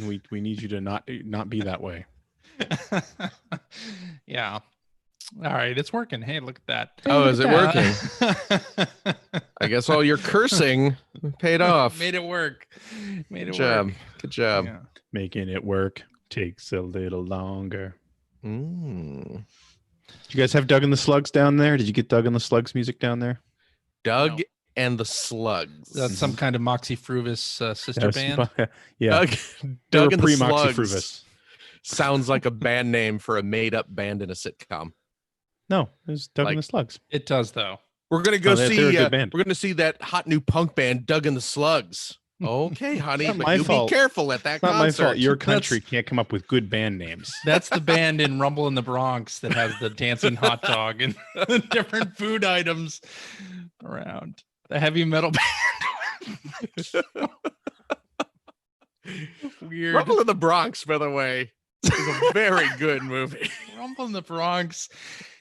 We need you to not be that way. Yeah. All right, it's working. Hey, look at that. Oh, is it working? working? I guess all your cursing paid off. Made it work. Made Good it job. work. Good job. Yeah. Making it work takes a little longer. Mm. Did you guys have Doug and the Slugs down there? Did you get Doug and the Slugs music down there? Doug No. and the Slugs. That's some kind of Moxie Fruvis sister band. Yeah, Doug and the pre-Moxie Slugs Fruvis. sounds like a band name for a made-up band in a sitcom. No, it was Doug and the Slugs. It does, though. We're gonna go they're see. a good band. We're gonna see that hot new punk band, Doug and the Slugs. Okay, honey, Not but my you fault. be careful at that It's not concert. my fault. Your country can't come up with good band names. That's the band in Rumble in the Bronx that has the dancing hot dog and the different food items around. The heavy metal band. Weird. Rumble in the Bronx, by the way, is a very good movie. Rumble in the Bronx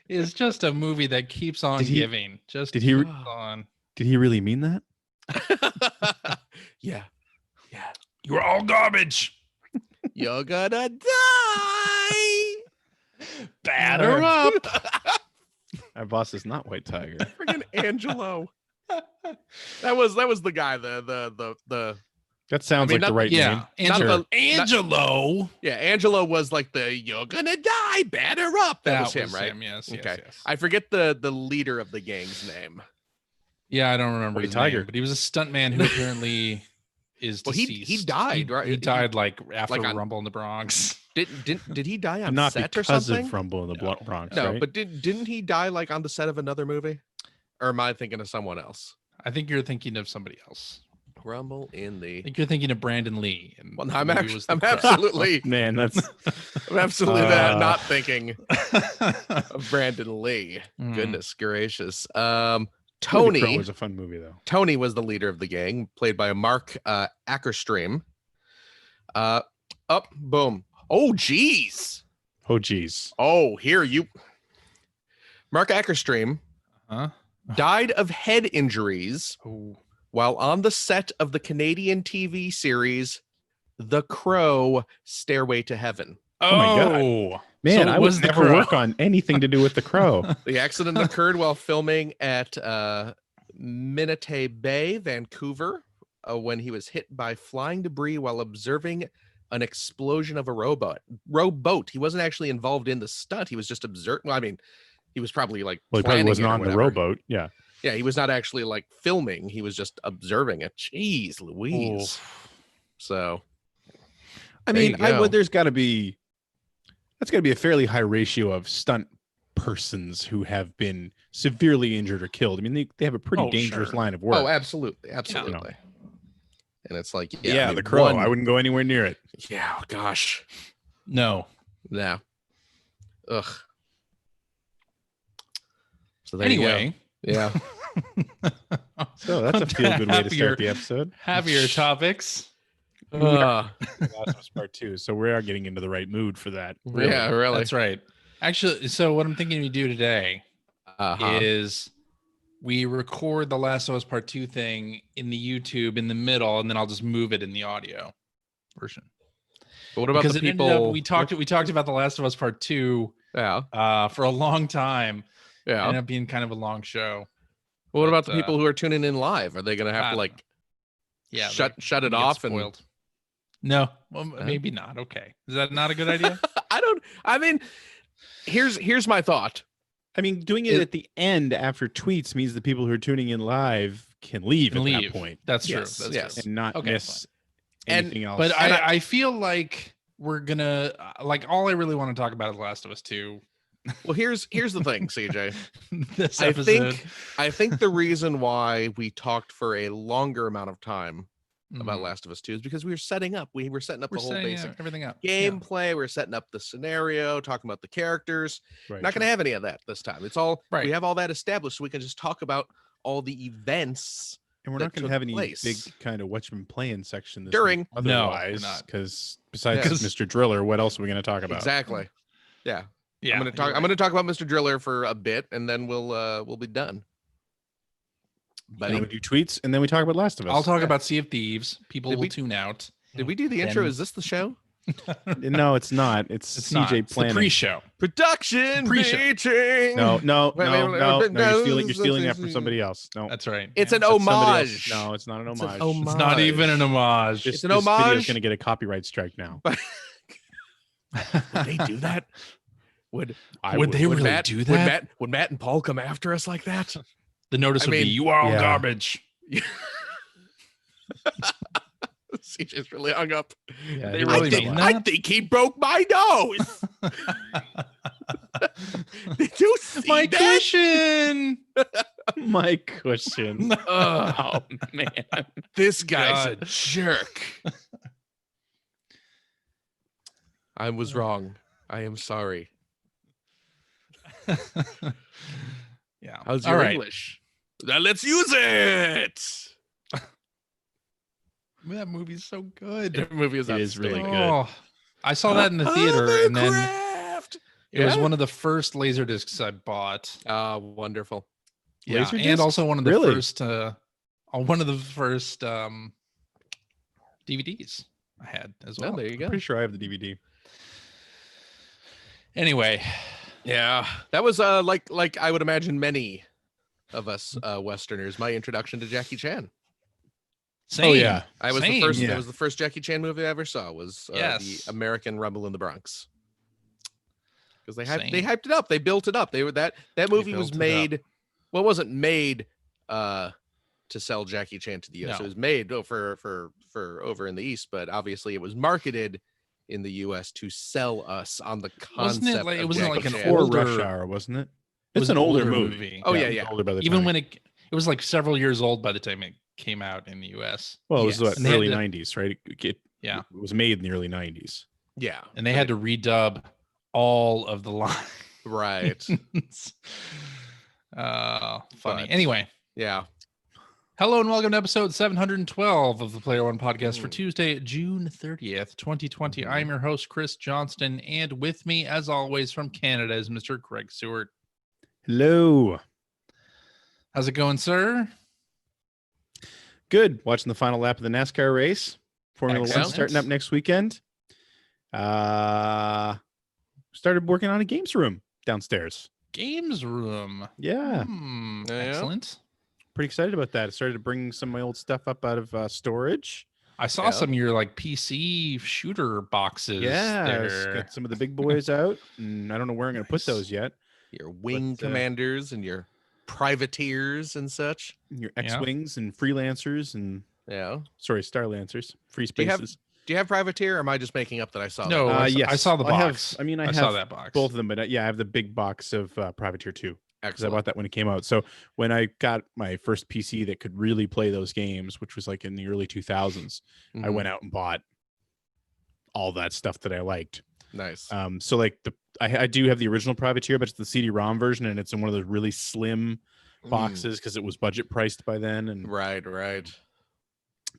is just a movie that keeps on giving. Just did he keeps on. Did he really mean that? Yeah. You're all garbage. You're gonna die. Batter up. Our boss is not White Tiger. Friggin' Angelo. That was the guy. The That sounds like the right name. Angelo. Yeah, Angelo was like the "You're gonna die, batter up." That was him, right? Yes. Okay. Yes. I forget the leader of the gang's name. Yeah, I don't remember his Tiger. name, but he was a stuntman who apparently is Well, deceased. he died, right? He died like after on- Rumble in the Bronx. Did he die on Not set or because something? of Rumble in the No. Bronx, No, right? but didn't he die like on the set of another movie? Or am I thinking of someone else? I think you're thinking of somebody else. Rumble in the. I think you're thinking of Brandon Lee. And Well, the I'm movie actually, was The I'm Crow. absolutely, Man, that's I'm absolutely not thinking Hmm. of Brandon Lee. Mm. Goodness gracious. The Tony Crow was a fun movie though. Tony was the leader of the gang, played by Mark Ackerstream. Up, boom. Oh, geez. Oh, geez. Oh, here you. Mark Ackerstream Huh? died of head injuries Oh. while on the set of the Canadian TV series The Crow: Stairway to Heaven. Oh my God. Man, So it I was would The never Crow. work on anything to do with the Crow. The accident occurred while filming at Minute Bay, Vancouver, when he was hit by flying debris while observing an explosion of a rowboat. He wasn't actually involved in the stunt. He was just observing. Well, I mean, he was probably like Well, he probably planning wasn't it or on the whatever. rowboat. Yeah. Yeah, he was not actually like filming. He was just observing it. Jeez Louise. So, I There mean, you go. that's got to be a fairly high ratio of stunt persons who have been severely injured or killed. I mean, they have a pretty Oh, dangerous sure. line of work. oh, absolutely. And it's like, yeah, I mean, the Crow. one- I wouldn't go anywhere near it. yeah, oh, gosh. No. Yeah. Ugh. So there you Anyway. go. Yeah. So that's a feel good way to start the episode. Happier topics. Ugh. Last was part 2, so we are getting into the right mood for that. Yeah, really. That's right. Actually, so what I'm thinking we do today Uh-huh. is we record the Last of Us Part 2 thing in the YouTube in the middle, and then I'll just move it in the audio version. But what about Because the it ended people? up, we talked about the Last of Us Part 2 Yeah. for a long time. It Yeah. ended up being kind of a long show. What about but, the people who are tuning in live? Are they going to I have to don't like Yeah. shut they're it gonna get off and spoiled. No, well, maybe not. Okay. Is that not a good idea? I mean, here's my thought. I mean, doing it at the end after tweets means the people who are tuning in live can leave at that point. That's true. Yes, That's yes. true. And not Okay, miss fine. anything else. But And I feel like we're gonna all I really want to talk about is Last of Us 2. Well, here's the thing, CJ. This I episode. think the reason why we talked for a longer amount of time about Mhm. Last of Us 2 is because we were setting up. We were setting up We're the whole setting basic everything up. Yeah. gameplay. We're setting up the scenario, talking about the characters. Right. Not going to have any of that this time. It's all Right. we have all that established, so we can just talk about all the events And we're that not going took to have any place. big kind of what's been playing section this During- week No, we're otherwise, not. because besides Yes. Mr. Driller, what else are we going to talk about? Exactly. Yeah. Yeah, I'm going to talk about Mr. Driller for a bit, and then we'll be done. And Buddy. then we do tweets, and then we talk about Last of Us. I'll talk about Sea of Thieves. People Did will we- tune out. Did we do the intro? Then- Is this the show? No, it's not. It's, It's CJ not. It's the planning. pre-show. Production Pre-show. meeting. No, no, Wait, no, wait, no, wait, no. no, You're stealing that this from is- somebody else. No, That's right. It's Yeah. an that's somebody else. homage. No, it's not an It's an homage. homage. It's not even an homage. This, It's an this video is homage. going to get a copyright strike now. Would they do that? Would Would they really Matt, do that? Would Matt and Paul come after us like that? The notice I would be, mean, you are all yeah. garbage. CJ's really hung up. Yeah, They he really was mean like- that? I think he broke my nose. Did you see My that? cushion. My cushion. Ugh, Oh man. this guy's a God. jerk. I was wrong. I am sorry. Yeah. How's All your right. English? Now let's use it. That movie's so good. The movie is It is really outstanding. good. Oh, I saw that in the theater, and then Hovercraft! it was Yeah? one of the first laser discs I bought. Wonderful. Yeah, Laser and discs? also one of the Really? first DVDs I had as well. Well, there you go. Pretty sure I have the DVD. Anyway, Yeah, that was like I would imagine many of us Westerners. My introduction to Jackie Chan. same. Oh yeah. I was Same. the first. Yeah. It was the first Jackie Chan movie I ever saw. Was Yes. the American Rumble in the Bronx. Because they Same. hyped it up. They built it up. They were that movie was built it up. made. Well, it wasn't made to sell Jackie Chan to the U.S. No. It was made for over in the East, but obviously it was marketed in the U.S. to sell us on the concept. Wasn't it like- it of wasn't like Jackie an Chan. Before older- Rush Hour, wasn't it? It It's was an older older movie. Oh, it yeah, was yeah. Older by the Even time. when it was like several years old by the time it came out in the US. Well, it was Yes. what, And they had early to- '90s, right? Yeah. It was made in the early '90s. Yeah, And they had to redub all of the lines. right. Funny. But- Anyway, Yeah. hello and welcome to episode 712 of the Player One podcast for Mm. Tuesday, June 30th, 2020. Mhm. I'm your host, Chris Johnston, and with me, as always, from Canada is Mr. Craig Seward. Hello. How's it going, sir? Good. Watching the final lap of the NASCAR race. Formula One Excellent. starting up next weekend. Started working on a games room downstairs. Games room. Yeah. Yeah. Excellent. Pretty excited about that. I started to bring some of my old stuff up out of storage. I saw Yeah. some of your like PC shooter boxes. Yeah. there. Got some of the big boys out. And I don't know where I'm going to put Nice. those yet. Your wing But, commanders and your privateers and such. Your Yeah. X-Wings and freelancers and, Yeah. sorry, Starlancers. Free Do you have- spaces. Do you have privateer or am I just making up that I saw that? No, I yes. saw the I have- box. I mean, I I saw have that box. both of them, but yeah, I have the big box of Privateer 2 because I Excellent. bought that when it came out. So when I got my first PC that could really play those games, which was like in the early 2000s, I Mhm. went out and bought all that stuff that I liked. Nice. So like I do have the original Privateer, but it's the CD-ROM version, and it's in one of those really slim boxes because it was budget priced by then. And Right, right.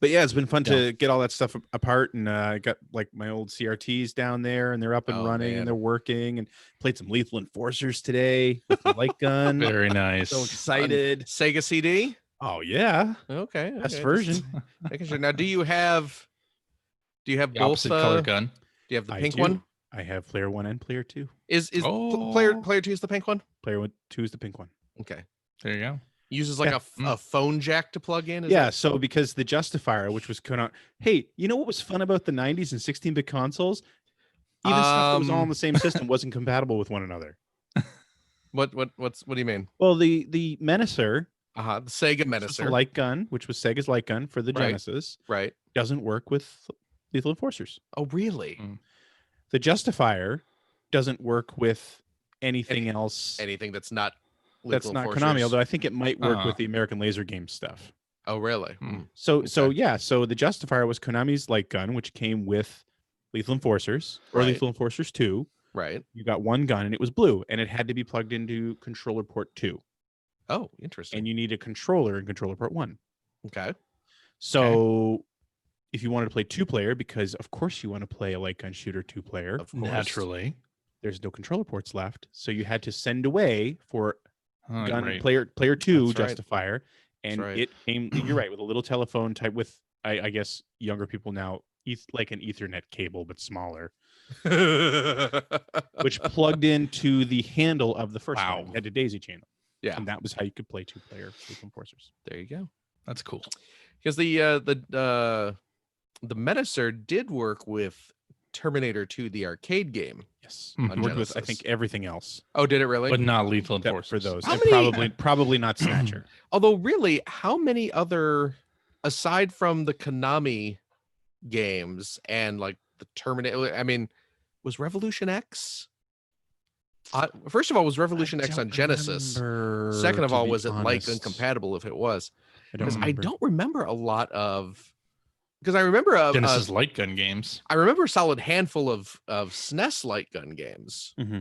but yeah, it's been fun Yeah. to get all that stuff apart, and I got like my old CRTs down there, and they're up and Oh, running, man. and they're working. And played some Lethal Enforcers today with the light gun. Very nice. So excited! Sega CD? Oh yeah, Okay. best okay, version. just making sure. Now, do you have The both opposite color gun. do you have the I pink do. one? I have Player 1 and Player 2. Is Oh. player 2 is the pink one? Player 2 is the pink one. Okay. There you go. Uses like Yeah. a phone jack to plug in? Is Yeah, that- so because the Justifier, which was hey, you know what was fun about the 90s and 16-bit consoles? Even stuff that was all on the same system wasn't compatible with one another. What do you mean? Well, the Menacer, The Sega which was the Menacer. light gun, which was Sega's light gun for the Right. Genesis, Right. doesn't work with Lethal Enforcers. Oh, really? Mm. The Justifier doesn't work with anything else Anything that's not that's Lethal not Enforcers? Konami, although I think it might work Uh-huh. with the American Laser Game stuff. Oh, really? Hmm. So Okay. so the Justifier was Konami's light gun, which came with Lethal Enforcers or Right. Lethal Enforcers 2. Right. You got one gun and it was blue, and it had to be plugged into controller port 2. Oh, interesting. And you need a controller in controller port 1. Okay. So if you wanted to play 2-player, because of course you want to play a light gun shooter 2-player, Of course. Naturally. there's no controller ports left. So you had to send away for Oh, gun great. player 2 That's right. Justifier, and right. it came. You're right, with a little telephone type with I guess younger people now like an Ethernet cable, but smaller, which plugged into the handle of the first one. You had to daisy chain them. Yeah. And that was how you could play 2-player Lethal Enforcers. There you go. That's cool. Because the Menacer did work with Terminator 2, the arcade game. Yes. Mhm. Worked with, I Genesis. think, everything else. Oh, did it really? But not Lethal Except Enforcers. for those. How And many- probably not Snatcher. Although, really, how many other, aside from the Konami games and like the Terminator, I mean, was Revolution X? First of all, was Revolution X on Genesis? Second of all, was it light gun compatible if it was? Because I don't remember a lot of. Because I remember Genesis light gun games. I remember a solid handful of SNES light gun games. Mm-hmm.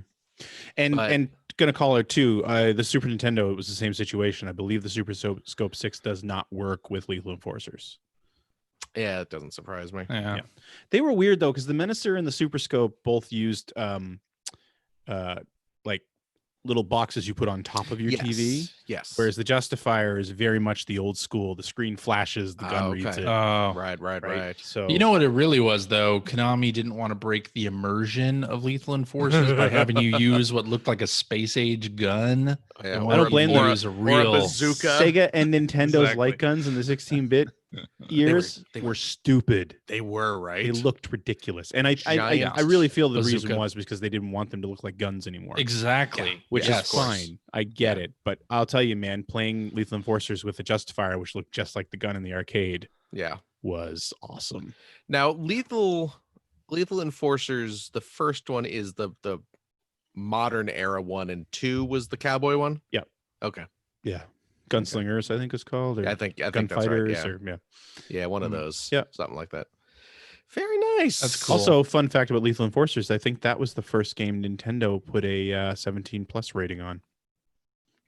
And But- gonna call her too. The Super Nintendo, it was the same situation. I believe the Super Scope 6 does not work with Lethal Enforcers. Yeah, it doesn't surprise me. Yeah. They were weird though, because the Menacer and the Super Scope both used like little boxes you put on top of your TV. Yes. Whereas the Justifier is very much the old school. The screen flashes, the gun reads okay. it. Oh. Right. So You know what it really was, though? Konami didn't want to break the immersion of Lethal Enforcers by having you use what looked like a space age gun. Yeah, I don't blame them. Use a real bazooka. Sega and Nintendo's Exactly. light guns in the 16-bit years they were were- stupid. They were right. They looked ridiculous, and I Giant really feel the reason bazooka. was because they didn't want them to look like guns anymore. Exactly. Which Yes. is fine. I get it, but I'll tell you, man, playing Lethal Enforcers with a Justifier, which looked just like the gun in the arcade, Yeah. was awesome. Now, Lethal Enforcers, the first one is the modern era one, and 2 was the cowboy one. Yep. Okay. Yeah, Gunslingers, I think it's called, or Yeah, I think that's right. Gunfighters, Yeah. or Yeah, one of Mm. those. Yeah. Something like that. Very nice. That's cool. Also, fun fact about Lethal Enforcers, I think that was the first game Nintendo put a 17 plus rating on.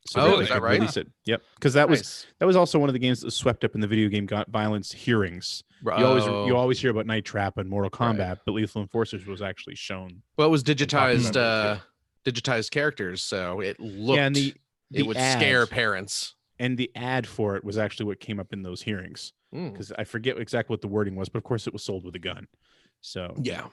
So Oh, they is that could right? Release it. Yep, because that was Nice. also one of the games that was swept up in the video game violence hearings. You Oh. always hear about Night Trap and Mortal Right. Kombat, but Lethal Enforcers was actually shown. Well, it was digitized remember, digitized characters, so it looked Yeah, and it would scare ad- parents. and the ad for it was actually what came up in those hearings, Mm. because I forget exactly what the wording was, but of course it was sold with a gun. So Yeah.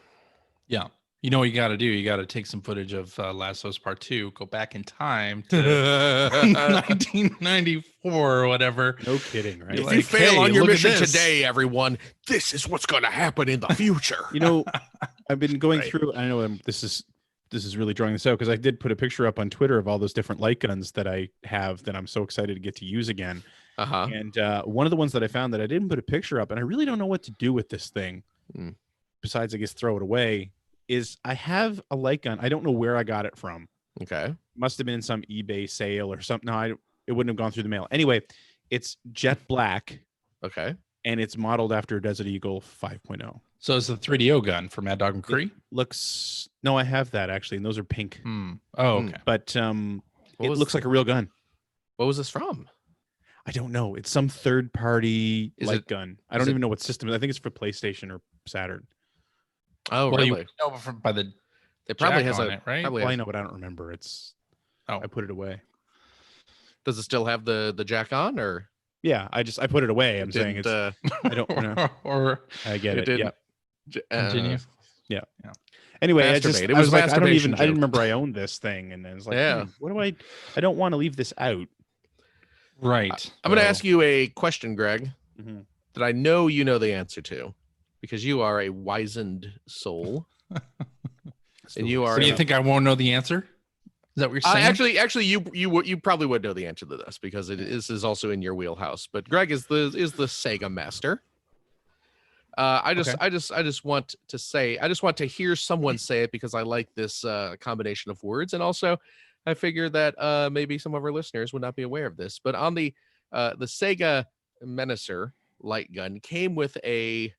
Yeah. You know what you got to do? You got to take some footage of Last of Us Part 2, go back in time to 1994 or whatever. no kidding, right? You're If like, you fail hey, on your look at mission this. today, everyone, this is what's going to happen in the future. You know, I've been going Right. through. I know this is really drawing this out, because I did put a picture up on Twitter of all those different light guns that I have that I'm so excited to get to use again. Uh-huh. And one of the ones that I found that I didn't put a picture up, and I really don't know what to do with this thing, Hmm. besides I guess throw it away, is I have a light gun. I don't know where I got it from. Okay. Must have been some eBay sale or something. No, it wouldn't have gone through the mail. Anyway, it's jet black, Okay. and it's modeled after Desert Eagle 5.0. So it's the 3DO gun for Mad Dog McCree? No, I have that actually, and those are pink. Oh, Hmm. okay. But What it was- looks like a real gun. What was this from? I don't know. It's some third party Is light it- gun. I is don't it- even know what system. I think it's for PlayStation or Saturn. Oh, Well, really? you know by the It probably jack has on a it, right? probably Well, I has- know, but I don't remember. It's Oh. I put it away. Does it still have the jack on, or Yeah, I put it away. I'm it saying didn't, it's. I don't know. or I get it it. didn't Yeah. continue. Anyway, I Masturbate. It was was like, I don't masturbation even. I didn't joke. remember I owned this thing, and then it's like, Yeah. what do I don't want to leave this out. Right. I'm going to So- ask you a question, Greg, Mhm. that I know you know the answer to, because you are a wizened soul, and you are. So do you think I won't know the answer? Is that what you're saying? Actually, you probably would know the answer to this, because this is also in your wheelhouse. But Greg is the Sega master. I just want to hear someone say it, because I like this combination of words, and also I figure that maybe some of our listeners would not be aware of this. But on the Sega Menacer light gun came with a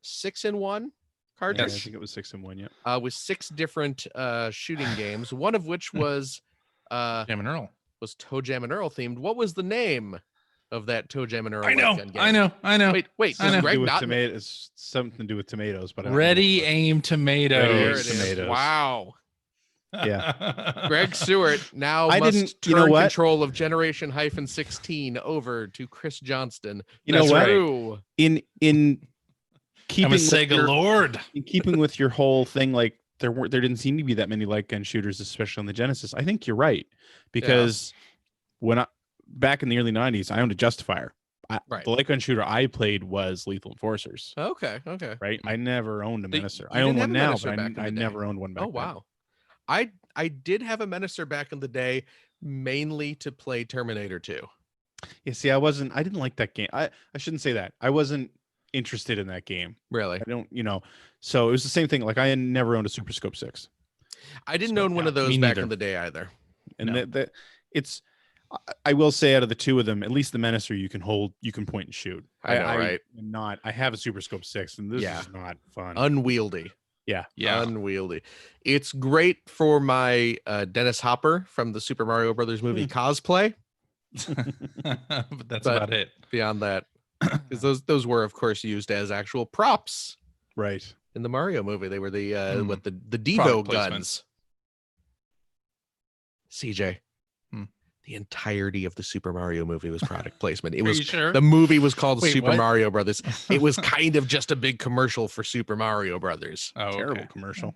6-in-1 Yeah, I cartridge think it was 6-in-1. Yeah. with 6 different shooting games, one of which was Jam and Earl. Toe Jam and Earl themed. What was the name of that Toe Jam and Earl I light gun game? know. Wait, I know. does Something to Greg do with not? tomatoes. It's something to do with tomatoes, but I don't know Ready, what it aim, tomatoes. There it Those is. tomatoes. Wow. Yeah. Greg Stewart now I must didn't- turn you know what? control of Generation-16 over to Chris Johnston. You know That's what? true. in I'm a with Sega lord. in keeping with your whole thing, like there didn't seem to be that many light gun shooters, especially on the Genesis. I think you're right, because back in the early 90s, I owned a Justifier. Right. The light gun shooter I played was Lethal Enforcers. Okay. Right. I never owned a So Menacer. you I own didn't one have a now, Menacer but back in I the day. never owned one back Oh then. wow. I did have a Menacer back in the day, mainly to play Terminator 2. Yeah, see, I didn't like that game. I shouldn't say that. I wasn't interested in that game. Really? I don't, so it was the same thing. Like I had never owned a Super Scope 6. I didn't So, own one yeah, of those me back neither. in the day either. And No. it's, I will say, out of the two of them, at least the Menacer you can point and shoot. I know, right? I have a Super Scope 6, and this Yeah. is not fun. Unwieldy. Yeah. Unwieldy. It's great for my Dennis Hopper from the Super Mario Brothers movie cosplay. But that's But- about it. Beyond that, because those were, of course, used as actual props Right. in the Mario movie. They were the the Devo Product placement. guns. CJ, the entirety of the Super Mario movie was product placement. It Are was you sure? the movie was called Wait, Super what? Mario Brothers. It was kind of just a big commercial for Super Mario Brothers. Oh, Terrible okay. commercial.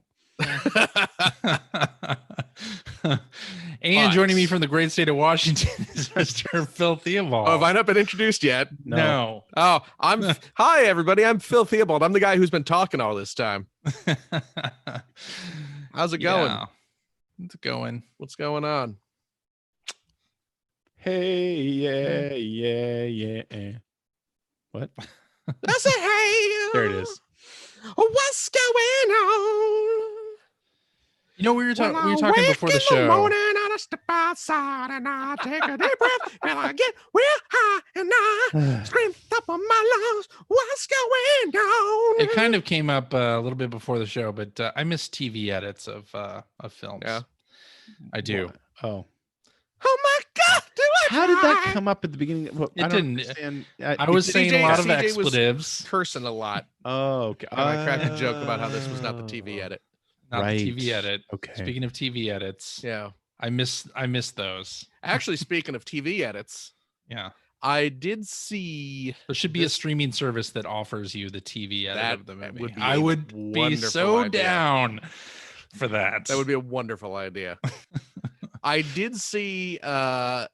And joining me from the great state of Washington is Mr. Phil Theobald. Oh, have I not been introduced yet? No. Oh, hi everybody. I'm Phil Theobald. I'm the guy who's been talking all this time. How's it going? Yeah. It's going. What's going on? Hey, yeah. What? I said, hey. There it is. What's going on? You know, we were talking I before wake the in show. morning and I step outside and I take a deep breath and I get real high and I scream top of my lungs. What's going on? It kind of came up a little bit before the show, but I miss TV edits of films. Yeah. I do. What? Oh. Oh my God! Do I How did that cry? come up at the beginning? Well, It I don't didn't. understand. I was saying a lot of CJ was expletives. cursing a lot. Oh, okay. And I cracked a joke about how this was not the TV Oh. edit. Not Right. the TV edit. Okay. Speaking of TV edits, Yeah. I miss those. Actually, speaking of TV edits, Yeah. I did see There should be a This- streaming service that offers you the TV edit That of the movie. would be I a would be wonderful so idea. down for that. that would be a wonderful idea. I did see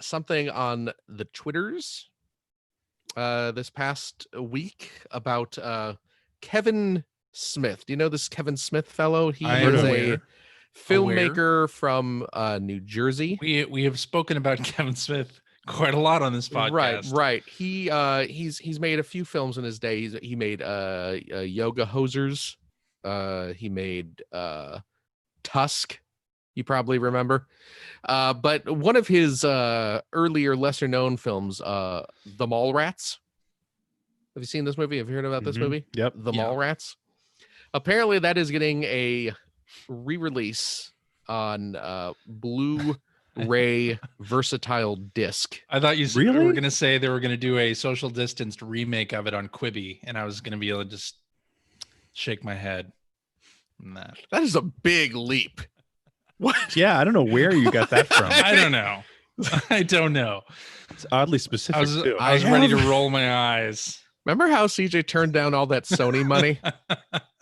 something on the Twitters this past week about Kevin Smith. Do you know this Kevin Smith fellow? He I am is aware. a filmmaker from New Jersey. We have spoken about Kevin Smith quite a lot on this podcast. Right. He's made a few films in his day. He made Yoga Hosers. He made Tusk. You probably remember. But one of his earlier, lesser known films, The Mallrats. Have you seen this movie? Have you heard about this Mhm. movie? Yep. The Yeah. Mallrats. Apparently, that is getting a re-release on Blu-ray versatile disc. I thought you Really? were going to say they were going to do a social distanced remake of it on Quibi, and I was going to be able to just shake my head from that. That is a big leap. What? Yeah, I don't know where you got that from. I don't know. I don't know. It's oddly specific I was too. I was ready to roll my eyes. Remember how CJ turned down all that Sony money?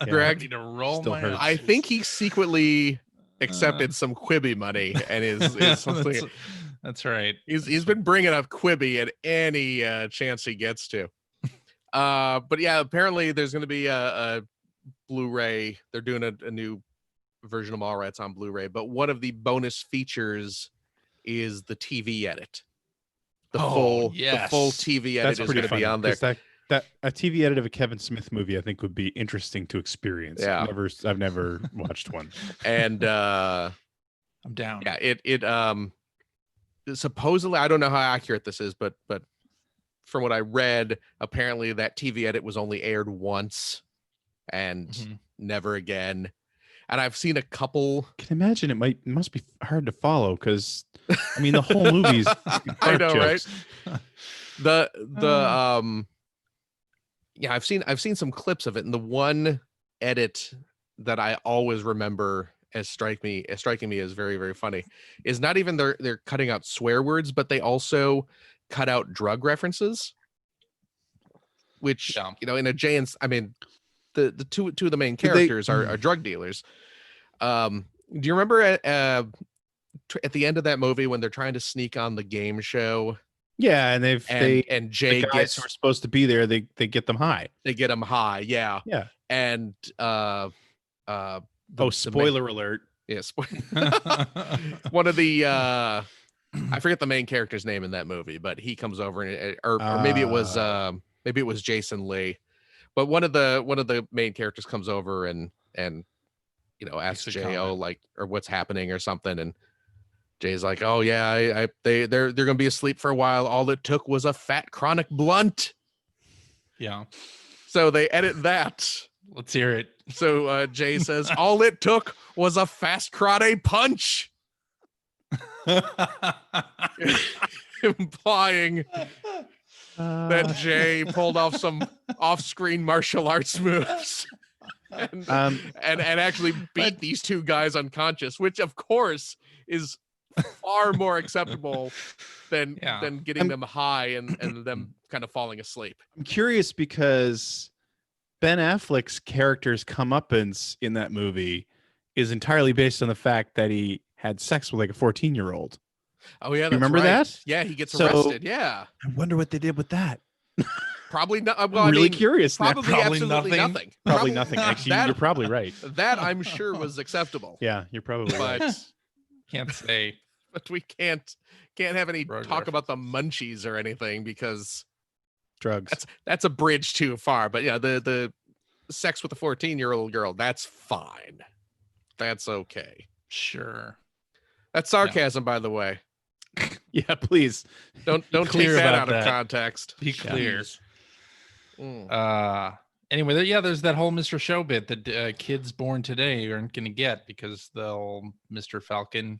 Greg, Ready to roll Still my hurts. I eyes. think he secretly accepted some Quibi money and is something. That's right. He's been bringing up Quibi at any chance he gets to. But yeah, apparently there's going to be a Blu-ray. They're doing a new version of Mallrats on Blu-ray, but one of the bonus features is the TV edit. The Oh, full yes. TV edit That's is pretty going to funny. be on there. 'Cause that a TV edit of a Kevin Smith movie, I think, would be interesting to experience. Yeah. I've never watched one. And I'm down. yeah, it supposedly, I don't know how accurate this is, but from what I read, apparently that TV edit was only aired once and Mhm. never again. And I've seen a couple. I can imagine it must be hard to follow because I mean the whole movie's I know, jokes. right? Yeah, I've seen some clips of it, and the one edit that I always remember as striking me as very, very funny is not even they're cutting out swear words, but they also cut out drug references, which Yeah. in a Jay and I mean the two of the main characters are drug dealers. Do you remember at the end of that movie when they're trying to sneak on the game show? Yeah, and and Jay the guys gets who are supposed to be there, they get them high. they get him high, yeah. Yeah. And Spoiler alert. Yes. One of the I forget the main character's name in that movie, but he comes over and or maybe it was Jason Lee. But one of the main characters comes over and asks J.O. like or what's happening or something, and Jay's like, "Oh yeah, they're gonna be asleep for a while. All it took was a fat chronic blunt." Yeah. So they edit that. Let's hear it. So Jay says, "All it took was a fast karate punch," implying that Jay pulled off some off-screen martial arts moves and actually beat these two guys unconscious, which of course is far more acceptable than getting them high and them kind of falling asleep. I'm curious because Ben Affleck's character's comeuppance in that movie is entirely based on the fact that he had sex with like a 14-year-old. Oh yeah, you remember that? Yeah, he gets arrested. Yeah, I wonder what they did with that. Probably not. Well, I'm really curious. Probably absolutely nothing. Probably nothing. Actually, you're probably right. That I'm sure was acceptable. Yeah, you're probably right. Can't say. But we can't have any talk about the munchies or anything because drugs. That's a bridge too far. But yeah, the sex with a 14-year-old girl, that's fine. That's okay. Sure. That's sarcasm, by the way. Yeah, please don't take that out of context. Be clear. Anyway, there's that whole Mr. Show bit that kids born today aren't going to get because they'll Mr. Falcon,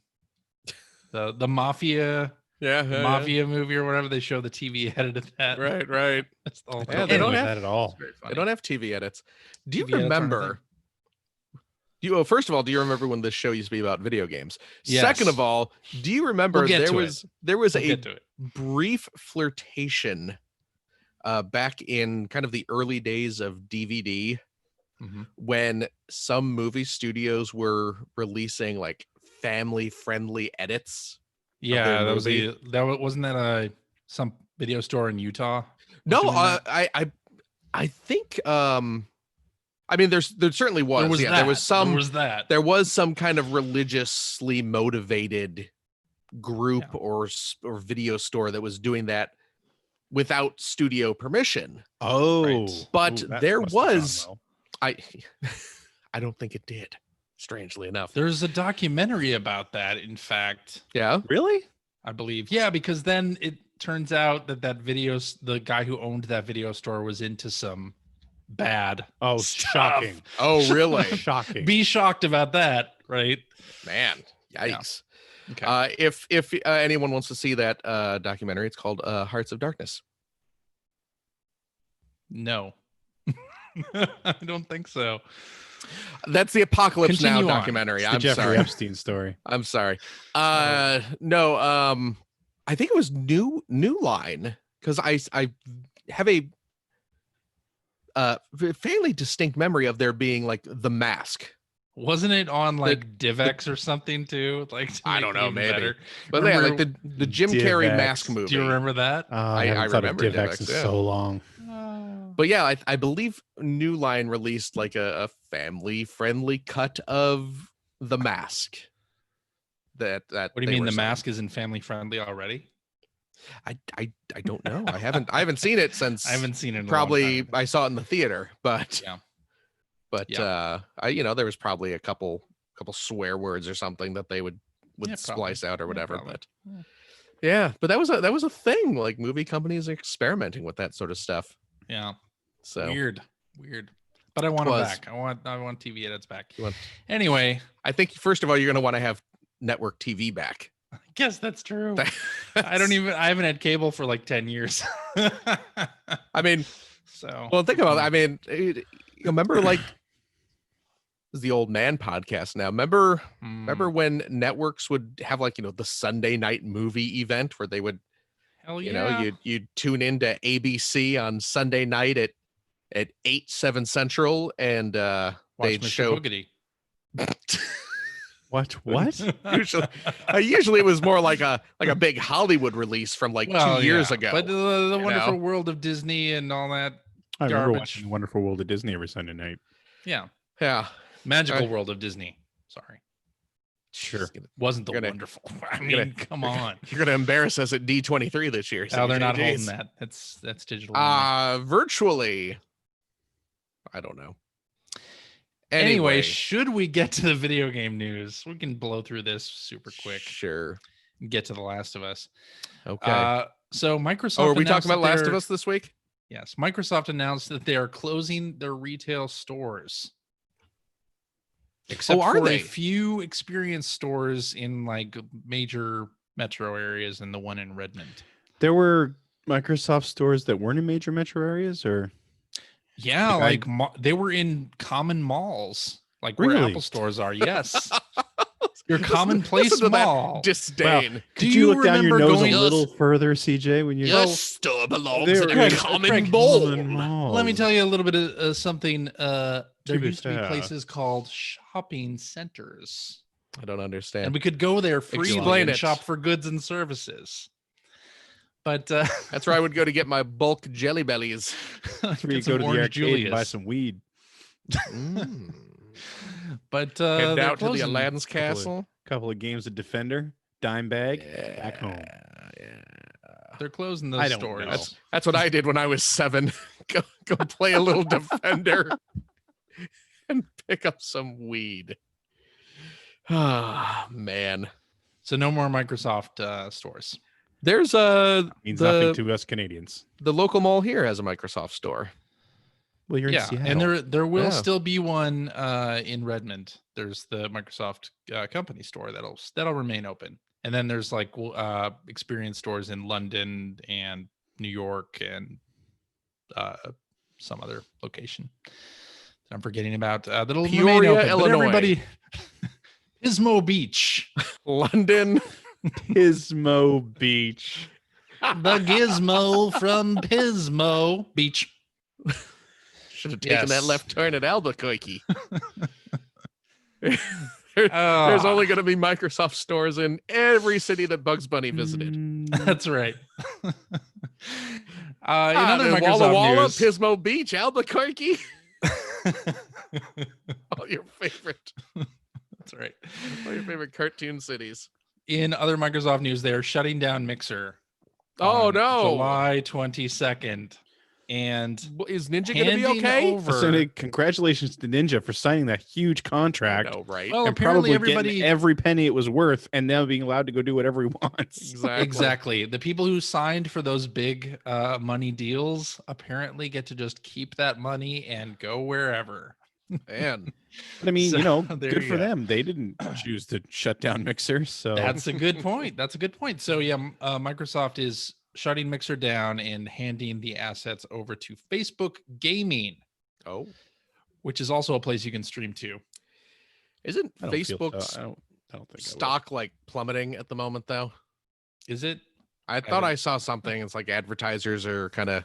the mafia, mafia movie or whatever. They show the TV edit of that. Right. That's the whole they don't have that at all. They don't have TV edits. Do you remember? First of all, do you remember when this show used to be about video games? Yes. Second of all, do you remember there was a brief flirtation back in kind of the early days of DVD when some movie studios were releasing like family-friendly edits? Yeah, wasn't that some video store in Utah? No, I think I mean, there certainly was. There was some kind of religiously motivated group or video store that was doing that without studio permission. Oh, but there was. I don't think it did. Strangely enough, there's a documentary about that. In fact, yeah, really, I believe, yeah, because then it turns out that the guy who owned that video store was into some bad stuff. Shocking. Oh really? Shocking. Be shocked about that, right? Man, yikes. Yeah. Okay. If anyone wants to see that documentary, it's called Hearts of Darkness. No. I don't think so. That's the Apocalypse Continue Now on. documentary. It's the I'm Jeffrey sorry. Epstein story. I'm sorry. No, I think it was New Line because I have a fairly distinct memory of there being like The Mask. Wasn't it on like DivX or something too? Like I don't know, maybe. Better. But yeah, like the Jim Carrey Mask movie. Do you remember that? I remember DivX in so long. But yeah, I believe New Line released like a family-friendly cut of The Mask. That What do you mean? The Mask isn't family-friendly already? I don't know. I haven't seen it since. I haven't seen it. Probably I saw it in the theater, but yeah. There was probably a couple swear words or something that they would splice out or whatever. But but that was a thing. Like movie companies are experimenting with that sort of stuff. Yeah. So weird. But I want it back. I want TV edits back. Anyway, I think first of all you're going to want to have network TV back. I guess that's true. I haven't had cable for like 10 years. I mean, so think about it. I mean, you remember like this is the old man podcast now. Remember when networks would have like, the Sunday night movie event where they would, hell yeah. You'd tune into ABC on Sunday night at at 8/7 Central, and Watch they'd Mr. show. Boogedy. What? Usually it was more like a big Hollywood release from like 2 years ago. But the Wonderful World of Disney and all that I remember garbage. watching The Wonderful World of Disney every Sunday night. Yeah. Magical World of Disney. Sorry. Sure. Wasn't the wonderful. I mean, come on. You're gonna embarrass us at D23 this year. Oh, they're not holding that. That's digital. Virtually. I don't know. Anyway, should we get to the video game news? We can blow through this super quick. Sure. And get to The Last of Us. Okay. So Microsoft. Are we talking about Last of Us this week? Yes. Microsoft announced that they are closing their retail stores. Except for a few experience stores in like major metro areas and the one in Redmond. There were Microsoft stores that weren't in major metro areas, or they were in common malls, like really? where Apple stores are. Yes, your commonplace mall. Disdain. Wow. Could you look down your nose a little further, CJ? When you store belongs in a common mall. Let me tell you a little bit of something. There used to be places called shopping centers. I don't understand. And we could go there freely and it. shop for goods and services. But that's where I would go to get my bulk Jelly Bellies. That's where you go to the arcade and buy some weed. But head out to the Aladdin's Castle. Couple of games of Defender, Dime Bag, back home. They're closing those stores. That's what I did when I was 7. go play a little Defender and pick up some weed. Ah, man. So no more Microsoft stores. There's means nothing to us Canadians. The local mall here has a Microsoft store. Well, you're in Seattle. And there will still be one in Redmond. There's the Microsoft company store that'll remain open. And then there's like experience stores in London and New York and some other location that I'm forgetting about. That'll Peoria, remain open. Illinois. But everybody, Pismo Beach, London, Pismo Beach, the Gizmo from Pismo Beach. Should have taken that left turn at Albuquerque. There's only going to be Microsoft stores in every city that Bugs Bunny visited. That's right. In other Microsoft Walla Walla, news, Pismo Beach, Albuquerque. All your favorite. That's right. All your favorite cartoon cities. In other Microsoft news, they are shutting down Mixer. Oh no! July 22nd. And is Ninja going to be okay? So congratulations to Ninja for signing that huge contract. I know, right? Well, and apparently probably getting every penny it was worth, and now being allowed to go do whatever he wants. Exactly. The people who signed for those big money deals apparently get to just keep that money and go wherever. Man. But I mean, good for them. They didn't choose to shut down Mixer. So that's a good point. So yeah, Microsoft is shutting Mixer down and handing the assets over to Facebook Gaming. Oh, which is also a place you can stream to. Isn't Facebook's stock like plummeting at the moment though? Is it? I thought I saw something. It's like advertisers are kind of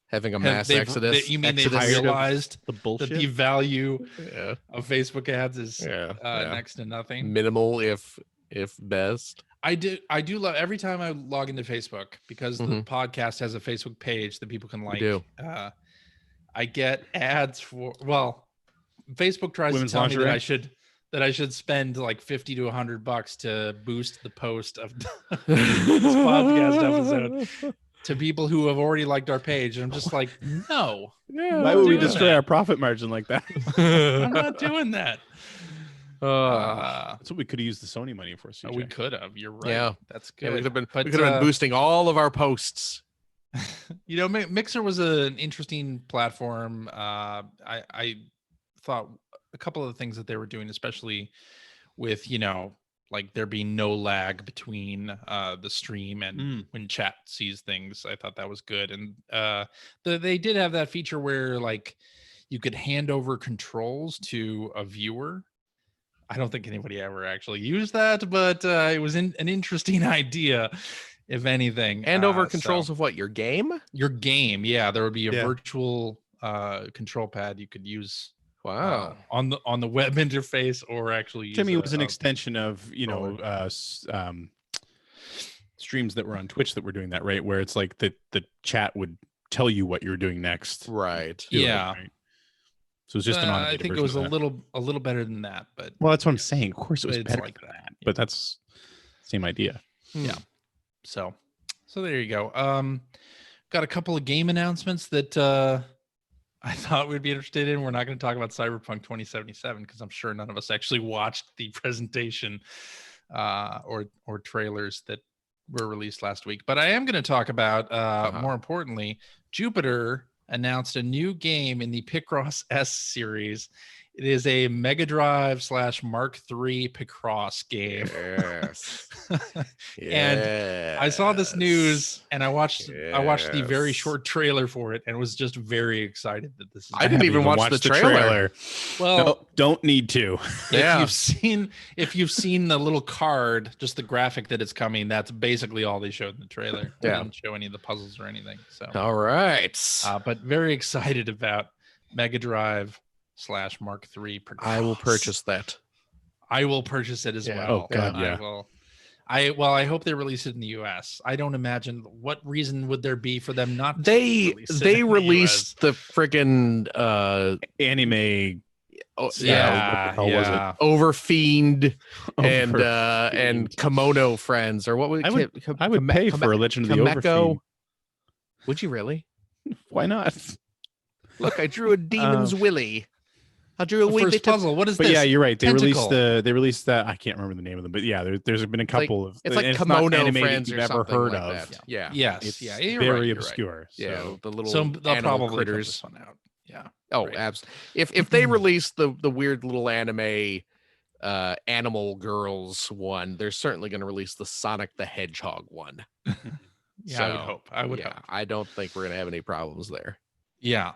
having a mass exodus. You mean they've realized the bullshit? That the value of Facebook ads is next to nothing? Minimal, if best. I do love every time I log into Facebook, because the podcast has a Facebook page that people can like. I get ads for, Facebook tries to tell me that I should spend like $50 to $100 to boost the post of this podcast episode to people who have already liked our page. And I'm just like, no. Why would we destroy our profit margin like that? I'm not doing that. That's what we could have used the Sony money for. CJ. We could have. You're right. Yeah, that's good. Yeah, we could have been boosting all of our posts. Mixer was an interesting platform. I thought a couple of the things that they were doing, especially with like there being no lag between the stream and when chat sees things, I thought that was good. And they did have that feature where like you could hand over controls to a viewer. I don't think anybody ever actually used that, but it was an interesting idea, if anything. And over controls of what? Your game? Your game, yeah. There would be a virtual control pad you could use. Wow. On the web interface, or actually use to me, it was an extension of streams that were on Twitch that were doing that, right? Where it's like the chat would tell you what you're doing next. Right. Yeah. Right? So it's just an automated I think it was a little better than that, but well, that's what I'm saying. Of course, it was better like than that, Yeah. but that's same idea. Yeah. So there you go. Got a couple of game announcements that I thought we'd be interested in. We're not going to talk about Cyberpunk 2077 because I'm sure none of us actually watched the presentation or trailers that were released last week. But I am going to talk about, more importantly, Jupiter announced a new game in the Picross S series. It is a Mega Drive / Mark III Picross game. Yes. And I saw this news and I watched the very short trailer for it and was just very excited that this is. I didn't even watch the trailer. Well, no, don't need to. If you've seen the little card, just the graphic that it's coming, that's basically all they showed in the trailer. They didn't show any of the puzzles or anything. So all right. But very excited about Mega Drive / Mark III Picross. I will purchase that. I will purchase it as well. Oh God, yeah. I hope they release it in the US. I don't imagine what reason would there be for them not to they released the friggin' anime. Was it? Overfiend and Kimono Friends, or what would I would pay for a Legend of the Overfiend. Would you really? Why not? Look, I drew a demon's willy. I drew a first puzzle. What is this? But yeah, you're right. They Tentacle. released that. I can't remember the name of them, but yeah, there's been a couple of. It's like Kimono Friends you've ever heard of. That. Yeah. Yes. It's you're very right, obscure. Right. So. Yeah. The little they'll probably critters. this one out. Yeah. Oh, right. Absolutely. If they release the weird little anime Animal Girls one, they're certainly going to release the Sonic the Hedgehog one. Yeah, so, I would hope. I don't think we're going to have any problems there. Yeah.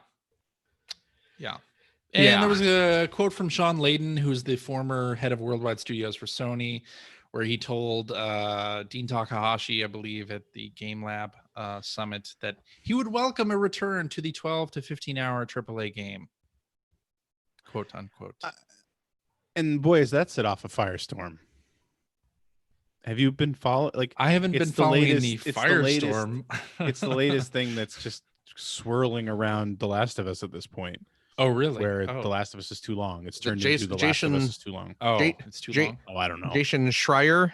Yeah. And there was a quote from Sean Layden, who's the former head of worldwide studios for Sony, where he told Dean Takahashi, I believe, at the Game Lab Summit, that he would welcome a return to the 12 to 15 hour AAA game. Quote unquote. And boy, is that set off a firestorm. Have you been following? Like, I haven't been following the firestorm. It's the latest thing that's just swirling around The Last of Us at this point. Oh, really? Where The Last of Us is too long. It's turned into The Last of Us is too long. Oh, it's too long. Oh, I don't know. Jason Schreier,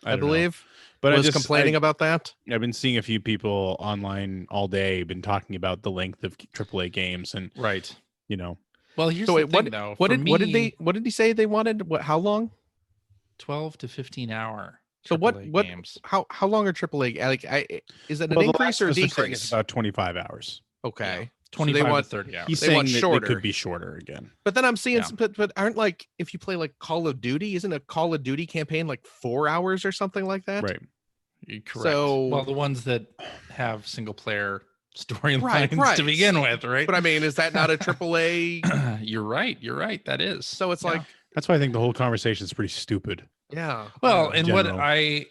I believe, but was complaining about that. I've been seeing a few people online all day been talking about the length of AAA games and right. You know. Well, here's the thing, though. What did he say they wanted? How long? 12 to 15 hour. So AAA games. How long are AAA? Like, is it an increase or a decrease? It's about 25 hours. Okay. Yeah. 25 to 30 hours. He's saying that it could be shorter again. But then I'm seeing, but aren't, like, if you play like Call of Duty, isn't a Call of Duty campaign like 4 hours or something like that? Right. You're correct. So, well, the ones that have single player storylines to begin with, right? But I mean, is that not a AAA? You're right. That is. So it's like, that's why I think the whole conversation is pretty stupid. Yeah. Well, and what I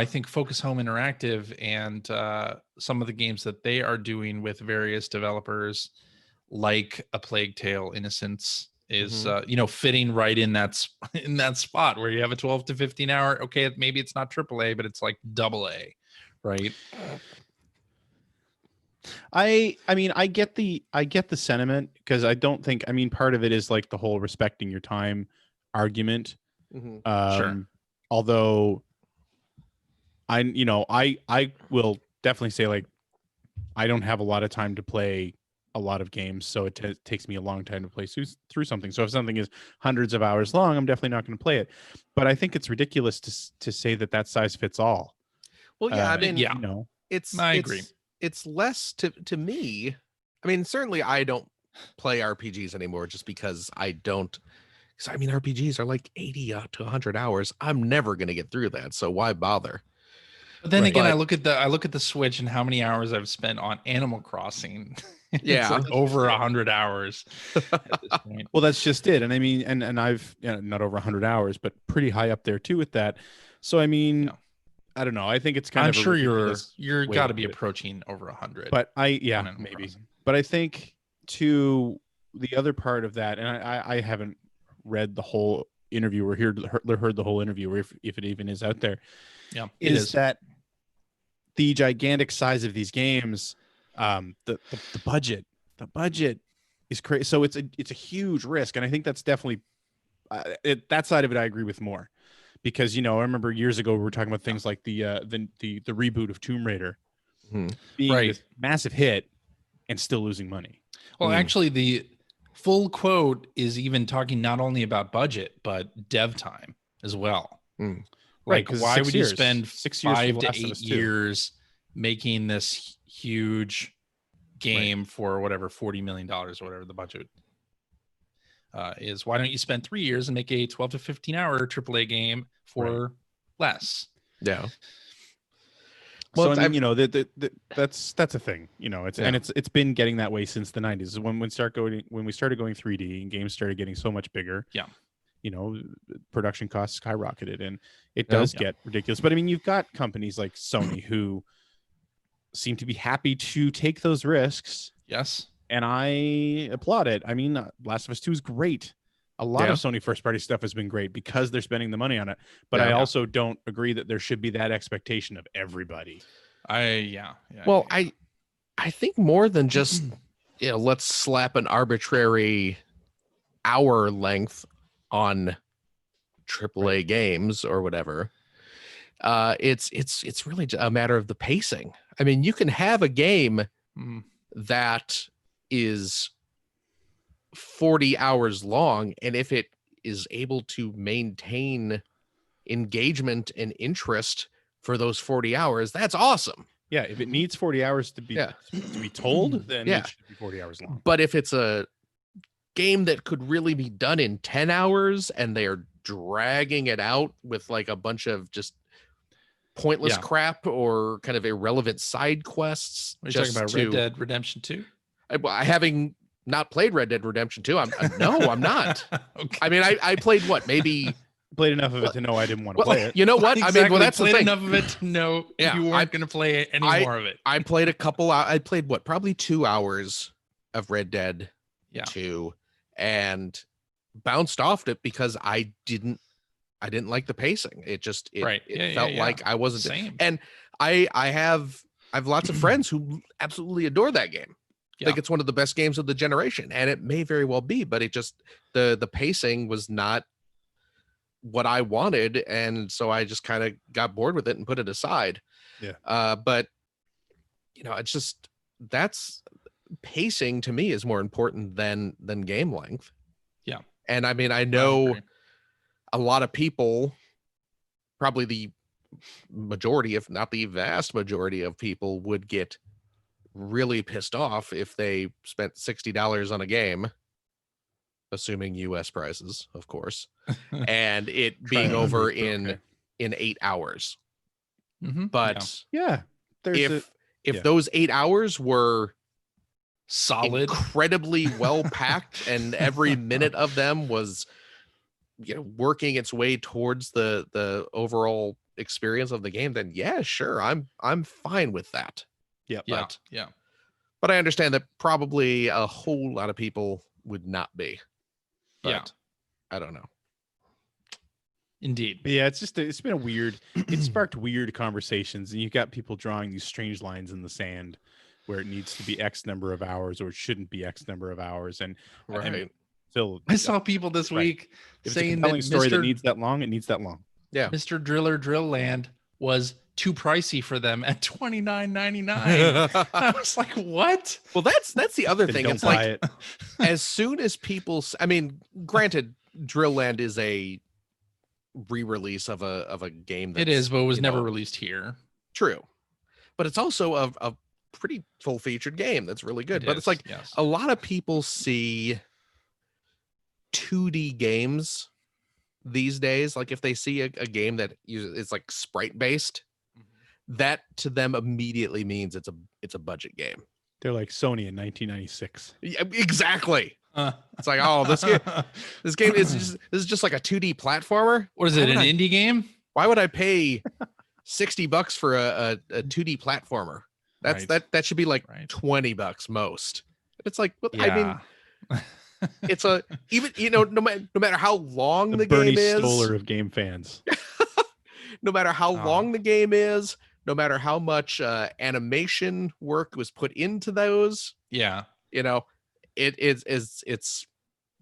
think Focus Home Interactive and some of the games that they are doing with various developers, like A Plague Tale: Innocence, is fitting right in that spot where you have a 12 to 15 hour. Okay, maybe it's not AAA, but it's like AA, right? I mean, I get the sentiment, because I don't think, I mean, part of it is like the whole respecting your time argument. Sure. Although I will definitely say, like, I don't have a lot of time to play a lot of games, so it takes me a long time to play through something. So if something is hundreds of hours long, I'm definitely not going to play it. But I think it's ridiculous to say that size fits all. Well, yeah, I mean, I agree. It's less to me. I mean, certainly I don't play RPGs anymore just because I don't. Because I mean, RPGs are like 80 to 100 hours. I'm never going to get through that, so why bother? But then again, I look at the Switch and how many hours I've spent on Animal Crossing. Yeah, it's like over 100 hours at this point. Well, that's just it. And I mean, and I've not over 100 hours, but pretty high up there too with that. So I mean, I don't know. I think it's kind of. I'm sure you're got to be approaching over 100. But maybe. But I think to the other part of that, and I haven't read the whole interview or heard the whole interview, or if it even is out there. Yeah, is that the gigantic size of these games, the budget is crazy. So it's a huge risk, and I think that's definitely that side of it I agree with more, because I remember years ago we were talking about things like the reboot of Tomb Raider being this massive hit and still losing money. Well, actually, the full quote is even talking not only about budget but dev time as well. Like, why would you spend 5 to 8 years making this huge game for whatever $40 million or whatever the budget is? Why don't you spend 3 years and make a 12 to 15 hour AAA game for less? Yeah. Well, so I mean, that's a thing, and it's been getting that way since the 90s when we started going 3D and games started getting so much bigger. Yeah. Production costs skyrocketed, and it does get ridiculous. But I mean, you've got companies like Sony who seem to be happy to take those risks. Yes. And I applaud it. I mean, Last of Us 2 is great. A lot of Sony first party stuff has been great because they're spending the money on it. But I also don't agree that there should be that expectation of everybody. Well, I think more than just let's slap an arbitrary hour length on AAA games or whatever. It's really a matter of the pacing. I mean, you can have a game that is 40 hours long, and if it is able to maintain engagement and interest for those 40 hours, that's awesome. Yeah, if it needs 40 hours to be told, then it should be 40 hours long. But if it's a game that could really be done in 10 hours and they're dragging it out with like a bunch of just pointless crap or kind of irrelevant side quests. Are you talking about Red Dead Redemption 2? Having not played Red Dead Redemption 2, I'm not. Okay. I mean, I played maybe played enough of it to know I didn't want to play it. You know what? Exactly. I mean, that's played the thing. Enough of it to know you weren't going to play any more of it. I played I played probably 2 hours of Red Dead 2 and bounced off it because I didn't like the pacing. It felt like I wasn't same. And I have lots of friends who absolutely adore that game. I think it's one of the best games of the generation, and it may very well be, but it just the pacing was not what I wanted, and so I just kind of got bored with it and put it aside. But it's just that's pacing to me is more important than game length. And I mean, I know a lot of people, probably the majority, if not the vast majority of people, would get really pissed off if they spent $60 on a game, assuming US prices, of course, and it being over in 8 hours. But if those 8 hours were solid, incredibly well packed, and every minute of them was working its way towards the overall experience of the game, then sure, I'm fine with that. But I understand that probably a whole lot of people would not be. But I don't know. Indeed. But it's been a weird, it sparked weird conversations, and you've got people drawing these strange lines in the sand where it needs to be X number of hours or it shouldn't be X number of hours. And I saw people this week saying that story that needs that long, it needs that long. Yeah. Mr. Driller Drill Land was too pricey for them at $29.99. I was like, what? Well, that's the other thing. It's like as soon as people, I mean, granted, Drill Land is a re-release of a game. It is, but it was never released here. True, but it's also a pretty full-featured game that's really good. It's like a lot of people see 2D games these days. Like if they see a game that is like sprite based, that to them immediately means it's a budget game. They're like Sony in 1996. Yeah, exactly. It's like, oh, this game is just like a 2D platformer. What is it? An indie game? Why would I pay $60 for a 2D platformer? That should be like $20 most. It's like, I mean, it's a even no matter how long the Bernie game is, Stoller of game fans. no matter how long the game is, no matter how much animation work was put into those, it's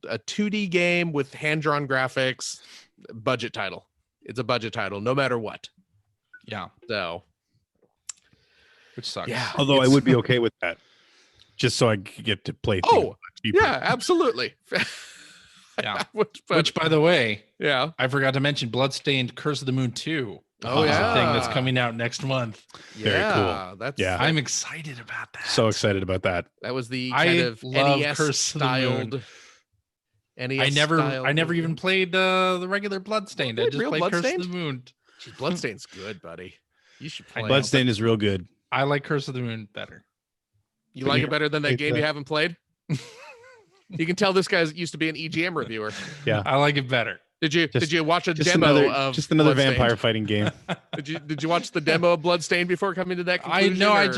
a 2D game with hand-drawn graphics, budget title. It's a budget title, no matter what. Yeah. So, which sucks. Yeah. Although I would be okay with that, just so I could get to play. Yeah, absolutely. Yeah. Which, by the way, yeah, I forgot to mention Bloodstained Curse of the Moon 2. Oh, is yeah. a thing that's coming out next month. Very cool. I'm excited about that. So excited about that. That was the kind of NES styled. I never even played the regular Bloodstained. I just played Curse of the Moon. Bloodstained's good, buddy. You should play. Bloodstained is real good. I like Curse of the Moon better. You like it better than that game you haven't played? You can tell this guy used to be an EGM reviewer. Yeah, I like it better. Did you watch a demo of just another vampire fighting game? Did you watch the demo of Bloodstained before coming to that conclusion? Did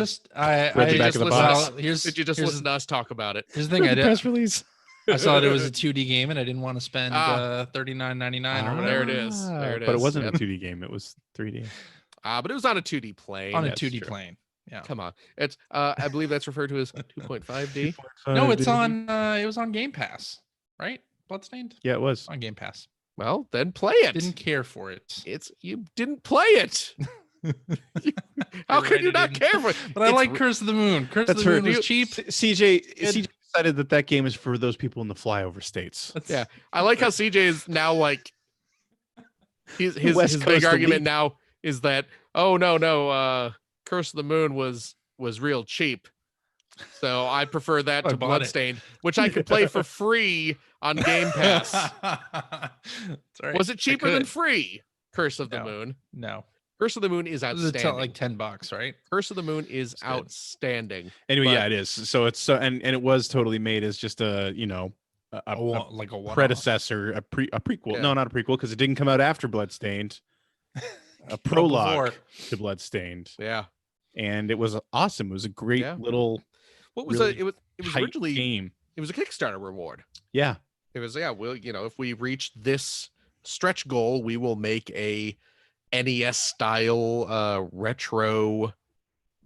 you just listen to us talk about it? Here's the thing, I did press release. I saw that it was a 2D game and I didn't want to spend $39.99 or whatever. There it is. But it wasn't a 2D game, it was 3D. But it was on a 2D plane. On a 2D plane. Yeah. Come on. It's I believe that's referred to as 2.5D. No, it's on it was on Game Pass, right? Bloodstained? Yeah, it was on Game Pass. Well, then play it. Didn't care for it. You didn't play it. How could you not care for it? But I like Curse of the Moon. Curse of the Moon was cheap. CJ decided that game is for those people in the flyover states. Yeah. I like how CJ is now like his big argument now is that Curse of the Moon was real cheap. So I prefer that to Bloodstained, which I could play for free on Game Pass. Right. Was it cheaper than free? Curse of the Moon? No. Curse of the Moon is outstanding. Like $10, right? Curse of the Moon is outstanding. Anyway, yeah, it is. So it's and it was totally made as just a predecessor, a prequel. Yeah. No, not a prequel, because it didn't come out after Bloodstained. A prologue to Bloodstained. Yeah. And it was awesome. It was a great little. What was it was originally game. It was a Kickstarter reward. Yeah. It was well, if we reach this stretch goal, we will make a NES style retro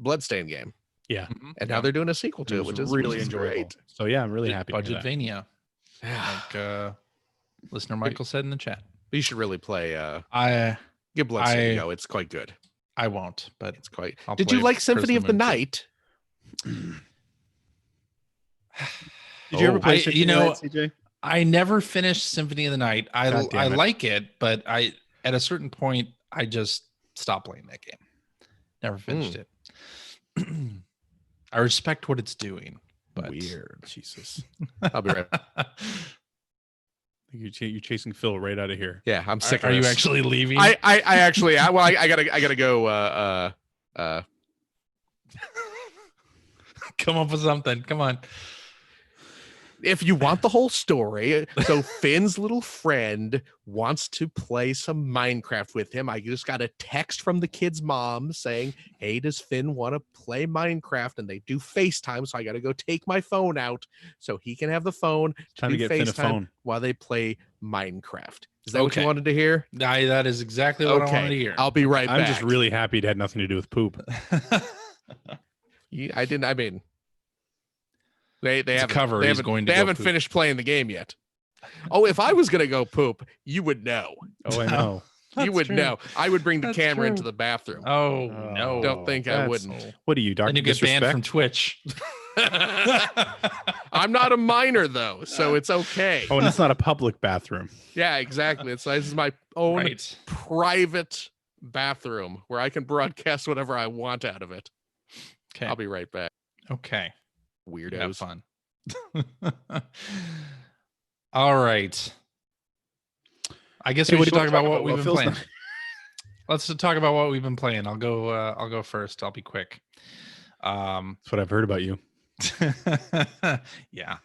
Bloodstained game. Yeah. And now they're doing a sequel to it, which is really enjoyable. Great. So yeah, I'm really happy. Budgetvania. Like listener Michael said in the chat. But you should really play give Bloodstained a go. It's quite good. I won't, but it's quite. Did you like Symphony of the Night? Did you ever play Symphony of the Night, CJ? I never finished Symphony of the Night. I like it, but at a certain point I just stopped playing that game. Never finished it. I respect what it's doing, but weird. Jesus. I'll be right back. You're chasing Phil right out of here. Yeah, I'm sick. Are you actually leaving? I actually I gotta go come up with something. Come on. If you want the whole story, so Finn's little friend wants to play some Minecraft with him. I just got a text from the kid's mom saying, hey, does Finn want to play Minecraft? And they do FaceTime, so I got to go take my phone out so he can have the phone to get Finn a phone while they play Minecraft. Is that what you wanted to hear? That is exactly what I wanted to hear. I'll be right back. I'm just really happy it had nothing to do with poop. They haven't finished playing the game yet. Oh, if I was gonna go poop, you would know. Oh, I know. You would know. I would bring the camera into the bathroom. Oh no! Don't think I wouldn't. What are you, Dr. And you get banned from Twitch. I'm not a minor though, so it's okay. Oh, and it's not a public bathroom. Yeah, exactly. This is my own private bathroom where I can broadcast whatever I want out of it. Okay, I'll be right back. Okay. Weirdos. Have fun. All right. I guess we should talk about what we've been playing. Let's talk about what we've been playing. I'll go first. I'll be quick. That's what I've heard about you. Yeah.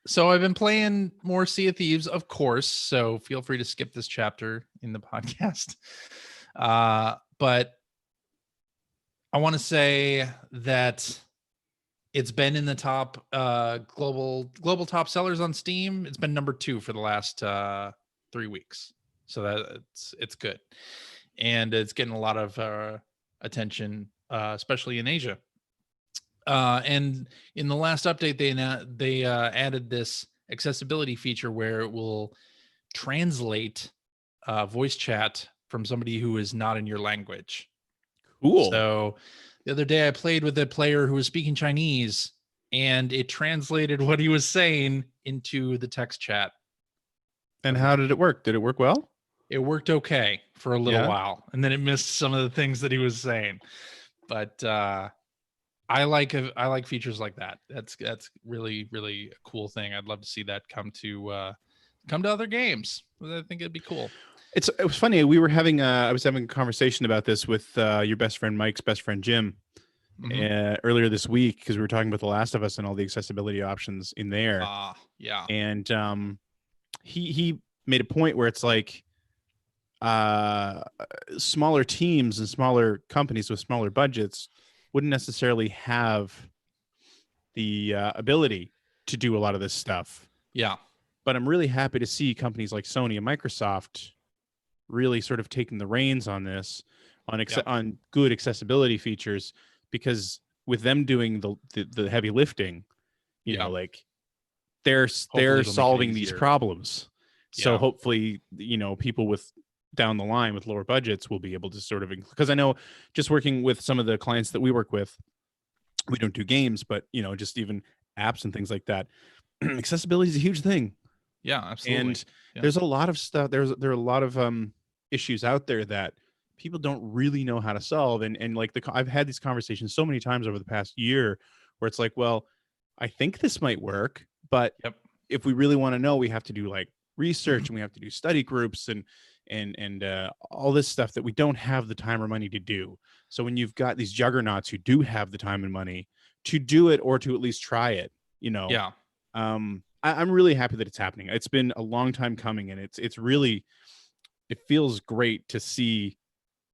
So I've been playing more Sea of Thieves, of course. So feel free to skip this chapter in the podcast. But I want to say that It's been in the top global top sellers on Steam. It's been number 2 for the last 3 weeks. So that it's good. And it's getting a lot of attention, especially in Asia. And in the last update, they added this accessibility feature where it will translate voice chat from somebody who is not in your language. Cool. So the other day I played with a player who was speaking Chinese, and it translated what he was saying into the text chat. And how did it work? Did it work well? It worked okay for a little Yeah? while, and then it missed some of the things that he was saying. But I like features like that. That's really, really a cool thing. I'd love to see that come to other games. I think it'd be cool. It was funny. We were having I was having a conversation about this with your best friend Mike's best friend Jim earlier this week, because we were talking about The Last of Us and all the accessibility options in there. Yeah. And he made a point where it's like smaller teams and smaller companies with smaller budgets wouldn't necessarily have the ability to do a lot of this stuff. Yeah. But I'm really happy to see companies like Sony and Microsoft really sort of taking the reins on this, on good accessibility features, because with them doing the heavy lifting, you know, like they're solving these problems. So hopefully, you know, people with down the line with lower budgets will be able to sort of, because I know just working with some of the clients that we work with, we don't do games, but you know, just even apps and things like that. Accessibility is a huge thing. Yeah, absolutely. And there's a lot of stuff. There are a lot of issues out there that people don't really know how to solve. And like I've had these conversations so many times over the past year where it's like, well, I think this might work, but if we really want to know, we have to do like research and we have to do study groups and all this stuff that we don't have the time or money to do. So when you've got these juggernauts who do have the time and money to do it, or to at least try it, you know, I'm really happy that it's happening. It's been a long time coming, and it's really, it feels great to see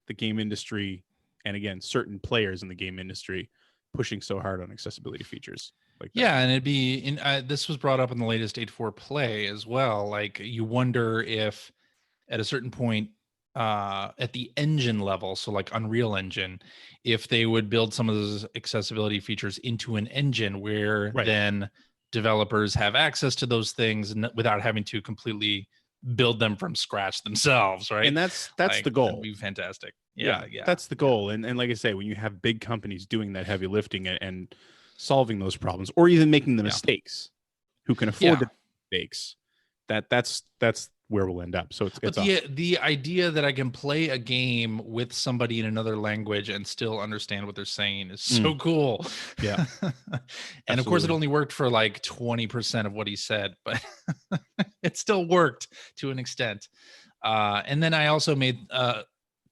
the game industry, and again, certain players in the game industry pushing so hard on accessibility features like that. Yeah, and it'd be this was brought up in the latest 8.4 play as well. Like, you wonder if at a certain point at the engine level, so like Unreal Engine, if they would build some of those accessibility features into an engine where then developers have access to those things without having to completely build them from scratch themselves, right? And that's like, the goal. That'd be fantastic. Yeah, that's the goal. And like I say, when you have big companies doing that heavy lifting and solving those problems, or even making the mistakes, who can afford the mistakes, that's where we'll end up. So it's the idea that I can play a game with somebody in another language and still understand what they're saying is so cool. Yeah. And of course it only worked for like 20% of what he said, but it still worked to an extent. And then I also made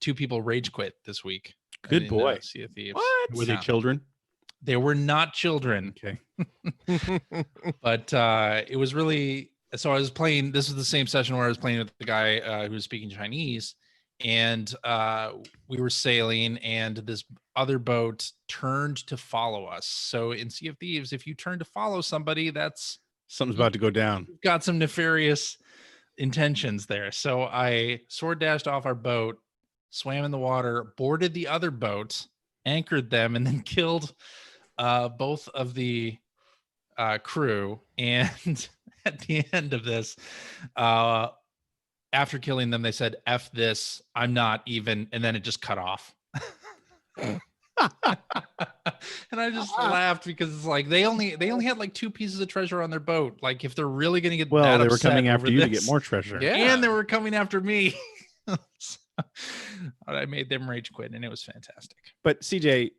2 people rage quit this week. Good boy. Sea of Thieves. What? Were they children? They were not children. Okay. But it was really, so I was playing, this was the same session where I was playing with the guy who was speaking Chinese, and we were sailing, and this other boat turned to follow us. So in Sea of Thieves, if you turn to follow somebody, that's something's about to go down. Got some nefarious intentions there. So I sword dashed off our boat, swam in the water, boarded the other boat, anchored them, and then killed both of the crew. And at the end of this, after killing them, they said, "F this, I'm not even," and then it just cut off. And I just laughed, because it's like they only had like 2 pieces of treasure on their boat. Like, if they're really gonna get well, they were upset coming after you this, to get more treasure. and they were coming after me. So, I made them rage quit, and it was fantastic. But CJ,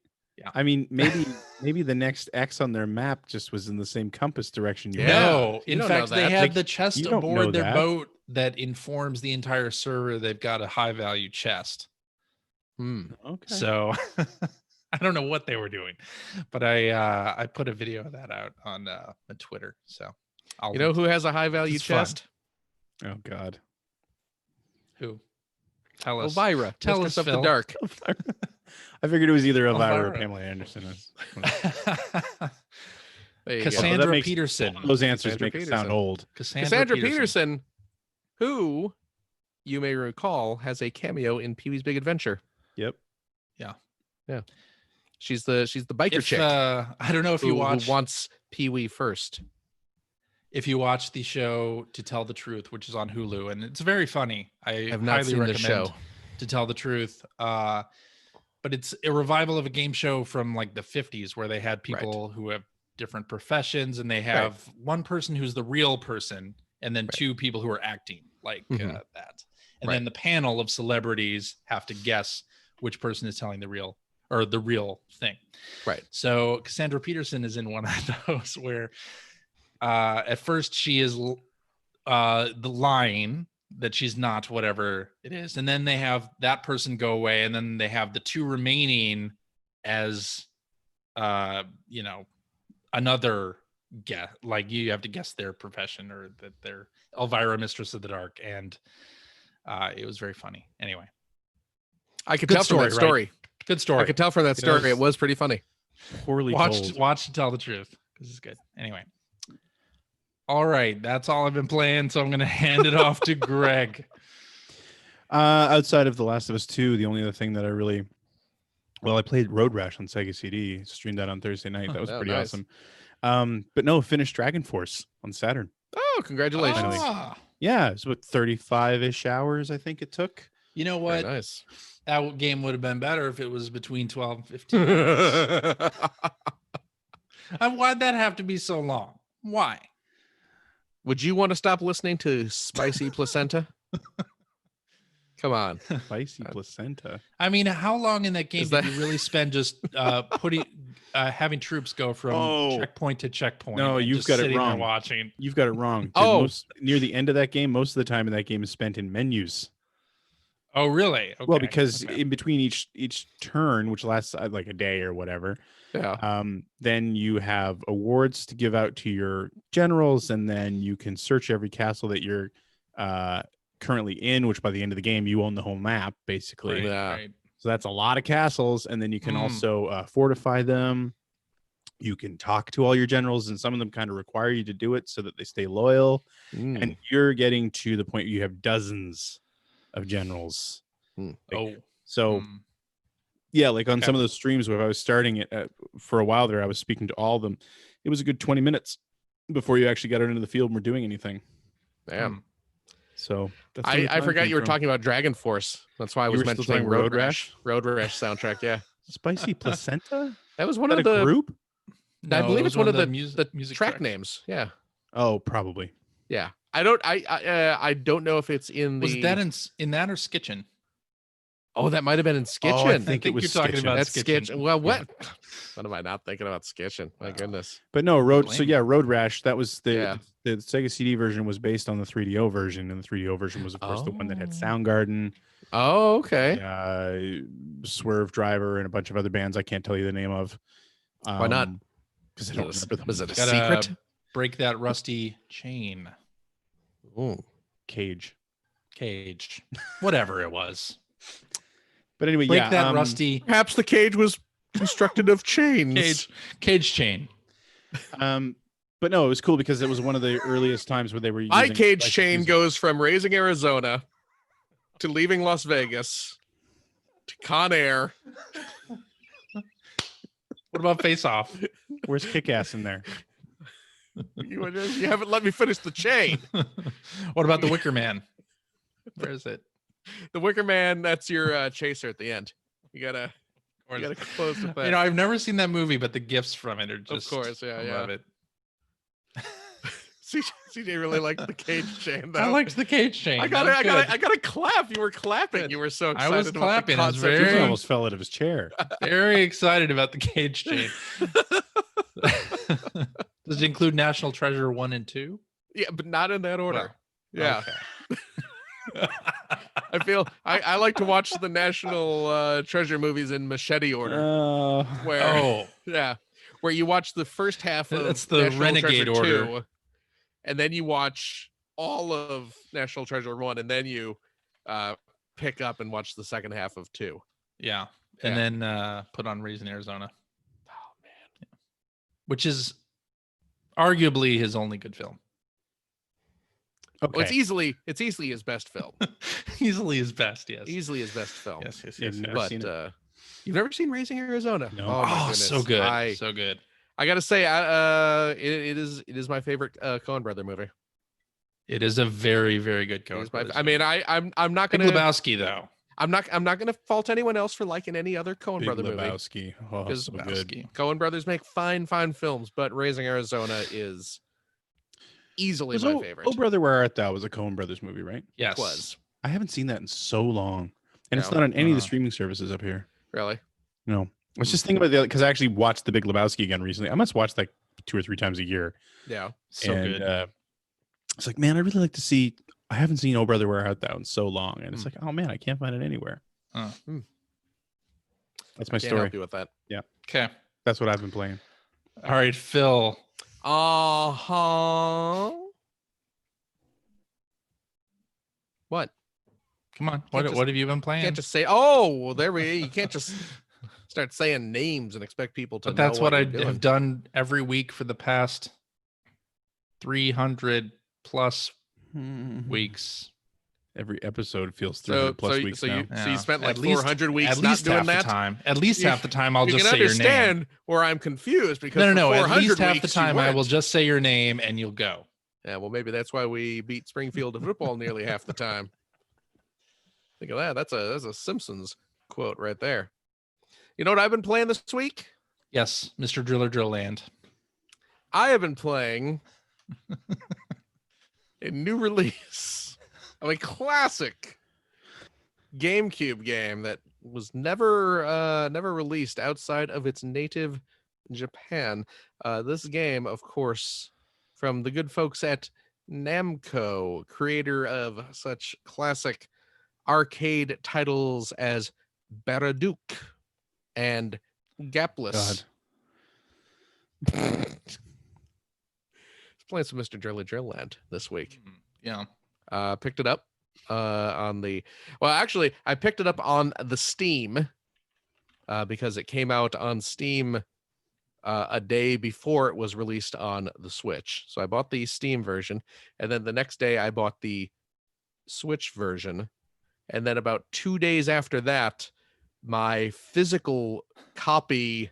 I mean, maybe the next X on their map just was in the same compass direction. No, in fact, they have the chest aboard their boat that informs the entire server they've got a high value chest. Okay. So I don't know what they were doing, but I put a video of that out on Twitter. So you know who has a high value chest? Oh God. Who? Tell us. Elvira, Tell Mistress us, of the Phil. Dark. I figured it was either Elvira or Elvira. Pamela Anderson. There you go. Cassandra makes- Peterson. Those answers Cassandra make it sound Peterson. old. Cassandra Peterson, who you may recall has a cameo in Pee-wee's Big Adventure. Yep. She's the biker chick I don't know if you who watch wants Pee-wee first. if you watch the show To Tell the Truth, which is on Hulu, and it's very funny. I have not highly seen recommend the show. To Tell the Truth. But it's a revival of a game show from like the 50s where they had people who have different professions, and they have one person who's the real person and then two people who are acting like that. And then the panel of celebrities have to guess which person is telling the real thing. Right. So Cassandra Peterson is in one of those where at first she is the lying that she's not whatever it is, and then they have that person go away, and then they have the two remaining as another guess, like you have to guess their profession or that they're Elvira, Mistress of the Dark, and it was very funny. Anyway, I could Good tell from that story, story. good story. I could tell from that story. It was pretty funny. Poorly told. Watch To Tell the Truth because it's good. Anyway, all right, that's all I've been playing, so I'm gonna hand it off to Greg. Outside of The Last of Us 2, the only other thing that I played Road Rash on Sega CD, streamed that on Thursday night. That was pretty nice. awesome. But no, finished Dragon Force on Saturn. Oh, congratulations! Yeah, it's about 35-ish hours, I think it took. You know Very what? nice. That game would have been better if it was between 12 and 15. Why'd that have to be so long? Why? Would you want to stop listening to Spicy Placenta? Come on. Spicy placenta. I mean, how long in that game Is did that- you really spend just having troops go from checkpoint to checkpoint? No, and you've just got it sitting there wrong. watching. You've got it wrong. Oh. Near the end of that game, most of the time in that game is spent in menus. Oh, really? Okay. Well, because Okay. in between each turn, which lasts like a day or whatever, Yeah. then you have awards to give out to your generals, and then you can search every castle that you're currently in, which by the end of the game, you own the whole map, basically. Right, Yeah. right. So that's a lot of castles, and then you can also fortify them. You can talk to all your generals, and some of them kind of require you to do it so that they stay loyal. Mm. And you're getting to the point where you have dozens of generals. So yeah, like on some of those streams where I was starting it for a while there, I was speaking to all of them. It was a good 20 minutes before you actually got out into the field and were doing anything. Damn. So that's I forgot you were talking about Dragon Force. That's why I was were still mentioning talking Road Road Rash. Road Rash soundtrack. Yeah. Spicy Placenta. That was one Is of that a the group? I No, believe it it's was one of the music track tracks. names. Yeah. Oh, probably. Yeah. I don't know if it's in the Was that in that or Skitchin? Oh, that might have been in Skitchin. Oh, I I think it was you're talking Skitchin. about That's Skitchin. Skitchin. Well, what am I not thinking about Skitchin? My goodness. But no, Road. Blame So yeah, Road Rash. That was the Sega CD version was based on the 3DO version, and the 3DO version was of course the one that had Soundgarden, Oh, okay. Swerve Driver, and a bunch of other bands I can't tell you the name of. Why not? Because I don't remember them. Was it a Gotta secret? break that rusty chain. Ooh. Cage. Whatever it was. But anyway, Break yeah, that rusty Perhaps the cage was constructed of chains. cage chain. But no, it was cool because it was one of the earliest times where they were. My using cage licensed chain music. goes from raising Arizona to leaving Las Vegas to Con Air. What about Face Off? Where's Kick Ass in there? You haven't let me finish the chain. What about the Wicker Man? Where is it? The Wicker Man, that's your chaser at the end. You gotta close with that. You know, I've never seen that movie, but the gifts from it are just. Of course, yeah, I yeah. love it. CJ really liked the cage chain, though. I liked the cage chain. I That was good. gotta clap. You were clapping. Good. You were so I excited. was about clapping. The I was concept. very- He almost fell out of his chair. Very excited about the cage chain. Does it include National Treasure 1 and 2? Yeah, but not in that order. Well, Yeah. I feel I like to watch the National Treasure movies in machete order. Where where you watch the first half of That's the National Renegade Treasure order. 2, and then you watch all of National Treasure 1, and then you pick up and watch the second half of 2. Yeah. And then put on Raising Arizona. Oh man. Which is arguably his only good film. Okay. Well, it's easily his best film. Easily his best, yes. Easily his best film. Yes. But you've never seen Raising Arizona? No. Oh my goodness. So good. So good. I gotta say, it is my favorite Coen Brother movie. It is a very, very good Coen. I'm not gonna Big Lebowski though. I'm not gonna fault anyone else for liking any other Coen Big Brother Lebowski. movie. Oh, so good. Coen Brothers make fine films, but Raising Arizona is easily my favorite. Oh Brother, Where Art Thou was a Coen Brothers movie, right? Yes. It was. I haven't seen that in so long, and it's No. not on any of the streaming services up here. Really? No. I was just thinking about because I actually watched The Big Lebowski again recently. I must watch like 2 or 3 times a year. Yeah. So good. It's like, man, I really like to see. I haven't seen Oh Brother, Where Art Thou in so long, and it's like, oh man, I can't find it anywhere. That's my Can't story. help you with that. Yeah. Okay. That's what I've been playing. All right, Phil. What? Come on. What have you been playing? You can't just say, "Oh, there we." You can't just start saying names and expect people to. But that's know what I you're doing. have done every week for the past 300 plus weeks. Every episode feels 300 plus weeks now. So you spent like At least- 400 weeks at not least doing half that. the time. At least half the time, I'll You just can say your name. understand where I'm confused because No. for At 400 least half the weeks, you time, I will weren't. just say your name and you'll go. Yeah, well, maybe that's why we beat Springfield to football nearly half the time. Think of that. That's a Simpsons quote right there. You know what I've been playing this week? Yes, Mr. Driller Drill Land. I have been playing a new release of a classic GameCube game that was never released outside of its native Japan. This game, of course, from the good folks at Namco, creator of such classic arcade titles as Baraduke and Gapless. Playing some Mr. Driller Drill Land this week. Yeah. Picked it up I picked it up on the Steam because it came out on Steam a day before it was released on the Switch. So I bought the Steam version, and then the next day I bought the Switch version, and then about 2 days after that, my physical copy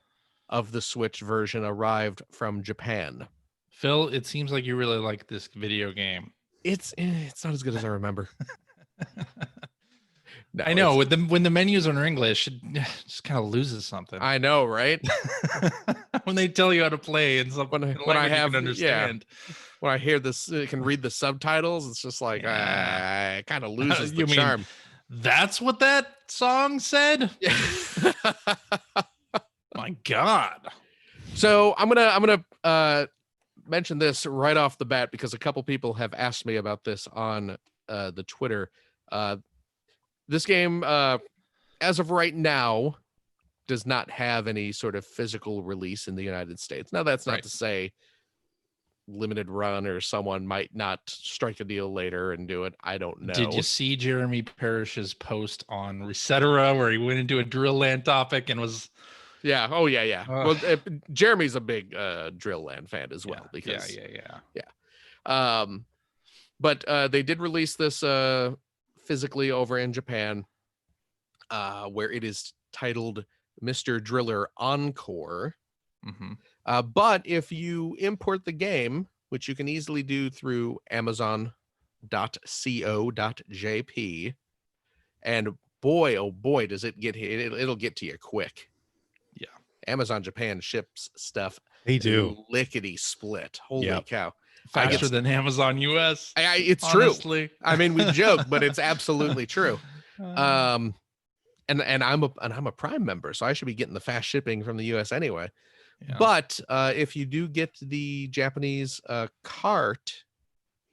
of the Switch version arrived from Japan. Phil, it seems like you really like this video game. It's not as good as I remember. No, I know when the menus are in English, it just kind of loses something. I know, right? When they tell you how to play and something when I have understand. When I hear this, can read the subtitles. It's just like it kind of loses the You mean charm. That's what that song said? My God. So I'm gonna mention this right off the bat because a couple people have asked me about this on the Twitter. This game, as of right now, does not have any sort of physical release in the United States. Now, that's not to say limited run or someone might not strike a deal later and do it. I don't know. Did you see Jeremy Parrish's post on Resetera where he went into a drill land topic and was... Yeah. Oh, yeah. Well, Jeremy's a big Drill Land fan as well. But they did release this physically over in Japan, where it is titled Mr. Driller Encore. But if you import the game, which you can easily do through Amazon.co.jp, and boy, oh boy, does it get here! It'll get to you quick. Yeah, Amazon Japan ships stuff. They do lickety split. Holy cow! Faster than Amazon US. It's honestly true. I mean, we joke, but it's absolutely true. And I'm a Prime member, so I should be getting the fast shipping from the US anyway. Yeah. But if you do get the Japanese cart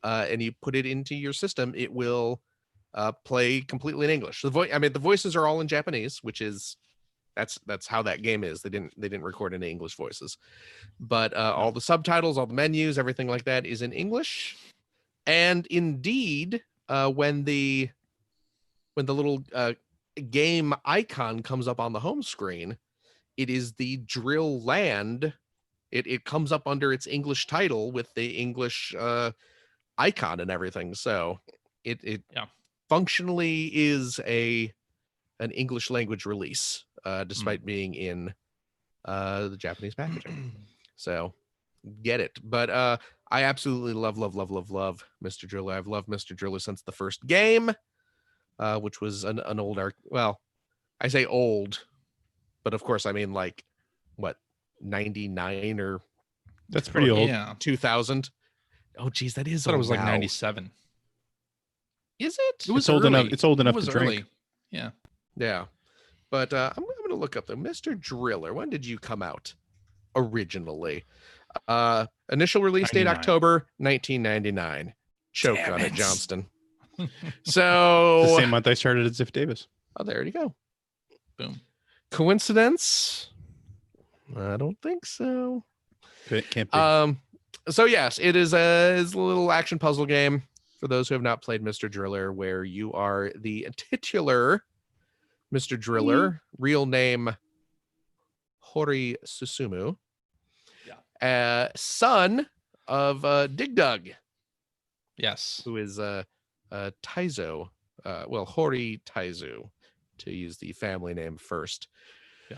and you put it into your system, it will play completely in English. The voices are all in Japanese, which is that's how that game is. They didn't record any English voices, but all the subtitles, all the menus, everything like that is in English. And indeed, when the when the little game icon comes up on the home screen, it is the Drill Land. It comes up under its English title with the English icon and everything. So it functionally is an English language release, despite being in the Japanese packaging. So get it. But I absolutely love Mr. Driller. I've loved Mr. Driller since the first game, which was an old well, I say old, but of course I mean like what, 99 or that's pretty old. Yeah, 2000. Oh geez, that is I thought it was like now. 97. Is it? It was old early. enough. It's old enough It was to drink. early. Yeah. Yeah. But I'm going to look up the Mr. Driller. When did you come out originally? Initial release date 99. October 1999. Choke Damn on it, it. Johnston. So The same month I started at Ziff Davis. oh, there you go. Boom. Coincidence? I don't think so. Can't be. So yes, it is a little action puzzle game for those who have not played Mr. Driller, where you are the titular Mr. Driller, real name Hori Susumu, son of Dig Dug, Yes. who is Taizo, Hori Taizu, to use the family name first. Yeah.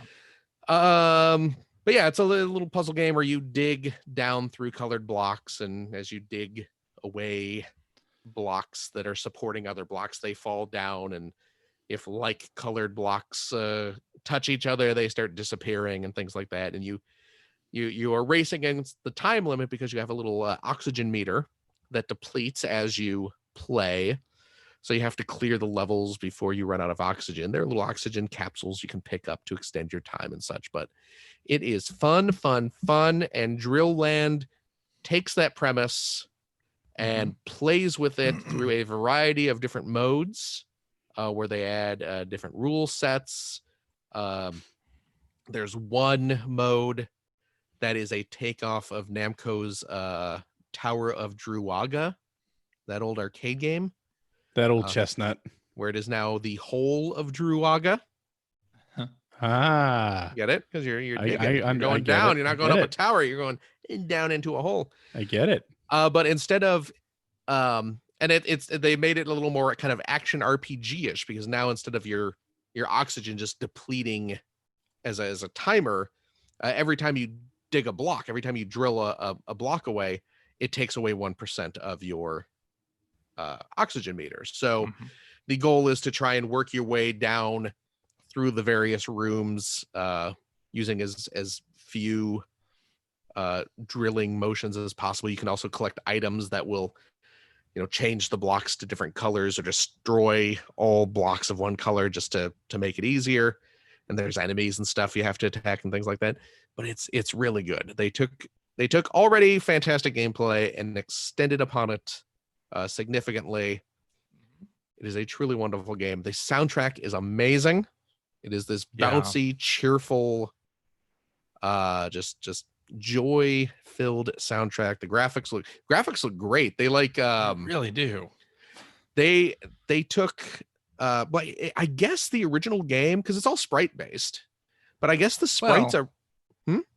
But yeah, it's a little puzzle game where you dig down through colored blocks, and as you dig away blocks that are supporting other blocks, they fall down, and if like colored blocks touch each other, they start disappearing and things like that. And you are racing against the time limit because you have a little oxygen meter that depletes as you play. So you have to clear the levels before you run out of oxygen. There are little oxygen capsules you can pick up to extend your time and such. But it is fun. And Drill Land takes that premise and plays with it through a variety of different modes, where they add different rule sets. There's one mode that is a takeoff of Namco's Tower of Druaga, that old arcade game. That old chestnut. Where it is now the whole of Druaga. Ah. Get it? Because you're I'm going down. You're not going up a tower. You're going down into a hole. I get it. But instead of and they made it a little more kind of action RPG-ish, because now instead of your oxygen just depleting as a timer, every time you dig a block, every time you drill a block away, it takes away 1% of your oxygen meter. So the goal is to try and work your way down through the various rooms, using as few drilling motions as possible. You can also collect items that will, change the blocks to different colors or destroy all blocks of one color just to make it easier. And there's enemies and stuff you have to attack and things like that. But it's really good. They took already fantastic gameplay and extended upon it significantly. It is a truly wonderful game. The soundtrack is amazing. It is this bouncy, cheerful, just joy-filled soundtrack. The graphics look great. They really do. They took but I guess the original game, because it's all sprite based, but I guess the sprites are.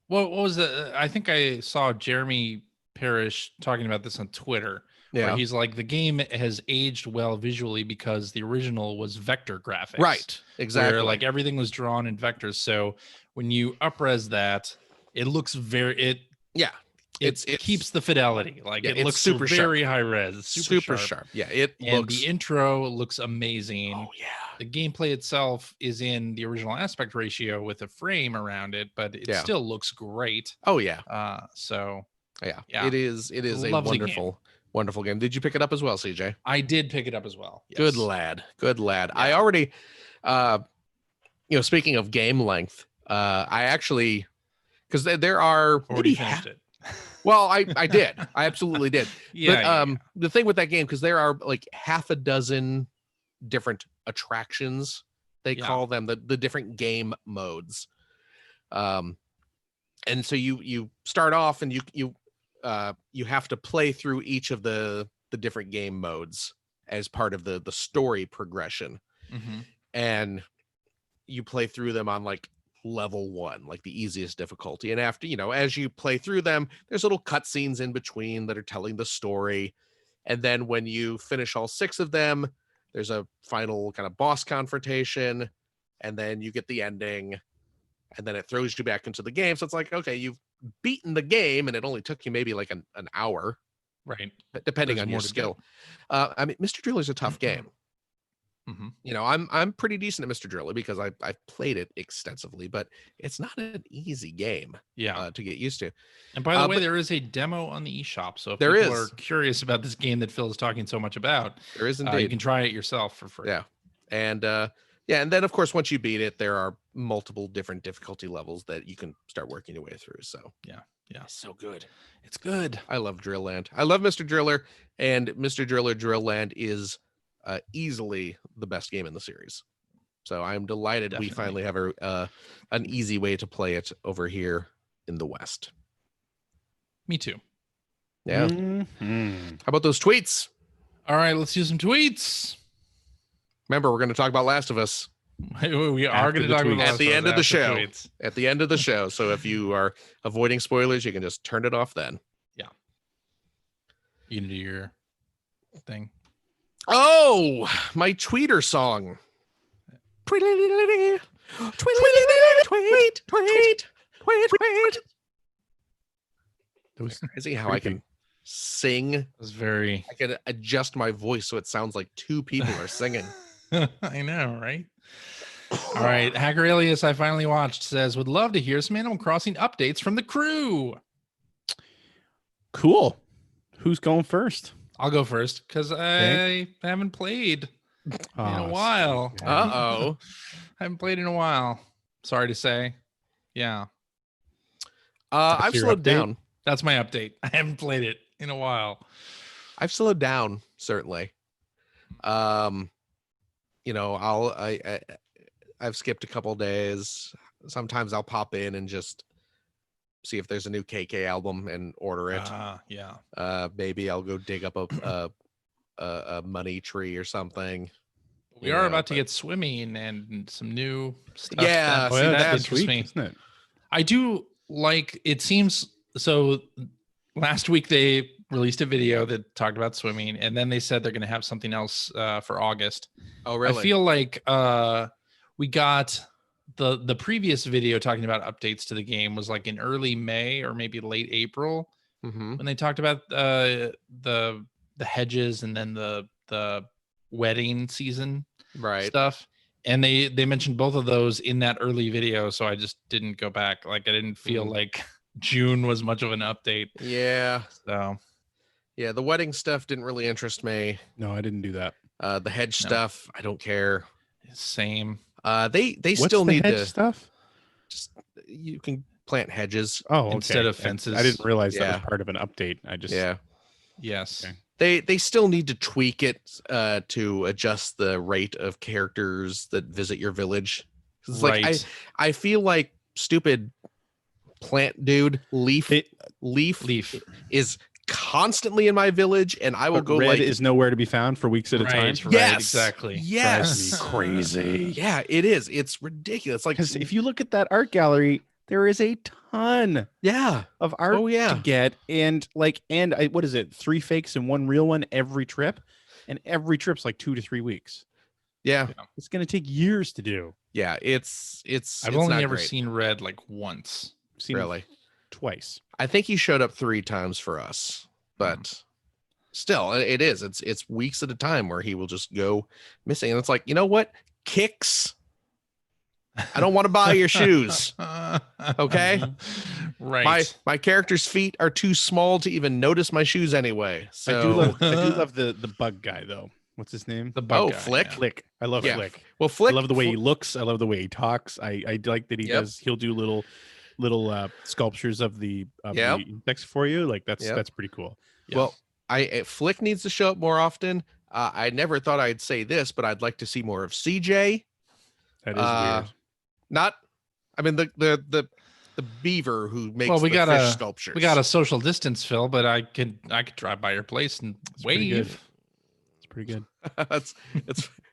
What was the? I think I saw Jeremy Parrish talking about this on Twitter. Yeah, where he's like, the game has aged well visually because the original was vector graphics. Right, exactly. Where like everything was drawn in vectors. So when you upres that, it looks it keeps the fidelity. Like it looks super very high res, super sharp. Yeah, the intro looks amazing. Oh yeah. The gameplay itself is in the original aspect ratio with a frame around it, but it still looks great. Oh yeah. So yeah. It is a wonderful game. Did you pick it up as well, CJ? I did pick it up as well. Yes. Good lad. Yeah. I already speaking of game length, I actually, because there are already finished it. Well, I did. I absolutely did. The thing with that game, because there are like half a dozen different attractions, they call them the different game modes. And so you start off and you have to play through each of the different game modes as part of the story progression. and you play through them on like level 1, like the easiest difficulty. And after, as you play through them, there's little cutscenes in between that are telling the story. And then when you finish all 6 of them, there's a final kind of boss confrontation, and then you get the ending, and then it throws you back into the game. So it's like, okay, you've beaten the game, and it only took you maybe like an hour, right? Depending on your skill. I mean, Mr. Driller's a tough game. I'm pretty decent at Mr. Driller because I've played it extensively, but it's not an easy game to get used to. And by the way, there is a demo on the eShop. So if there people is. are curious about this game that Phil is talking so much about, there is indeed. You can try it yourself for free. Yeah. And and then of course, once you beat it, there are multiple different difficulty levels that you can start working your way through. So yeah. It's so good. It's good. I love Drill Land. I love Mr. Driller, and Mr. Driller Drill Land is easily the best game in the series. So I'm delighted we finally have an easy way to play it over here in the West. Me too. Yeah. How about those tweets? All right, let's do some tweets. Remember, we're going to talk about Last of Us. We are going to talk about at the end of the show. Tweets. At the end of the show. So if you are avoiding spoilers, you can just turn it off then. Yeah. You can do your thing. Oh, my tweeter song. Tweet, tweet, tweet, tweet, tweet, tweet. That was crazy how I can sing. It was very. I can adjust my voice so it sounds like 2 people are singing. I know, right? All right. Hacker Alias, I finally watched, says, would love to hear some Animal Crossing updates from the crew. Cool. Who's going first? I'll go first because I haven't played in a while. Uh-oh. I haven't played in a while. Sorry to say. Yeah. I've slowed down. That's my update. I haven't played it in a while. I've slowed down, certainly. I've skipped a couple days. Sometimes I'll pop in and just see if there's a new KK album and order it. Yeah. Maybe I'll go dig up a money tree or something. We are about to get swimming and some new stuff. Yeah, that interests me. Isn't it? I do like. It seems so. Last week they released a video that talked about swimming, and then they said they're going to have something else for August. Oh, really? I feel like we got the previous video talking about updates to the game was like in early May or maybe late April when they talked about the hedges and then the wedding season stuff. And they mentioned both of those in that early video. So I just didn't go back. Like I didn't feel like June was much of an update. Yeah. So yeah, the wedding stuff didn't really interest me. No, I didn't do that. The hedge stuff, I don't care. Same. They What's still the need hedge to stuff. Just you can plant hedges. Oh, okay. Instead of fences. I didn't realize that was part of an update. I just Yes. Okay. They still need to tweak it to adjust the rate of characters that visit your village. It's like I feel like stupid plant dude Leaf is constantly in my village, and I will go Red like is nowhere to be found for weeks at a time. Right, yes, exactly. Yes, crazy. Yeah, it is. It's ridiculous. Like Because if you look at that art gallery, there is a ton of art to get, and what is it? 3 fakes and 1 real one every trip, and every trip's like 2 to 3 weeks. Yeah, it's gonna take years to do. Yeah, it's. I've only ever seen Red like once. Seen really twice. I think he showed up 3 times for us, but still, it is. It's weeks at a time where he will just go missing, and it's like, you know what? Kicks. I don't want to buy your shoes. Okay. Right. My character's feet are too small to even notice my shoes anyway. So I do love the bug guy though. What's his name? The bug guy. Flick. Yeah. Flick. I love Flick. Well, Flick. I love the way he looks. I love the way he talks. I like that he'll do little sculptures of the insects for you. Like that's pretty cool. Yes. Well, Flick needs to show up more often. I never thought I'd say this, but I'd like to see more of CJ. That is weird. The beaver who makes we got fish sculptures. We got a social distance, Phil, but I could drive by your place and wave. It's pretty good.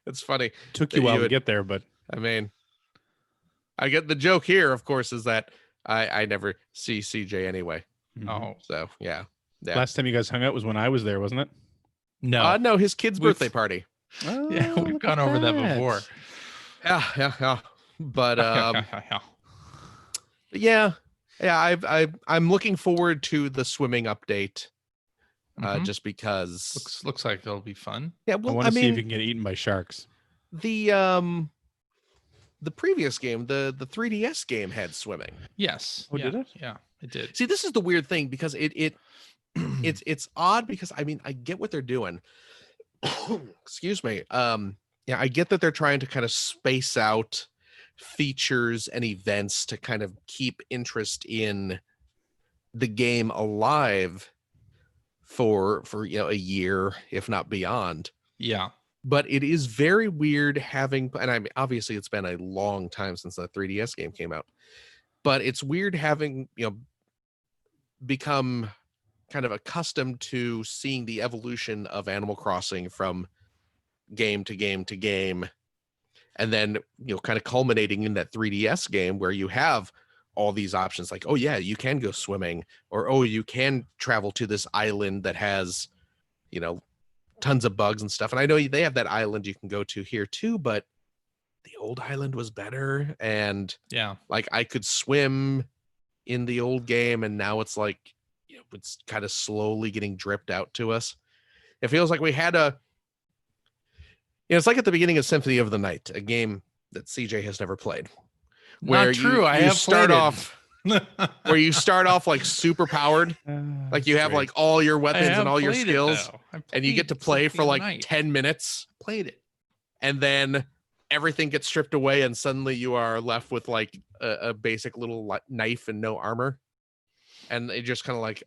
It's funny. Took you a while to get there, but I mean, I get the joke here, of course, is that I never see CJ anyway. Oh, So yeah. Last time you guys hung out was when I was there, wasn't it? no. No, his kid's birthday party. Yeah, we've gone over that before. Yeah. But yeah. I'm looking forward to the swimming update. Just because looks like it'll be fun. Yeah, I well, want to see if you can get eaten by sharks. The previous game, the 3DS game had swimming. Yes. Oh, did it? Yeah, it did. See, this is the weird thing because it's odd because I mean I get what they're doing. Excuse me. Yeah, I get that they're trying to kind of space out features and events to kind of keep interest in the game alive for a year, if not beyond. Yeah. But it is very weird having, and I mean, obviously it's been a long time since the 3DS game came out, but it's weird having, become kind of accustomed to seeing the evolution of Animal Crossing from game to game to game. And then, kind of culminating in that 3DS game where you have all these options like, oh yeah, you can go swimming, or, oh, you can travel to this island that has, tons of bugs and stuff. And I know they have that island you can go to here too, but the old island was better. And yeah, like I could swim in the old game, and now it's like, it's kind of slowly getting dripped out to us. It feels like we had it's like at the beginning of Symphony of the Night, a game that CJ has never played. Where not true. I you have start played off where you start off like super powered, like you have like all your weapons and all your skills, and you get to play for like 10 minutes. Played it, and then everything gets stripped away, and suddenly you are left with like a basic little knife and no armor, and it just kind of like,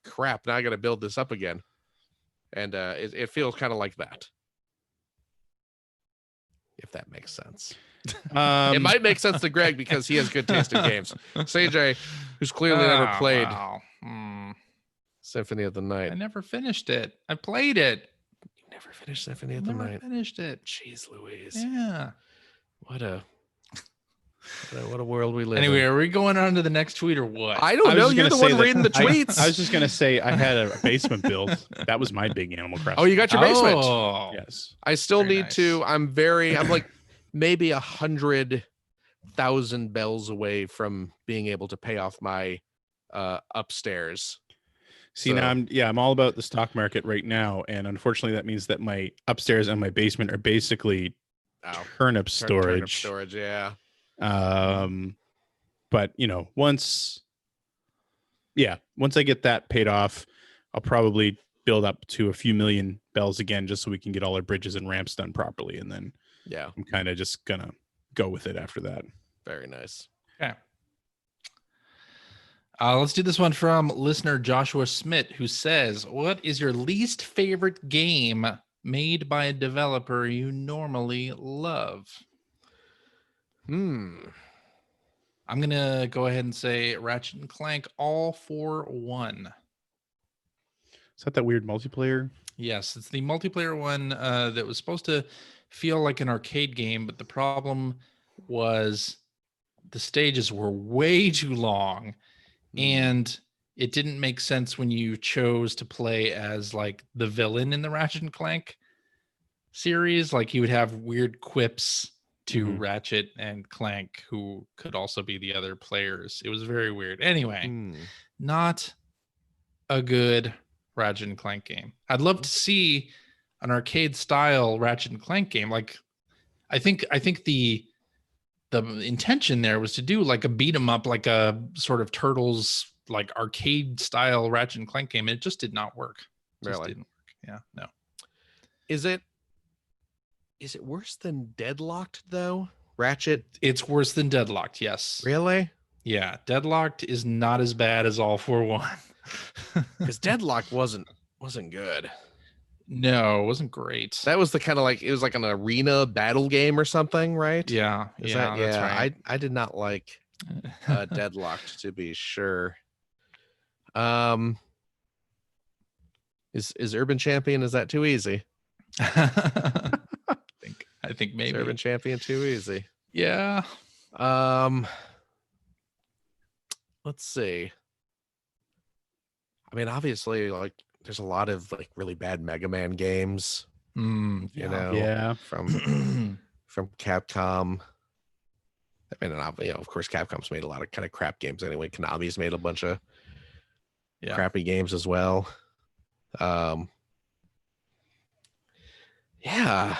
crap, now I got to build this up again, and it feels kind of like that, if that makes sense. It might make sense to Greg because he has good taste in games. CJ, who's clearly never played Symphony of the Night. I never finished it. I played it. You never finished Symphony of the Night. Finished it. Jeez Louise. Yeah. What a world we live anyway, in. Are we going on to the next tweet or what? I don't know. You're the one reading the tweets. I was just going to say I had a basement build. That was my big Animal Crossing. Oh, you got your basement? Oh. Yes. I still need to. I'm like maybe 100,000 bells away from being able to pay off my upstairs. See, now I'm all about the stock market right now, and unfortunately that means that my upstairs and my basement are basically turnip storage. Yeah. But once I get that paid off, I'll probably build up to a few million bells again, just so we can get all our bridges and ramps done properly, and then I'm kind of just gonna go with it after that. Very nice. Okay. Let's do this one from listener Joshua Smith, who says, what is your least favorite game made by a developer you normally love? I'm going to go ahead and say Ratchet and Clank All for One. Is that weird multiplayer? Yes, it's the multiplayer one that was supposed to feel like an arcade game, but the problem was the stages were way too long. And it didn't make sense when you chose to play as like the villain in the Ratchet and Clank series. Like you would have weird quips to Ratchet and Clank, who could also be the other players. It was very weird. Anyway, not a good Ratchet and Clank game. I'd love to see an arcade style Ratchet and Clank game. Like I think the intention there was to do like a beat 'em up, like a sort of Turtles, like arcade style Ratchet and Clank game. It just did not work. Just didn't work. Yeah, no. Is it worse than Deadlocked though? Ratchet? It's worse than Deadlocked, yes. Really? Yeah, Deadlocked is not as bad as All for One. Because Deadlocked wasn't good. No, it wasn't great. That was the kind of like, it was like an arena battle game or something, right? Yeah. That's right. I did not like Deadlocked, to be sure. Is Urban Champion, is that too easy? I think. think maybe Serving champion too easy. Yeah. Let's see. I mean, obviously, like there's a lot of like really bad Mega Man games. You know, Yeah. from Capcom. I mean, of course, Capcom's made a lot of kind of crap games anyway. Konami's made a bunch of crappy games as well. Yeah.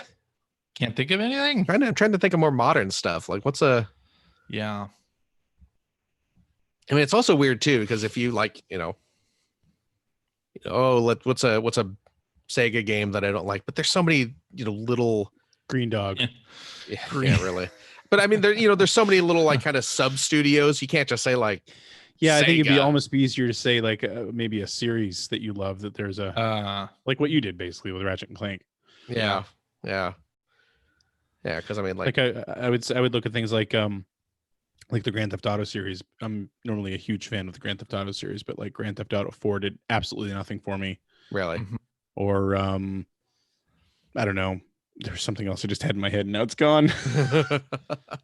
Can't think of anything. I'm trying to think of more modern stuff. Like what's a Yeah. I mean, it's also weird too, because if you like, what's a Sega game that I don't like, but there's so many, little Green Dog. yeah, really. But I mean, there's so many little like kind of sub studios. You can't just say like, yeah, I think it'd be Sega. almost be easier to say like maybe a series that you love that there's a like what you did basically with Ratchet and Clank. Yeah. Because I mean, like I would look at things like the Grand Theft Auto series. I'm normally a huge fan of the Grand Theft Auto series, but like Grand Theft Auto 4 did absolutely nothing for me. really. Or I don't know. There's something else I just had in my head and now it's gone.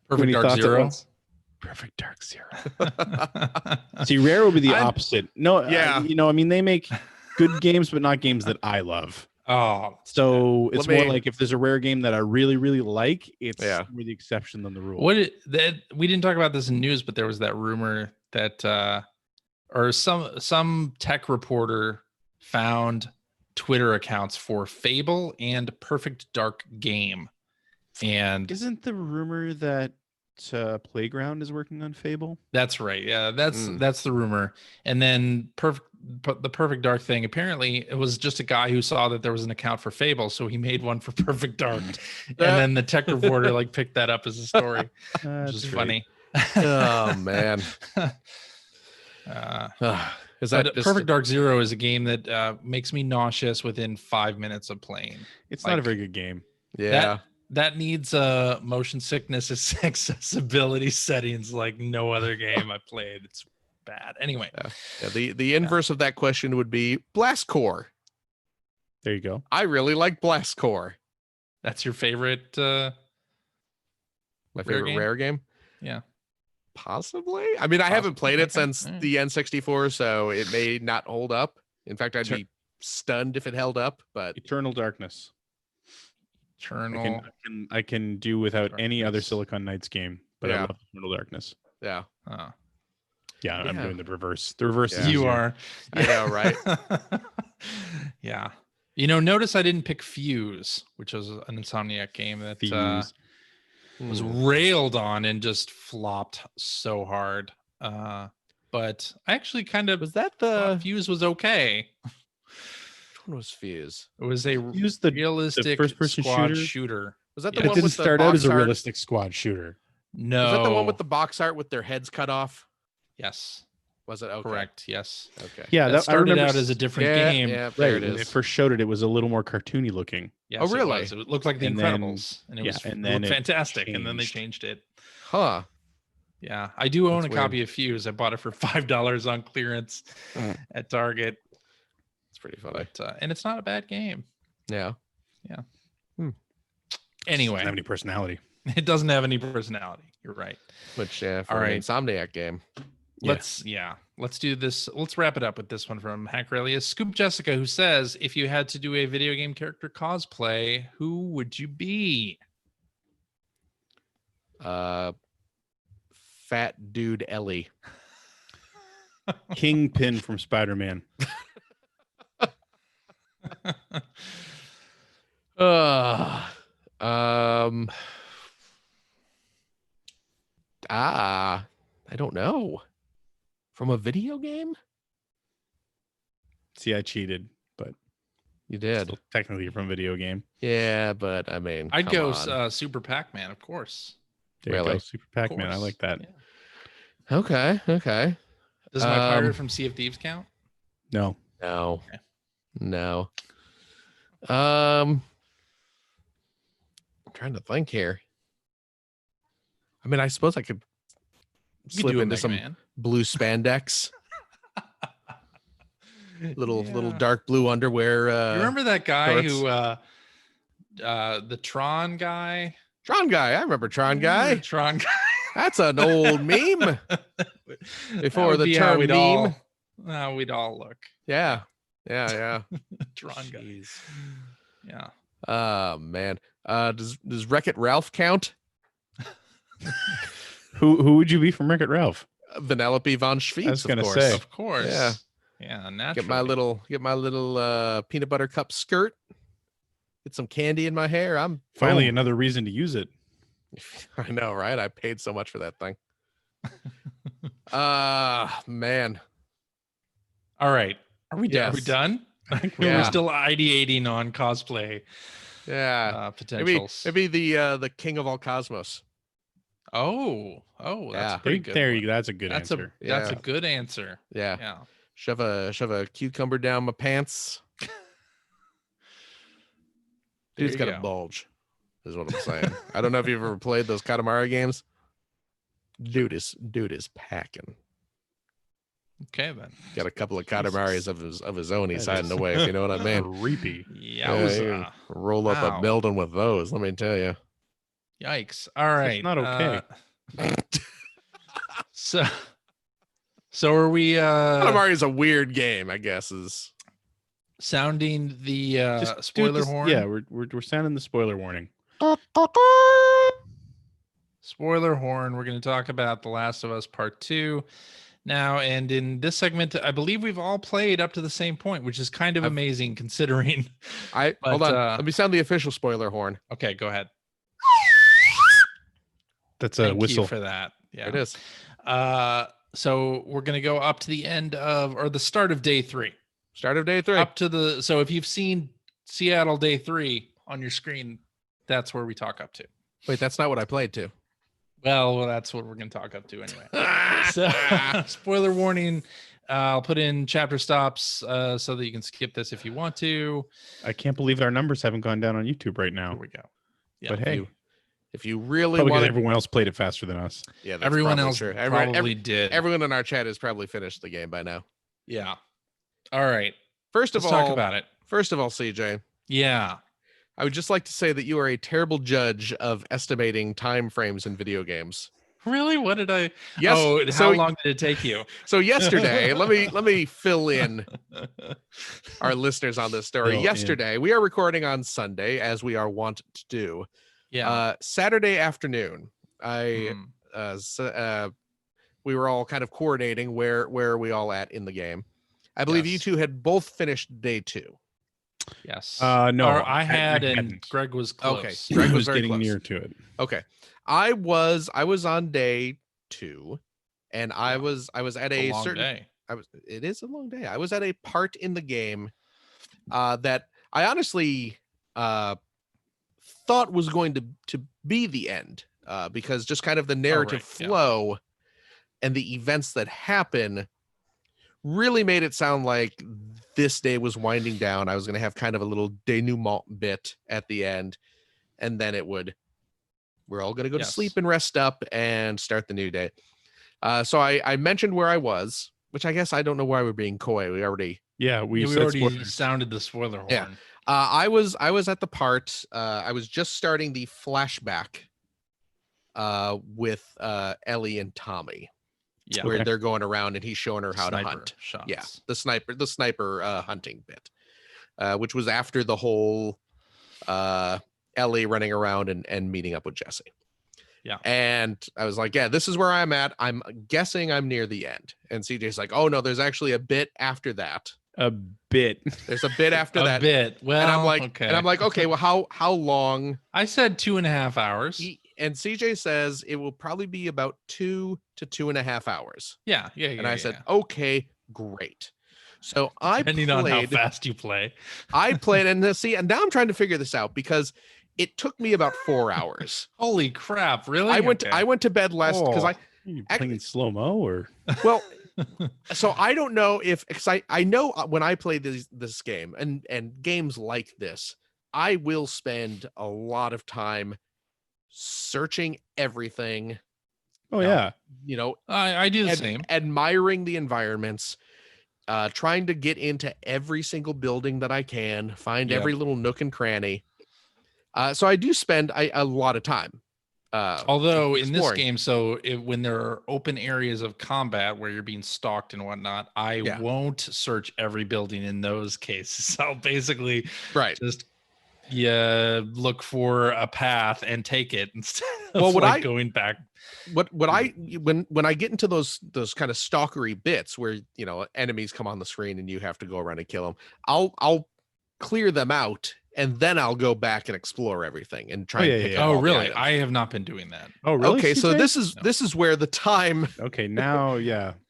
Perfect Dark Zero. Perfect Dark Zero. See, Rare would be the opposite. No, Yeah. I mean, they make good games, but not games that I love. Oh, So it's more like if there's a Rare game that I really, really like, it's more the exception than the rule. We didn't talk about this in news, but there was that rumor that or some tech reporter found Twitter accounts for Fable and Perfect Dark Game. And isn't the rumor that Playground is working on Fable? That's right. Yeah, that's the rumor. And then the Perfect Dark thing, apparently it was just a guy who saw that there was an account for Fable, so he made one for Perfect Dark. And then the tech reporter like picked that up as a story, which is funny. Oh man. Is that Perfect Dark Zero is a game that makes me nauseous within 5 minutes of playing. It's not a very good game. Yeah. That needs motion sickness accessibility settings like no other game I played. It's bad. Anyway. The inverse of that question would be Blast Core. There you go. I really like Blast Core. That's your favorite my favorite Rare game? Yeah. Possibly. I mean, I haven't played it since the N64, so it may not hold up. In fact, I'd be stunned if it held up, but Eternal Darkness. Eternal. I can do without any other Silicon Knights game, but I love Eternal Darkness. Yeah. Yeah, I'm doing the reverse. The reverse is you easier. are. I know, right? Yeah. Notice I didn't pick Fuse, which was an Insomniac game that was railed on and just flopped so hard. But I actually kind of thought Fuse was okay. Which one was Fuse? It was a realistic first-person squad shooter? shooter. Was that the It one didn't with the start out box as a art? realistic squad shooter. No. Was that the one with the box art with their heads cut off? Yes. Was it? Okay. Correct. Yes. Okay. Yeah, That started out as a different game. Yeah, there it When is. they first showed it, it was a little more cartoony looking. Yes, Oh, really? It looked like The And then- Incredibles, and it was and then it fantastic. And then they changed. changed it. Huh. Yeah, I do own That's a copy of Fuse. I bought it for $5 on clearance at Target. It's pretty funny. But, and it's not a bad game. Yeah. Anyway, Doesn't have any personality. it doesn't have any personality. You're right. Which for All right. an Insomniac game. Let's do this. Let's wrap it up with this one from Hackrelius. Scoop Jessica, who says, if you had to do a video game character cosplay, who would you be? Fat dude Ellie. Kingpin from Spider-Man. I don't know. From a video game? See, I cheated, but You did. still technically from a video game. Yeah, but I mean, I'd come go on. Super Pac-Man, of course. There you Really? go. Super Pac-Man. I course. like that. Yeah. Okay. Does my pirate from Sea of Thieves count? No. No. Okay. No. I'm trying to think here. I mean, I suppose I could You slip do a into Mega some Man. blue spandex, little Yeah. dark blue underwear. You remember that guy shorts. who the Tron guy Tron Guy. I remember Tron Guy. Tron Guy. That's an old meme. Before the term meme. We'd all look. Yeah. Tron Guy. Yeah. Oh man. Does Wreck-It Ralph count? Who would you be from Wreck-It Ralph? Vanellope von Schweetz, I was gonna of course. say. Of course. Yeah. Yeah, naturally. Get my little peanut butter cup skirt. Get some candy in my hair. I'm Finally another reason to use it. I know, right? I paid so much for that thing. Man. All right. Are we Yes. done? I think Yeah. we're still ideating on cosplay potentials. Maybe the king of all cosmos. Oh, that's Yeah. a pretty good. There one. you go. That's a good That's answer. That's a good answer. Yeah. Yeah. Shove a cucumber down my pants. Dude's you got go. a bulge, is what I'm saying. I don't know if you've ever played those Katamari games. Dude is packing. Okay then. Got a couple of Jesus. Katamaris of his own he's That hiding is away, if you know what I mean. Creepy. Yeah, you Yowza. roll up Wow. a building with those, let me tell you. Yikes. All right. not okay. So are we Katamari is a weird game, I guess. Is sounding the Just do spoiler this- horn? Yeah, we're sounding the spoiler warning. Spoiler horn. We're going to talk about The Last of Us Part 2 now. And in this segment, I believe we've all played up to the same point, which is kind of amazing considering. hold But, on. Let me sound the official spoiler horn. Okay, go ahead. That's a Thank whistle. you for that. Yeah. It is. So we're going to go up to the end of, or the start of day 3. Start of day 3. Up to the, so if you've seen Seattle day 3 on your screen, that's where we talk up to. Wait, that's not what I played to. Well, that's what we're going to talk up to anyway. So, spoiler warning. I'll put in chapter stops so that you can skip this if you want to. I can't believe our numbers haven't gone down on YouTube right now. Here we go. Yeah. But hey, If you really probably want because everyone else played it faster than us. yeah, that's Everyone probably else true. probably did. Everyone in our chat has probably finished the game by now. Yeah. All right. First of Let's all, talk about it. CJ, Yeah. I would just like to say that you are a terrible judge of estimating time frames in video games. Really? What did I? Yes. Oh, so, how long did it take you? So yesterday, let me fill in our listeners on this story. Fill in. Yesterday, we are recording on Sunday, as we are wont to do. Yeah. Saturday afternoon, we were all kind of coordinating where are we all at in the game. I believe you Yes. two had both finished day 2. Yes. No, Or I had, and hadn't. Greg was close. Okay. Greg was was very getting close. near to it. Okay. I was on day 2, and I was at It's a a long certain day. it is a long day. I was at a part in the game that I honestly thought was going to be the end, because just kind of the narrative yeah. flow and the events that happen really made it sound like this day was winding down. I was going to have kind of a little denouement bit at the end, and then we're all going to go to Yes. sleep and rest up and start the new day. So I mentioned where I was, which I guess I don't know why we're being coy. We already We said already spoilers. sounded the spoiler horn. Yeah. I was at the part. I was just starting the flashback with Ellie and Tommy, Yeah. where Okay. they're going around and he's showing her how to Sniper hunt. shots. Yeah, the sniper hunting bit, which was after the whole Ellie running around and meeting up with Jesse. Yeah. And I was like, yeah, this is where I'm at. I'm guessing I'm near the end. And CJ's like, oh no, there's actually a bit after that. A bit. There's a bit after A that. bit. Well, And I'm like, okay. okay, well, how long? I said 2.5 hours. And CJ says it will probably be about 2 to 2.5 hours. Yeah. And I said, okay, great. So I depending on how played, fast you play. and now I'm trying to figure this out because it took me about 4 hours. Holy crap! Really? I went Okay. to bed last because You playing in slow mo or well, so I don't know because I know when I play this game and games like this, I will spend a lot of time searching everything. oh yeah. You know, I do the same. admiring the environments, trying to get into every single building that I can, find Yep. every little nook and cranny. So I do spend a lot of time. Although in this exploring. game, so when there are open areas of combat where you're being stalked and whatnot, I won't search every building in those cases. I'll basically just look for a path and take it instead of going back. When I get into those kind of stalkery bits where enemies come on the screen and you have to go around and kill them, I'll clear them out and then I'll go back and explore everything and try and pick up all really? the items. I have not been doing that. Oh, really? Okay, CJ? so this is where the time. Okay, now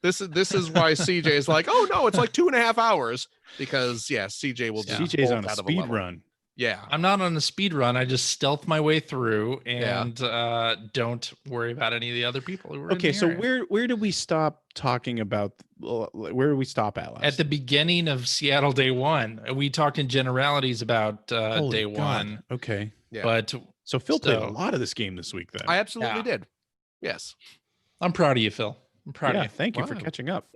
This is why CJ is like, oh no, it's like 2.5 hours because CJ will just CJ's bolt on a out of speed level. run. Yeah, I'm not on a speed run. I just stealth my way through and don't worry about any of the other people who were Okay, so area. where did we stop talking about? Where did we stop at last? At the beginning of Seattle Day One, we talked in generalities about Day One. Okay, but so Phil played a lot of this game this week. Then I absolutely did. Yes, I'm proud of you, Phil. I'm proud of you. Thank you for catching up.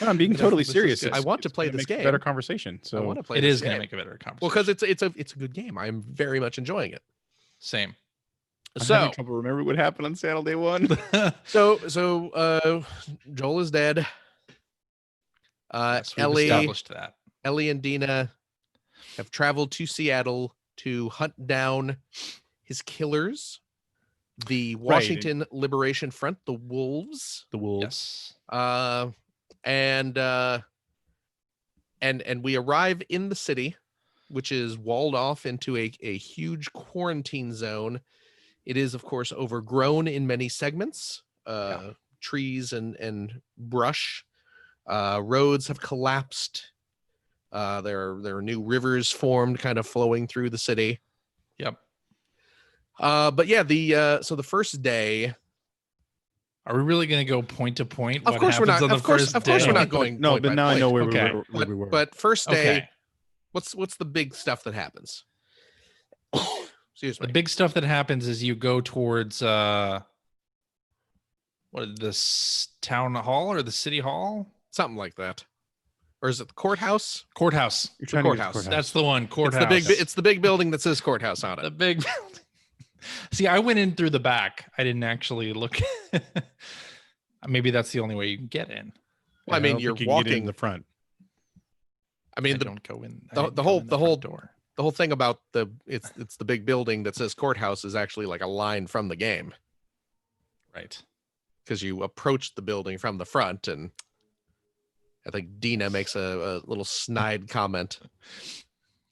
I'm being totally serious. I want to play this game. Better conversation. So I want to play. It is going to make a better conversation. Well, because it's a good game. I'm very much enjoying it. Same. I'm having trouble remembering what happened on Seattle Day One. so Joel is dead. Ellie established that. Ellie and Dina have traveled to Seattle to hunt down his killers, the Washington Liberation Front, the Wolves. The Wolves. Yes. And we arrive in the city, which is walled off into a huge quarantine zone. It is, of course, overgrown in many segments, trees and brush. Roads have collapsed. There are new rivers formed, kind of flowing through the city. Yep. But yeah, so the first day. Are we really going to go point to point? Of course we're not. Of course we're not going. No, but now I know where we were. But first day, what's the big stuff that happens? Excuse me. The big stuff that happens is you go towards this town hall or the city hall, something like that, or is it the courthouse? Courthouse. You're trying courthouse. That's the one. Courthouse. It's the big building that says courthouse on it. The big building. See, I went in through the back. I didn't actually look. Maybe that's the only way you can get in. Well, I mean, you're walking in the front. I mean, don't go in. The whole door. The whole thing about it's the big building that says courthouse is actually like a line from the game, right? Because you approach the building from the front, and I think Dina makes a little snide comment.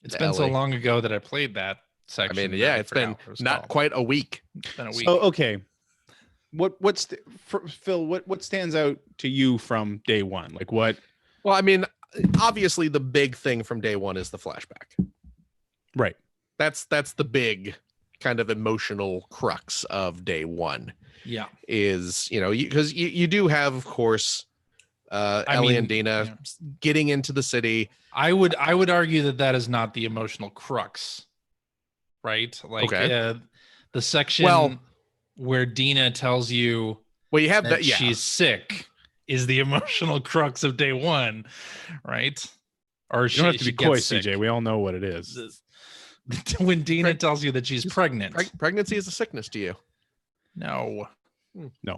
It's been so long ago that I played that section. I mean, yeah, it's been not quite a week. It's been a week. Oh, okay. Phil? What stands out to you from day one? Like what? Well, I mean, obviously the big thing from day one is the flashback. Right. That's the big kind of emotional crux of day one. Yeah. Is, because you do have, of course, Ellie and Dina getting into the city. I would argue that is not the emotional crux, right? Like the section where Dina tells you you have that she's sick is the emotional crux of day one, right? Or you don't have to be coy, CJ. We all know what it is. When Dina tells you that she's pregnant. Pregnancy is a sickness to you. No,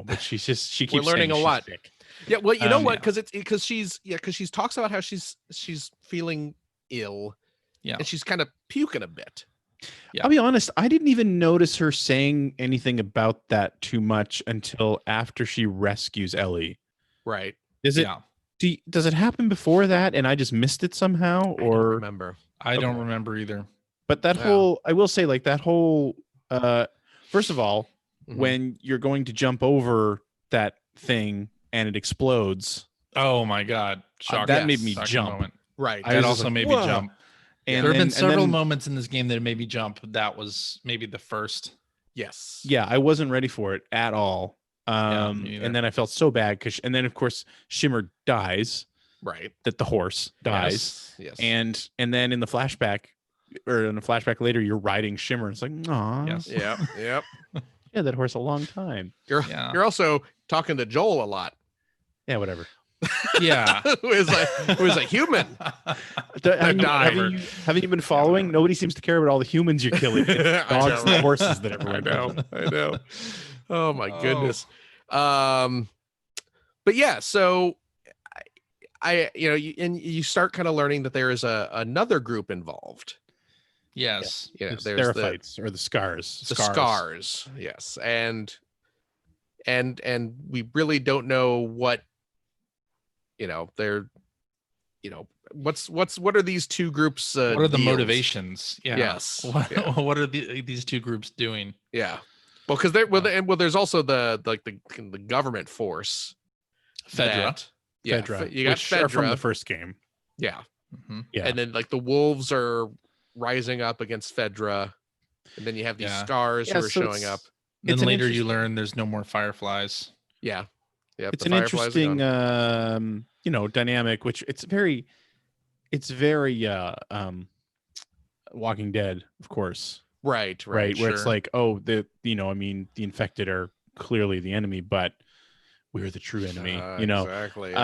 but she keeps We're learning a lot. Sick. Yeah, well, you know what? Because she talks about how she's feeling ill. Yeah, and she's kind of puking a bit. Yeah. I'll be honest, I didn't even notice her saying anything about that too much until after she rescues Ellie. Right. Does it happen before that and I just missed it somehow? Or I don't remember. I don't remember either. But that whole, I will say, like that whole, first of all, when you're going to jump over that thing and it explodes. Oh my God. That made me jump. Moment. Right. That also made me jump. And there have been several moments in this game that made me jump. That was maybe the first. Yes. Yeah, I wasn't ready for it at all. And then I felt so bad and then of course Shimmer dies. Right. That the horse dies. Yes. And then in the flashback later, you're riding Shimmer. It's like, aw. Yes. Yep. Yeah, that horse a long time. You're also talking to Joel a lot. Yeah, whatever. Yeah. who is a human. Haven't you been following? Nobody seems to care about all the humans you're killing. It's I know, dogs and right? horses that everyone I know. Oh my goodness. But yeah, so I you start kind of learning that there is another group involved. Yes. Yeah, the there's Seraphites or the Scars. the scars. Yes, and we really don't know what they're what are these two groups what are the deals? motivations? Yeah. Yes. What are these two groups doing? Yeah. Well, because there's also the government force. Fedra. Fedra, you got which are Fedra from the first game. Yeah. Mm-hmm. Yeah. And then like the wolves are rising up against Fedra, and then you have these scars who are showing up. Then later you learn there's no more fireflies. Yeah. Yeah. It's an interesting dynamic, which it's very Walking Dead, of course. Right. Where sure. it's like, oh, the infected are clearly the enemy, but we're the true enemy, Exactly.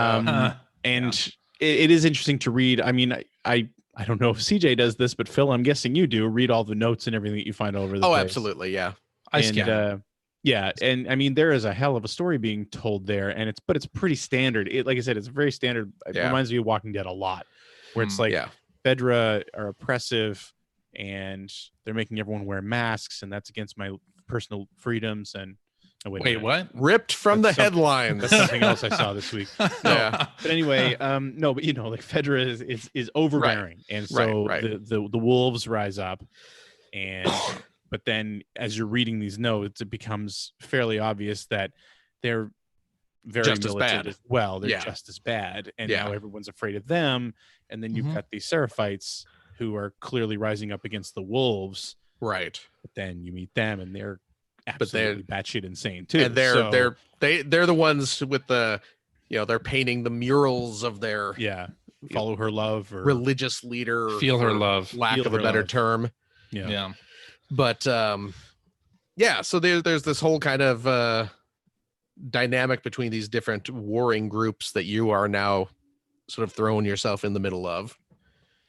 And it is interesting to read. I mean, I don't know if CJ does this, but Phil, I'm guessing you do read all the notes and everything that you find over the place. Absolutely. Yeah. I scan. Yeah, and I mean there is a hell of a story being told there, and it's pretty standard. Like I said, it's very standard. It reminds me of Walking Dead a lot, where it's like Fedra are oppressive, and they're making everyone wear masks, and that's against my personal freedoms. And wait, what? Ripped from the headlines. That's something else I saw this week. Yeah, but anyway, no, but like Fedra is overbearing, and so the wolves rise up, and. But then as you're reading these notes, it becomes fairly obvious that they're very just militant as bad. As well. They're just as bad. And now everyone's afraid of them. And then you've got these Seraphites who are clearly rising up against the wolves. Right. But then you meet them and they're absolutely batshit insane too. And they're the ones with the they're painting the murals of their follow her love or religious leader. Feel her love. Lack of a better term. Yeah. But so there's this whole kind of dynamic between these different warring groups that you are now sort of throwing yourself in the middle of.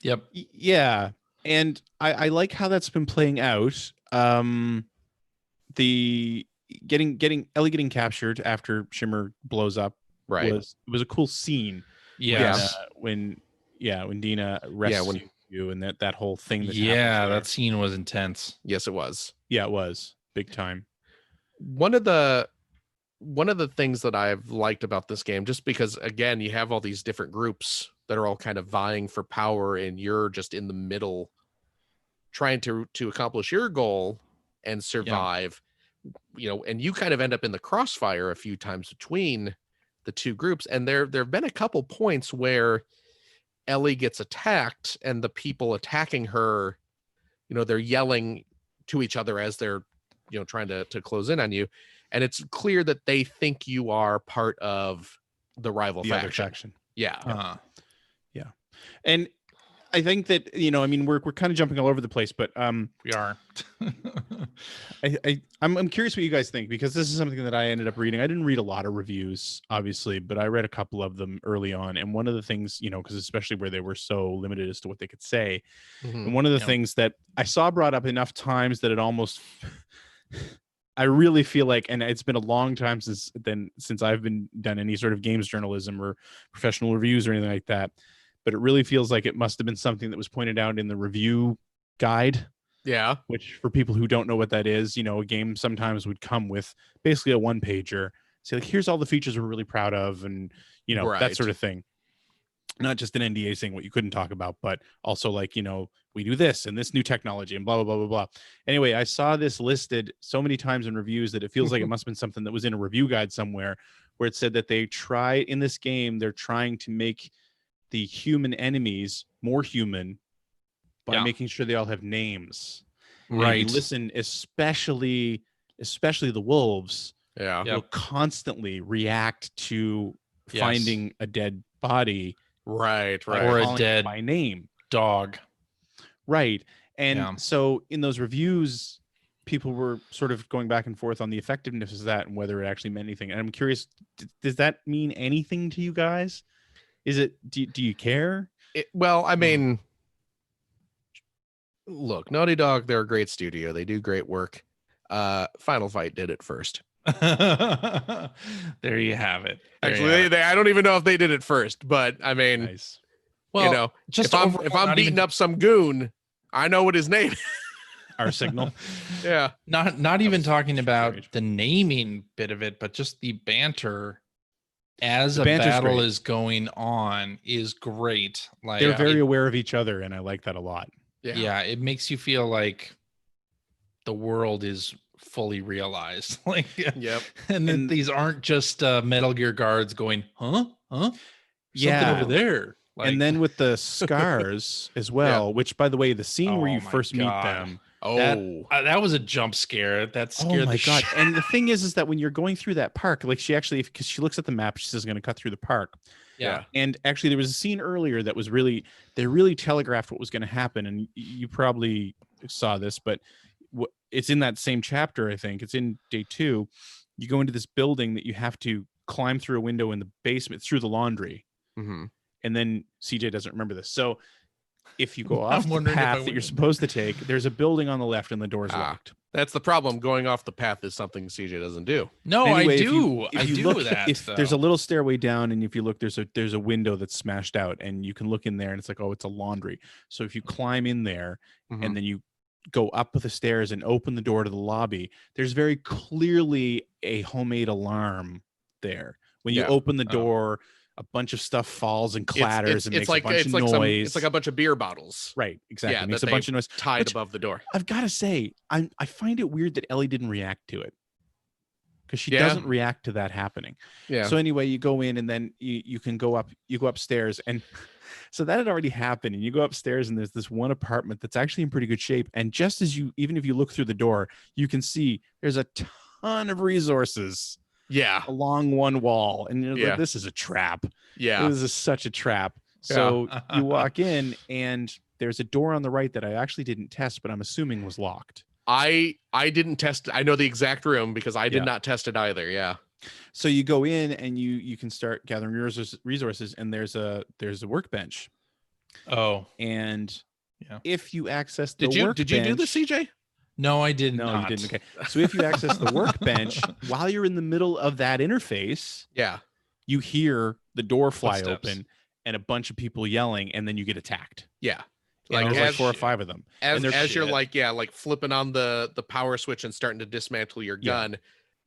Yep. Yeah. And I like how that's been playing out. The Ellie getting captured after Shimmer blows up was a cool scene. Yes. When Dina rescued you and that whole thing that scene was intense. Yes, it was. Yeah, it was big time. One of the things that I've liked about this game, just because again you have all these different groups that are all kind of vying for power, and you're just in the middle trying to accomplish your goal and survive, and you kind of end up in the crossfire a few times between the two groups. And there have been a couple points where Ellie gets attacked, and the people attacking her, they're yelling to each other as they're, trying to close in on you. And it's clear that they think you are part of the rival faction. Yeah. Yeah. And I think that, we're kind of jumping all over the place, but we are. I'm curious what you guys think, because this is something that I ended up reading. I didn't read a lot of reviews, obviously, but I read a couple of them early on. And one of the things, because especially where they were so limited as to what they could say. And one of the things that I saw brought up enough times that it almost, I really feel like, and it's been a long time since I've been done any sort of games journalism or professional reviews or anything like that. But it really feels like it must have been something that was pointed out in the review guide. Yeah. Which, for people who don't know what that is, a game sometimes would come with basically a one-pager. Say, like, here's all the features we're really proud of, and, that sort of thing. Not just an NDA saying what you couldn't talk about, but also like, we do this and this new technology and blah, blah, blah, blah, blah. Anyway, I saw this listed so many times in reviews that it feels like it must have been something that was in a review guide somewhere, where it said that they're trying to make the human enemies more human by making sure they all have names. Right. Listen, especially the wolves. Yeah. Will constantly react to finding a dead body. Right. Or a dead by name dog. Right. And so in those reviews, people were sort of going back and forth on the effectiveness of that and whether it actually meant anything. And I'm curious, does that mean anything to you guys? Is it? Do you care? Well, I mean, look, Naughty Dog, they're a great studio. They do great work. Final Fight did it first. There you have it. Actually, I don't even know if they did it first, but I mean, Nice. Well, you know, just if I'm beating up some goon, I know what his name is. Our signal. Yeah. Not even talking about strange. the naming bit of it, but just the banter as The a banter's battle great. is going on is great. Like They're very aware of each other, and I like that a lot. yeah, it makes you feel like the world is fully realized. Like, Yep. and then And- these aren't just Metal Gear guards going, huh? Something Yeah. over there. Like, And then with the scars as well, which, by the way, the scene where Oh you my first meet God. them. that was a jump scare. That scared Oh my the God. shit. And the thing is that when you're going through that park, like she actually, because she looks at the map, she says, going to cut through the park. Yeah. And actually, there was a scene earlier that was they really telegraphed what was going to happen. And you probably saw this, but it's in that same chapter, I think. It's in day 2. You go into this building that you have to climb through a window in the basement through the laundry. Mm-hmm. And then CJ doesn't remember this. So if you go I'm off the wondering if I path that went you're in supposed to take, there's a building on the left and the door's locked. That's the problem. Going off the path is something CJ doesn't do. No, Anyway, I if do. you I do look, that. if though. there's a little stairway down, and if you look, there's a window that's smashed out, and you can look in there, and it's like, oh, it's a laundry. So if you climb in there, Mhm. and then you go up the stairs and open the door to the lobby, there's very clearly a homemade alarm there. When you Yeah. open the door, a bunch of stuff falls and clatters and makes a bunch of noise. It's like a bunch of beer bottles Right, exactly. Yeah, Makes that a bunch of noise. tied Which above the door. I've got to say, I find it weird that Ellie didn't react to it, because she Yeah. doesn't react to that happening. Yeah. So anyway, you go in, and then you can go up. You go upstairs, and so that had already happened. And you go upstairs, and there's this one apartment that's actually in pretty good shape. And just as even if you look through the door, you can see there's a ton of resources Yeah. along one wall, and you're Yeah. like, this is a trap. Yeah. This is such a trap. So you walk in, and there's a door on the right that I actually didn't test, but I'm assuming was locked. I didn't test. I know the exact room because I did Yeah. not test it either. Yeah. So you go in, and you can start gathering resources, and there's a workbench. Oh, And Yeah. if you access the Did you do the workbench- CJ? no, I did No, not. you didn't. Okay. So if you access the workbench while you're in the middle of that interface, Yeah. you hear the door fly Footsteps. open and a bunch of people yelling, and then you get attacked. Yeah. Like Like there's like as 4 or 5 of them. as, and they're as you're shit. like flipping on the power switch and starting to dismantle your Yeah. gun,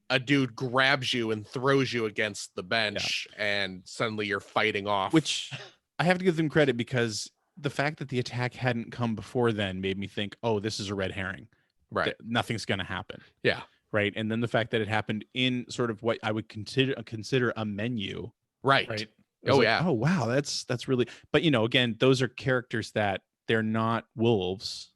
a dude grabs you and throws you against the bench, and suddenly you're fighting off. Which I have to give them credit, because the fact that the attack hadn't come before then made me think, oh, this is a red herring. right. Nothing's going to happen. Yeah. Right. And then the fact that it happened in sort of what I would consider a menu. Right. Right. It was Oh, like, yeah. oh wow, that's really. But again, those are characters that they're not wolves,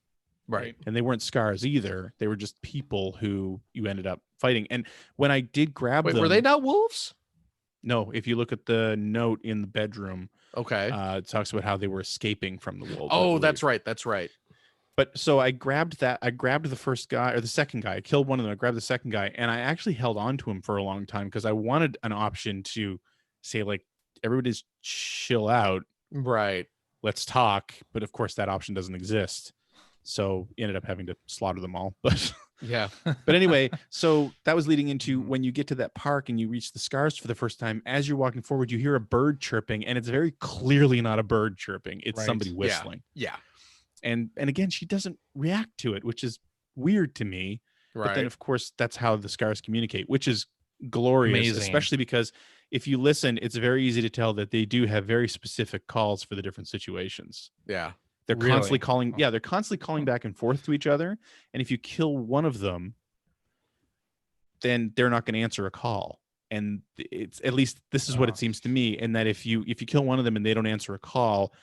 Right. and they weren't scars either. They were just people who you ended up fighting. And when I did grab Wait, them, were they not wolves? no. If you look at the note in the bedroom, Okay. it talks about how they were escaping from the wolves. I Oh, believe. that's right. That's right. But so I grabbed that. I grabbed the first guy, or the second guy. I killed one of them. I grabbed the second guy, and I actually held on to him for a long time because I wanted an option to say, like, everybody just chill out. Right. Let's talk. But of course, that option doesn't exist. So ended up having to slaughter them all. But Yeah. but anyway, so that was leading into when you get to that park and you reach the scars for the first time. As you're walking forward, you hear a bird chirping, and it's very clearly not a bird chirping. It's Right. somebody whistling. Yeah. And again, she doesn't react to it, which is weird to me. Right. But then, of course, that's how the scars communicate, which is glorious, Amazing. especially because if you listen, it's very easy to tell that they do have very specific calls for the different situations. yeah. They're Really? constantly calling. Yeah, they're constantly calling back and forth to each other. And if you kill one of them, then they're not going to answer a call. And it's, at least this is what Oh. it seems to me. And that if you kill one of them and they don't answer a call,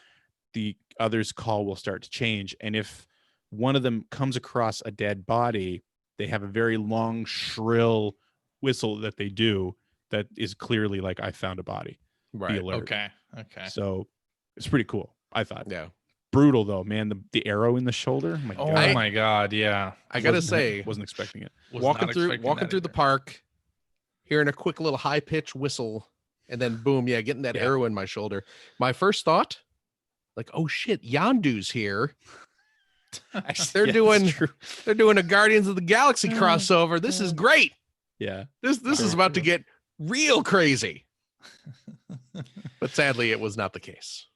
the other's call will start to change. And if one of them comes across a dead body, they have a very long, shrill whistle that they do that is clearly like, I found a body. Be Right. alert. Okay. Okay. So it's pretty cool, I thought. Yeah. brutal though, man. The arrow in the shoulder. My Oh God. my God, yeah. I gotta Wasn't- say, wasn't expecting it. Was walking not through expecting that the either. park, hearing a quick little high pitched whistle, and then boom, yeah, getting that Yeah. arrow in my shoulder. My first thought, like, oh shit, Yondu's here. They're Yeah, doing it's true. they're doing a Guardians of the Galaxy crossover. This is great. Yeah. This is Very about to true. get real crazy. But sadly, it was not the case.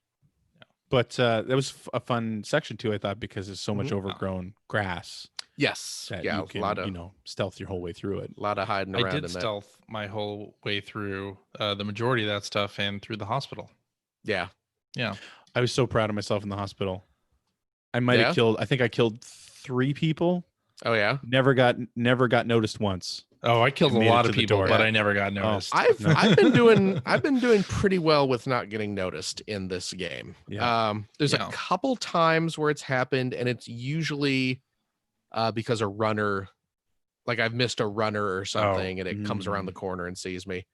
But that was a fun section too, I thought, because there's so much Mhm. overgrown grass Yes, that yeah, you can, a lot of stealth your whole way through it. hiding I around did in that. stealth my whole way through the majority of that stuff and through the hospital. Yeah, Yeah. I was so proud of myself in the hospital. I might Yeah? have killed. I think I killed 3 people. oh yeah. Never got noticed once. Oh, I killed a made it lot to of the people, door. but Yeah. I never got noticed. No. I've been doing pretty well with not getting noticed in this game. Yeah. There's Yeah. a couple times where it's happened, and it's usually because a runner, like I've missed a runner or something, and it comes around the corner and sees me.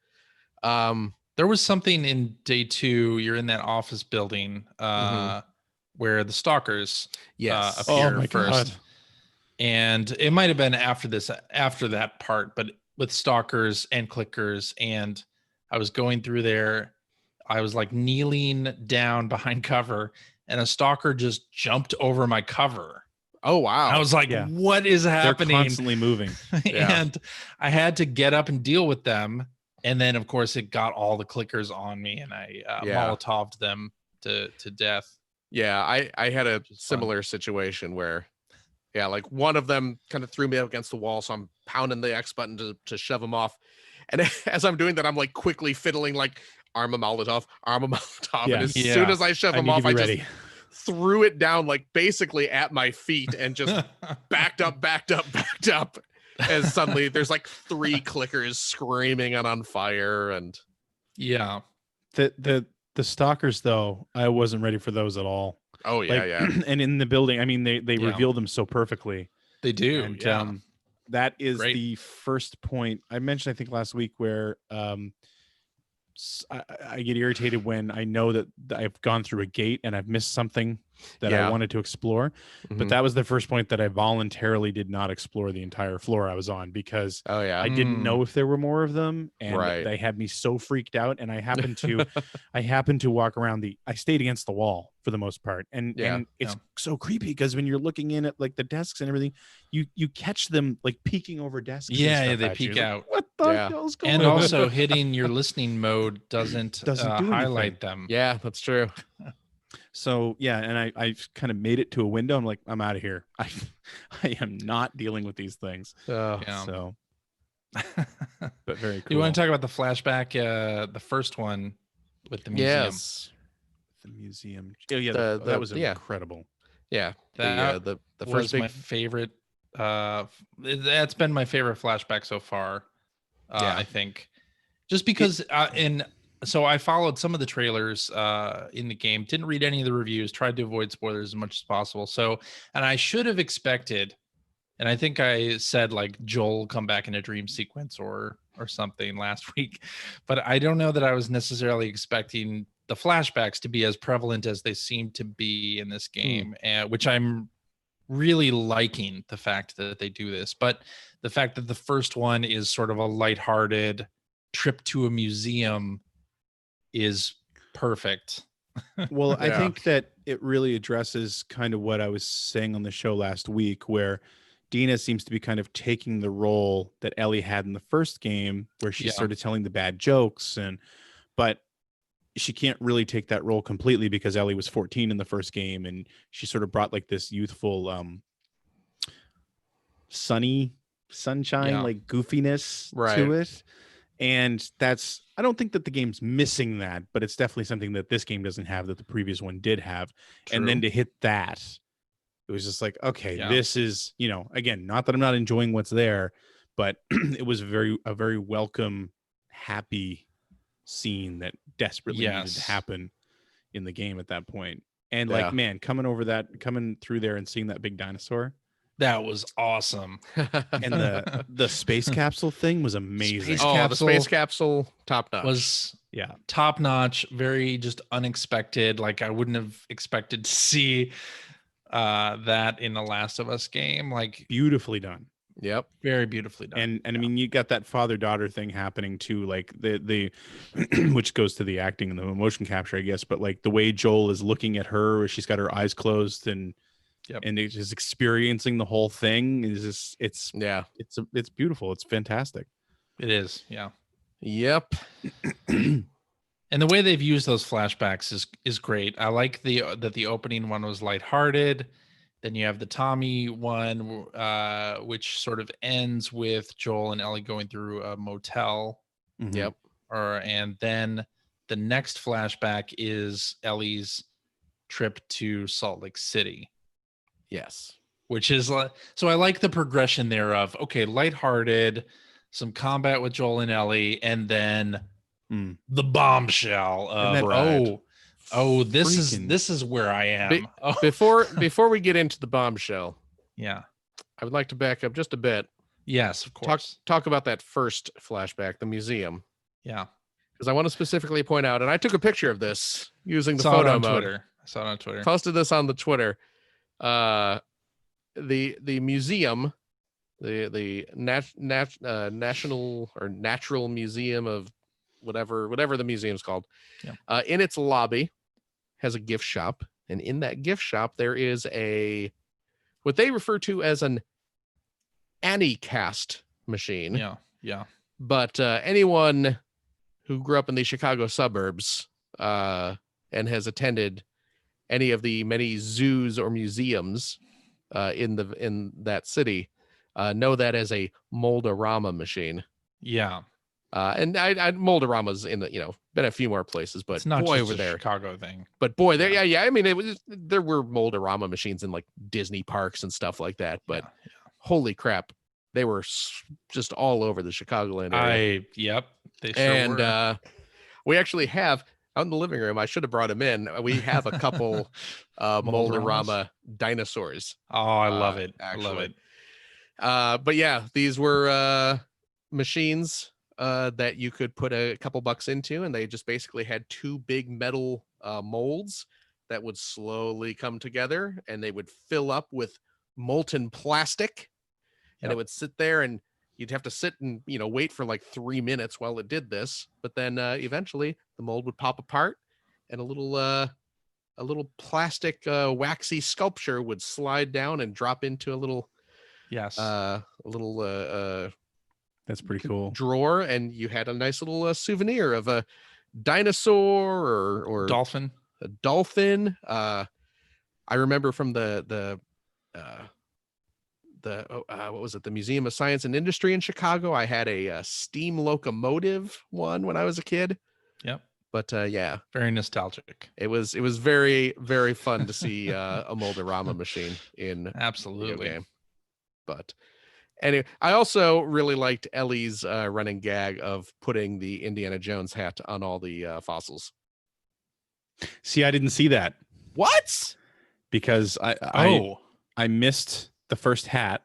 There was something in day 2. You're in that office building where the stalkers Yes. appear Oh my first. God. And it might have been after that part, but with stalkers and clickers. And I was going through there. I was like kneeling down behind cover, and a stalker just jumped over my cover. Oh wow. I was like, Yeah. what is They're happening? constantly moving. Yeah. And I had to get up and deal with them. And then, of course, it got all the clickers on me, and I Yeah. Molotoved them to death. Yeah, I had a Which is fun. similar situation where, yeah, like one of them kind of threw me up against the wall, so I'm pounding the X button to shove him off. And as I'm doing that, I'm like quickly fiddling, like arm a Molotov. Yeah. And as Yeah. soon as I shove I him need to off, be I ready. just threw it down, like basically at my feet, and just backed up. As suddenly there's like 3 clickers screaming and on fire, and Yeah. The stalkers though, I wasn't ready for those at all. oh yeah, Like, yeah, and in the building, I mean, they Yeah. reveal them so perfectly. They do. And yeah. that is Great. the first point I mentioned, I think last week, where I get irritated when I know that I've gone through a gate and I've missed something that I Yeah. wanted to explore. But Mhm. that was the first point that I voluntarily did not explore the entire floor I was on, because oh yeah, I didn't know if there were more of them, and Right. they had me so freaked out. And I happened to walk around I stayed against the wall for the most part, and Yeah. it's so creepy because when you're looking in at like the desks and everything, you catch them like peeking over desks. and Yeah, stuff they at you. peek Like, out. what the Yeah. hell's going And on? also hitting your listening mode doesn't do highlight anything. them. yeah, that's true. So yeah, and I kind of made it to a window. I'm like, I'm out of here. I am not dealing with these things. Yeah. So, but very cool. You want to talk about the flashback, the first one with the museum? Yes, the museum? Oh yeah, The- that was yeah. incredible. yeah. That The was first big my favorite. That's been my favorite flashback so far. Yeah. I think, just because so I followed some of the trailers in the game, didn't read any of the reviews, tried to avoid spoilers as much as possible. So, and I should have expected, and I think I said like Joel come back in a dream sequence or something last week, but I don't know that I was necessarily expecting the flashbacks to be as prevalent as they seem to be in this game, which I'm really liking the fact that they do this. But the fact that the first one is sort of a lighthearted trip to a museum is perfect. Well, I Yeah. think that it really addresses kind of what I was saying on the show last week, where Dina seems to be kind of taking the role that Ellie had in the first game, where she Yeah. started telling the bad jokes, but she can't really take that role completely because Ellie was 14 in the first game, and she sort of brought like this youthful sunshine, Yeah. like goofiness Right. to it. And I don't think that the game's missing that, but it's definitely something that this game doesn't have that the previous one did have. And then True. to hit that, it was just like, okay, Yeah. this is, again, not that I'm not enjoying what's there, but it was a very welcome, happy scene that desperately needed to Yes. happen in the game at that point. And Yeah. like, man, coming through there and seeing that big dinosaur That was awesome. and the space capsule thing was amazing. Space oh, the capsule space capsule, top notch. Was Yeah. Top notch, very just unexpected. Like I wouldn't have expected to see that in the Last of Us game. Like Beautifully done. Yep. very beautifully done. And I mean, you got that father-daughter thing happening too, like the which goes to the acting and the motion capture, I guess, but like the way Joel is looking at her, where she's got her eyes closed and it's just experiencing the whole thing is just it's beautiful. It's fantastic. It is, yeah. Yep. And the way they've used those flashbacks is great. I like that the opening one was lighthearted. Then you have the Tommy one, which sort of ends with Joel and Ellie going through a motel. Mm-hmm. Yep. And then the next flashback is Ellie's trip to Salt Lake City. Yes. Which is so I like the progression there of lighthearted, some combat with Joel and Ellie, and then the bombshell of this is where I am. Before we get into the bombshell, yeah, I would like to back up just a bit. Yes, of course. Talk about that first flashback, the museum. Yeah, because I want to specifically point out, and I took a picture of this using the Saw photo it on mode. Twitter. I saw it on Twitter. Posted this on the Twitter. The museum, the National or Natural Museum of whatever the museum's called, in its lobby has a gift shop, and in that gift shop there is what they refer to as an Anycast machine. Yeah. But anyone who grew up in the Chicago suburbs and has attended any of the many zoos or museums in that city know that as a Mold-A-Rama machine. Yeah. And I Mold-A-Rama's in been a few more places, but it's not boy, just over a there Chicago thing. But boy, there, yeah. I mean, there were Mold-A-Rama machines in like Disney parks and stuff like that. But holy crap, they were just all over the Chicagoland area. They sure were. We actually have out in the living room. I should have brought him in. We have a couple Mold-A-Rama dinosaurs. Oh, I love it. Actually. I love it. But yeah, these were machines that you could put a couple bucks into, and they just basically had two big metal molds that would slowly come together, and they would fill up with molten plastic, and it would sit there, and you'd have to sit and wait for like 3 minutes while it did this. But then eventually the mold would pop apart, and a little plastic waxy sculpture would slide down and drop into a little that's pretty cool drawer, and you had a nice little souvenir of a dinosaur or dolphin. A dolphin. I remember from the what was it? The Museum of Science and Industry in Chicago. I had a steam locomotive one when I was a kid. Yep. But yeah, very nostalgic. It was very, very fun to see a Mold-A-Rama machine in absolutely game. But anyway, I also really liked Ellie's running gag of putting the Indiana Jones hat on all the fossils. See, I didn't see that. What? Because I missed the first hat.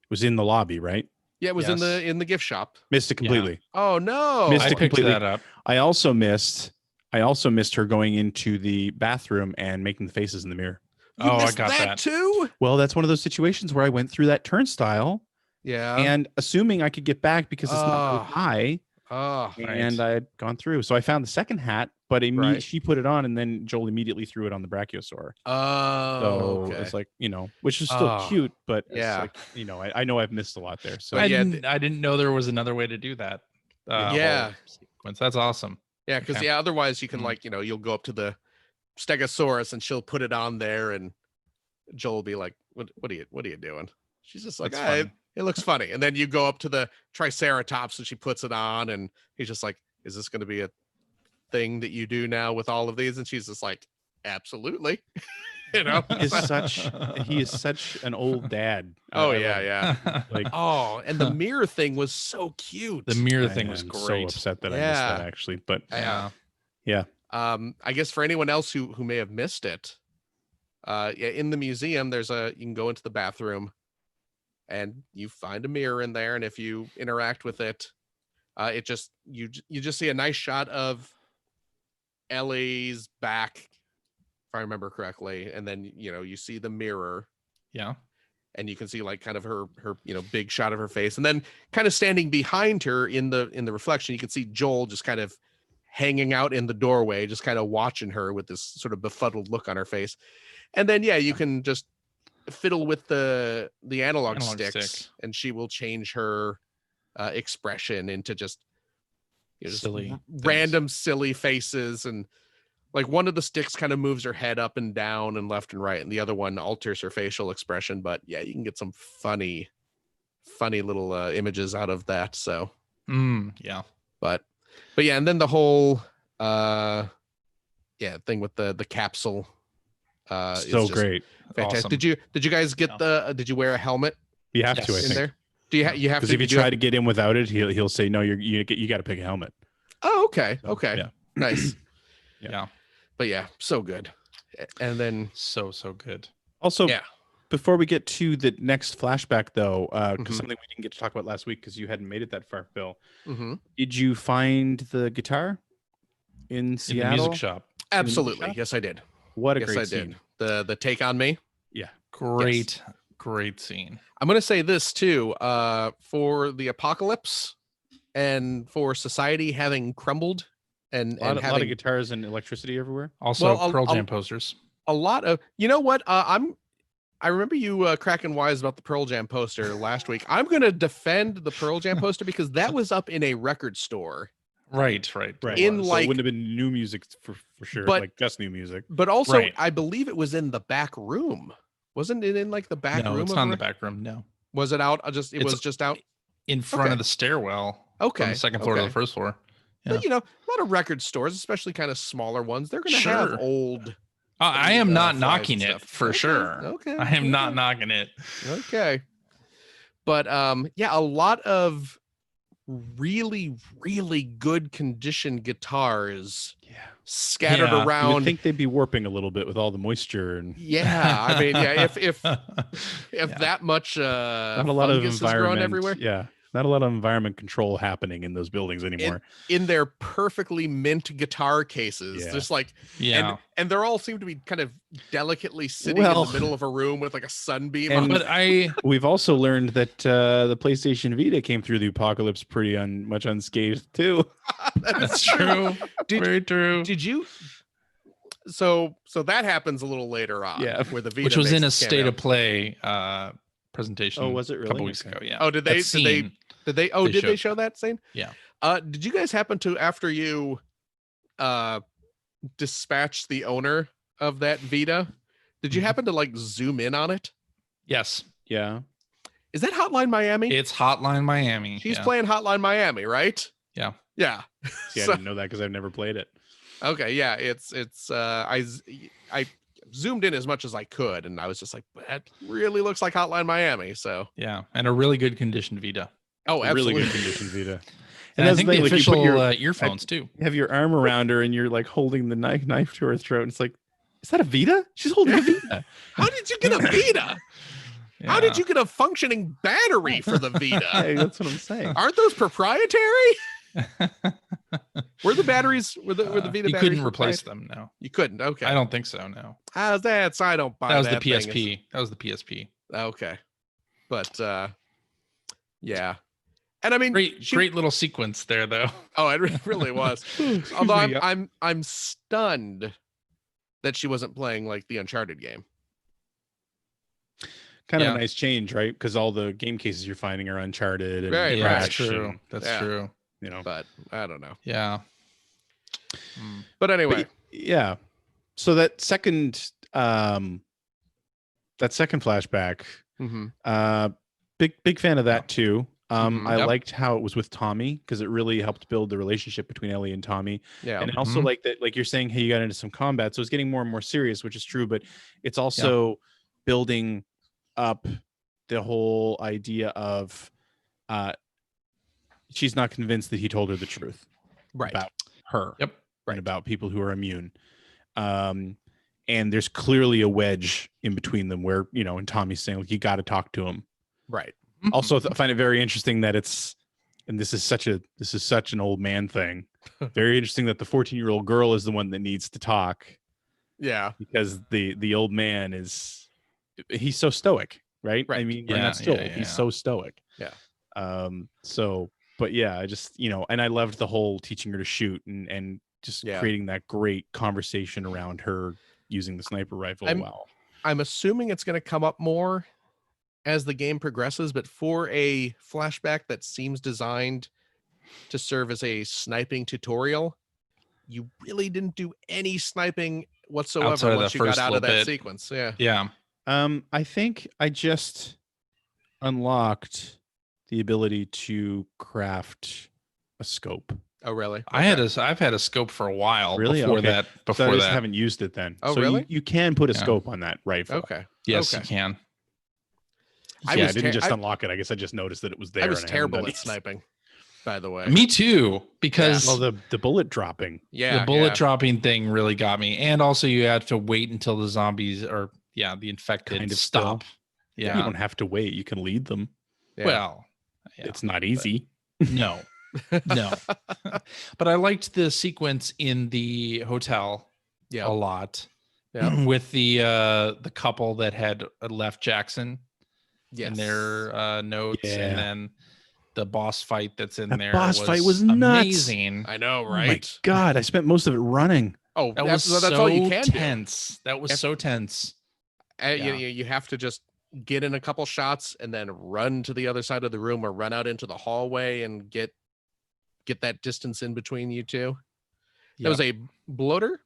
It was in the lobby, right? Yeah, it was in the gift shop. Missed it completely. Yeah. Oh no! Missed I it picked completely. that up. I also missed her going into the bathroom and making the faces in the mirror. I got that too. Well, that's one of those situations where I went through that turnstile. Yeah. And assuming I could get back because it's not very high. Oh, and I had gone through. So I found the second hat, but she put it on, and then Joel immediately threw it on the Brachiosaur. Oh, so it's like, which is still cute, but yeah, it's like, I know I've missed a lot there. So I didn't know there was another way to do that. Yeah, sequence. That's awesome. Yeah, because otherwise you can you'll go up to the Stegosaurus and she'll put it on there, and Joel will be like, "What are you doing?" She's just like, it looks funny. And then you go up to the Triceratops and she puts it on, and he's just like, is this going to be a thing that you do now with all of these? And she's just like, absolutely. He is such an old dad. Oh yeah. Like, and the mirror thing was so cute. The mirror thing was great. So upset that I missed that actually, but yeah. I guess for anyone else who may have missed it, in the museum, you can go into the bathroom and you find a mirror in there, and if you interact with it, It just you just see a nice shot of Ellie's back, if I remember correctly, and then you see the mirror. Yeah. And you can see like kind of her big shot of her face, and then kind of standing behind her in the reflection, you can see Joel just kind of hanging out in the doorway, just kind of watching her with this sort of befuddled look on her face. And then you can just fiddle with the analog sticks, stick. and she will change her expression into just Silly random silly faces, and like one of the sticks kind of moves her head up and down and left and right, and the other one alters her facial expression. But yeah, you can get some funny little images out of that. So yeah. But yeah, and then the whole thing with the capsule So great. Fantastic. Awesome. Did you guys get did you wear a helmet You have to, I in think. there? Do you have Because to? if you try to get in without it, he'll say no. You got to pick a helmet. Oh, okay. So, Okay. yeah. Nice. Yeah. But yeah, so good. And then So good. Also, Yeah. before we get to the next flashback, though, because Mhm. something we didn't get to talk about last week because you hadn't made it that far, Phil. mhm. Did you find the guitar in In the Seattle? music shop. Absolutely. shop? Yes, I did. What a Yes, great I scene. did. The take on me. Yeah. Great scene. I'm gonna say this too. For the apocalypse and for society having crumbled and A lot of having guitars and electricity everywhere. Also, Well, Pearl Jam posters. a lot of what I remember you cracking wise about the Pearl Jam poster last week. I'm gonna defend the Pearl Jam poster because that was up in a record store. Right. In So like- it wouldn't have been new music for sure, But- like just new music. But also, Right. I believe it was in the back room. Wasn't it in like the back No, room? it's of not in the the back room. No. Was it out? It It's- was just out. In front Okay. of the stairwell. Okay. From the second floor to okay. the first floor. But, a lot of record stores, especially kind of smaller ones, they're going to Sure. have old. I am not flies knocking and it stuff. for Okay, sure. Okay. I am not okay, knocking it. Okay. But a lot of really, really good condition guitars Yeah. scattered Yeah. You would around. think they'd be warping a little bit with all the moisture and Yeah, I mean, yeah, if Yeah. that much not a lot of fungus has grown environment everywhere Yeah, not a lot of environment control happening in those buildings anymore. in their perfectly mint guitar cases, Yeah. just like Yeah. and they're all seem to be kind of delicately sitting Well- in the middle of a room with like a sunbeam And- on. But We've also learned that the PlayStation Vita came through the apocalypse pretty much unscathed too. that's true. Very true. Did you? So that happens a little later on. Yeah. where the Vita Which was in a makes its state cameo. of play presentation. Oh, was it a really? couple weeks Okay. ago? Yeah. Oh, did That they? scene, Did they? Oh, they did they showed. show that scene? Yeah. Did you guys happen to, after you dispatch the owner of that Vita, did you Mhm. happen to like zoom in on it? Yes. Yeah, Is that Hotline Miami? It's Hotline Miami. She's yeah. playing Hotline Miami, right? Yeah. Yeah. see, I So- didn't know that because I've never played it. Okay. Yeah. It's I zoomed in as much as I could, and I was just like, that really looks like Hotline Miami. So Yeah. And a really good conditioned Vita. oh, A really absolutely. good condition Vita. And I that's think the the thing, like, you put official your- earphones too. You have your arm around her and you're like holding the knife to her throat. And it's like, is that a Vita? She's holding a Vita. How did you get a Vita? How did you get a functioning battery for the Vita? Hey, that's what I'm saying. Aren't those proprietary? Were the batteries? Were the Vita you batteries? couldn't replace proprietary? them. No. You couldn't. Okay. I don't think so. No. That's I don't buy That was the thing. PSP. That was the PSP. Okay. But yeah. And I mean, Great little sequence there, though. Oh, it really was. Although me. I'm stunned that she wasn't playing like the Uncharted game. Kind of Yeah. a nice change, right? Because all the game cases you're finding are Uncharted and Right, Yeah, that's Crash true. and, That's Yeah. true. you know. But I don't know. Yeah. Mm. But anyway, But yeah. So that second flashback, mhm. big fan of that too. I Yep. liked how it was with Tommy because it really helped build the relationship between Ellie and Tommy. Yeah. And I also Mhm. like that, like you're saying, hey, you got into some combat, so it's getting more and more serious, which is true. But it's also building up the whole idea of she's not convinced that he told her the truth Right. about her Yep. and about people who are immune. And there's clearly a wedge in between them where, and Tommy's saying, like, you got to talk to him. Right. Also, I find it very interesting that it's and this is such an old man thing. Very interesting that the 14-year-old girl is the one that needs to talk. Yeah, because the old man he's so stoic, right? I mean, and that's Joel. He's so stoic. Yeah. So, but yeah, I just, and I loved the whole teaching her to shoot and just creating that great conversation around her using the sniper rifle. I'm assuming it's going to come up more as the game progresses, but for a flashback that seems designed to serve as a sniping tutorial, you really didn't do any sniping whatsoever once you got out of that sequence. Yeah. I think I just unlocked the ability to craft a scope. Oh, really? Okay. I've had a scope for a while. Really? Before okay. that. Before so I that, just haven't used it then. Oh, so really? You can put a scope on that rifle. Okay. Yes, you can. I didn't just unlock it. I guess I just noticed that it was there. I was terrible at sniping, by the way. Me too, because the bullet dropping. The bullet dropping thing really got me. And also you have to wait until the zombies or the infected kind of stop. You don't have to wait. You can lead them. Yeah. Well, it's not easy. No. But I liked the sequence in the hotel a lot. Yeah. With the couple that had left Jackson in their notes, and then the boss fight that's in there. Boss fight was amazing. I know, right? Oh my God, I spent most of it running. Oh, that's so all you can tense. That was so tense. You have to just get in a couple shots and then run to the other side of the room or run out into the hallway and get that distance in between you two. That was a bloater.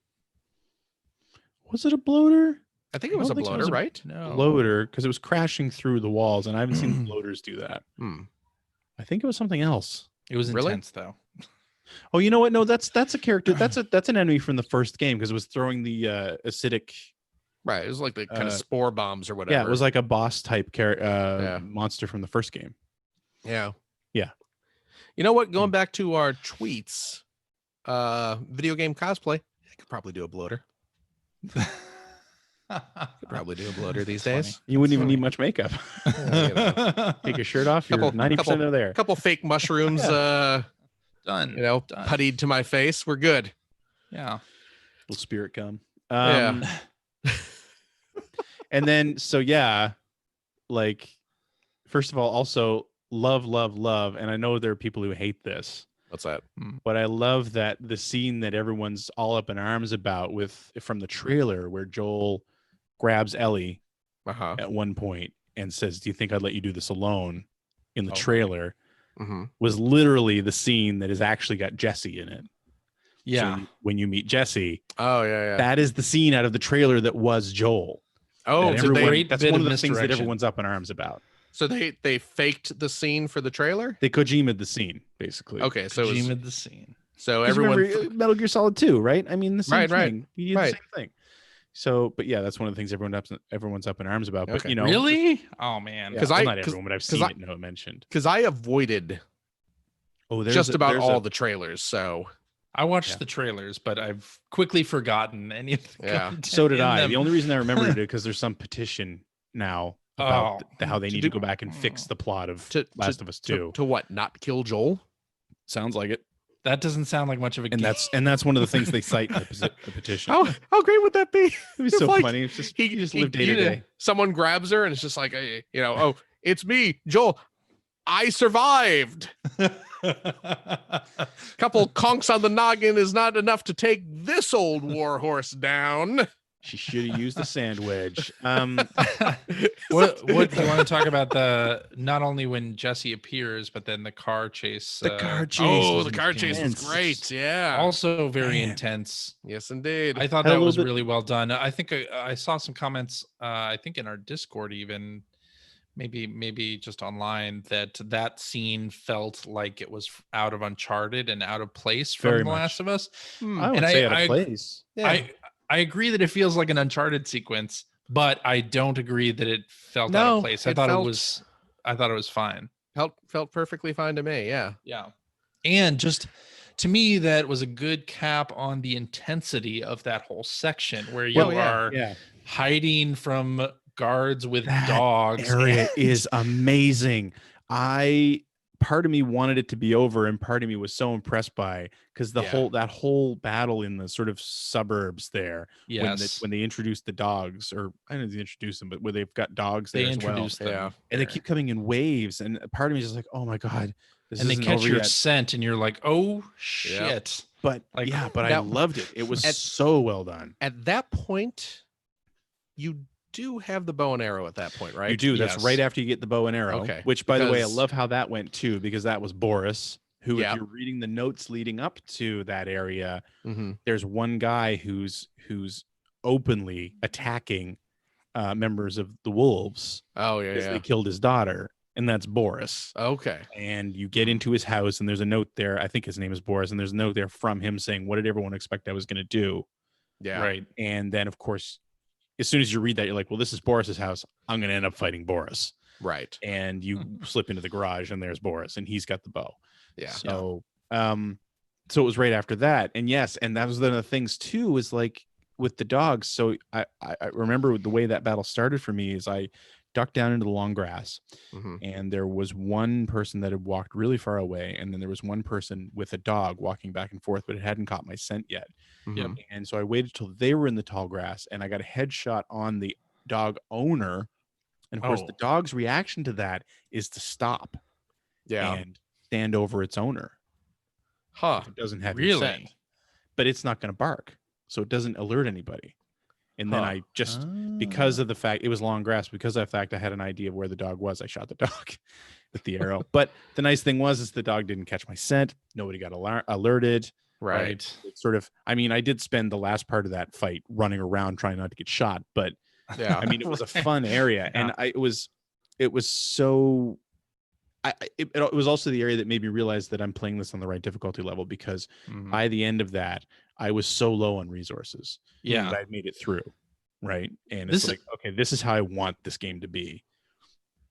Was it a bloater? I think it was a bloater, right? No, bloater, because it was crashing through the walls, and I haven't seen bloaters do that. I think it was something else. It was intense, though. Oh, you know what? No, that's a character. That's an enemy from the first game because it was throwing the acidic. Right, it was like the kind of spore bombs or whatever. Yeah, it was like a boss type monster from the first game. Yeah. You know what? Going back to our tweets, video game cosplay, I could probably do a bloater. Could probably do a bloater these days. You wouldn't even need much makeup. Take your shirt off. You're 90% of there. A couple fake mushrooms. Done. Done. Puttied to my face. We're good. Yeah. Little spirit gum. Yeah. And then, first of all, also love. And I know there are people who hate this. What's that? But I love that the scene that everyone's all up in arms about from the trailer where Joel grabs Ellie at one point and says, "Do you think I'd let you do this alone?" in the trailer was literally the scene that has actually got Jesse in it. Yeah. So when you meet Jesse, that is the scene out of the trailer that was Joel. Oh, that's one of the things that everyone's up in arms about. So they faked the scene for the trailer? They Kojima'd the scene, basically. Okay, so Kojima'd the scene. So everyone Metal Gear Solid 2, right? I mean, the same thing. You did the same thing. So, but yeah, that's one of the things everyone's up in arms about. But really? Oh man, because not everyone, but I've seen it mentioned. Because I avoided just about all the trailers. So I watched the trailers, but I've quickly forgotten any of the content. So did I. Them. The only reason I remembered it because there's some petition now about how they need to go back and fix the plot of Last of Us 2. To what? Not kill Joel? Sounds like it. That doesn't sound like much of a game. And that's one of the things they cite in the petition. How great would that be? It'd be so funny. It's just he just lived day to day. Someone grabs her and it's just like, oh, it's me, Joel. I survived. Couple conks on the noggin is not enough to take this old war horse down. She should have used the sand wedge. What do you want to talk about? Not only when Jesse appears, but then the car chase. The car chase. Oh, the car chase was great. Yeah. Also very intense. Yes, indeed. I thought that was really well done. I think I saw some comments. I think in our Discord even. Maybe just online that scene felt like it was out of Uncharted and out of place from The Last of Us. I would say out of place. Yeah. I agree that it feels like an Uncharted sequence, but I don't agree that it felt out of place. I thought it was fine. Felt perfectly fine to me. Yeah. Yeah. And just to me, that was a good cap on the intensity of that whole section where you are hiding from guards with dogs. Area is amazing. I part of me wanted it to be over, and part of me was so impressed by because that whole battle in the sort of suburbs there, Yes, when they introduced the dogs, or I don't know if they introduced them, but where they've got dogs there they as well. introduced them, and they keep coming in waves, and part of me is just like, oh my god, this and they isn't catch over your yet. scent, and you're like, oh shit. Yep. But Like, but I loved it. It was so well done. At that point, you do have the bow and arrow at that point, right? You do. That's Yes. right after you get the bow and arrow. Okay. Which, by the way, I Because- love how that went too, because that was Boris, who, Yep. if you're reading the notes leading up to that area, Mhm. there's one guy who's openly attacking members of the wolves Oh because yeah. they killed his daughter, and that's Boris. Okay. And you get into his house, and there's a note there. I think his name is Boris, and there's a note there from him saying, "What did everyone expect I was going to do?" Yeah. Right. And then, of course, as soon as you read that, you're like, well, this is Boris's house. I'm going to end up fighting Boris. Right. And you slip into the garage, and there's Boris, and he's got the bow. Yeah. So, so it was right after that. And yes, and that was one of the things too, is like with the dogs. So I remember the way that battle started for me is I ducked down into the long grass, Mhm. and there was one person that had walked really far away, and then there was one person with a dog walking back and forth, but it hadn't caught my scent yet. Mhm. And so I waited till they were in the tall grass, and I got a headshot on the dog owner. And of course, the dog's reaction to that is to stop Yeah. and stand over its owner. Huh. If it doesn't have your scent, but it's not going to bark, so it doesn't alert anybody. And then I just, because of the fact it was long grass, because of the fact I had an idea of where the dog was, I shot the dog with the arrow. But the nice thing was the dog didn't catch my scent. Nobody got alerted. Right. It's sort of, I mean, I did spend the last part of that fight running around trying not to get shot, but Yeah. I mean, it was a fun area, and it was so. It was also the area that made me realize that I'm playing this on the right difficulty level, because by the end of that, I was so low on resources. Yeah, that I made it through, right? And it's like, okay, this is how I want this game to be.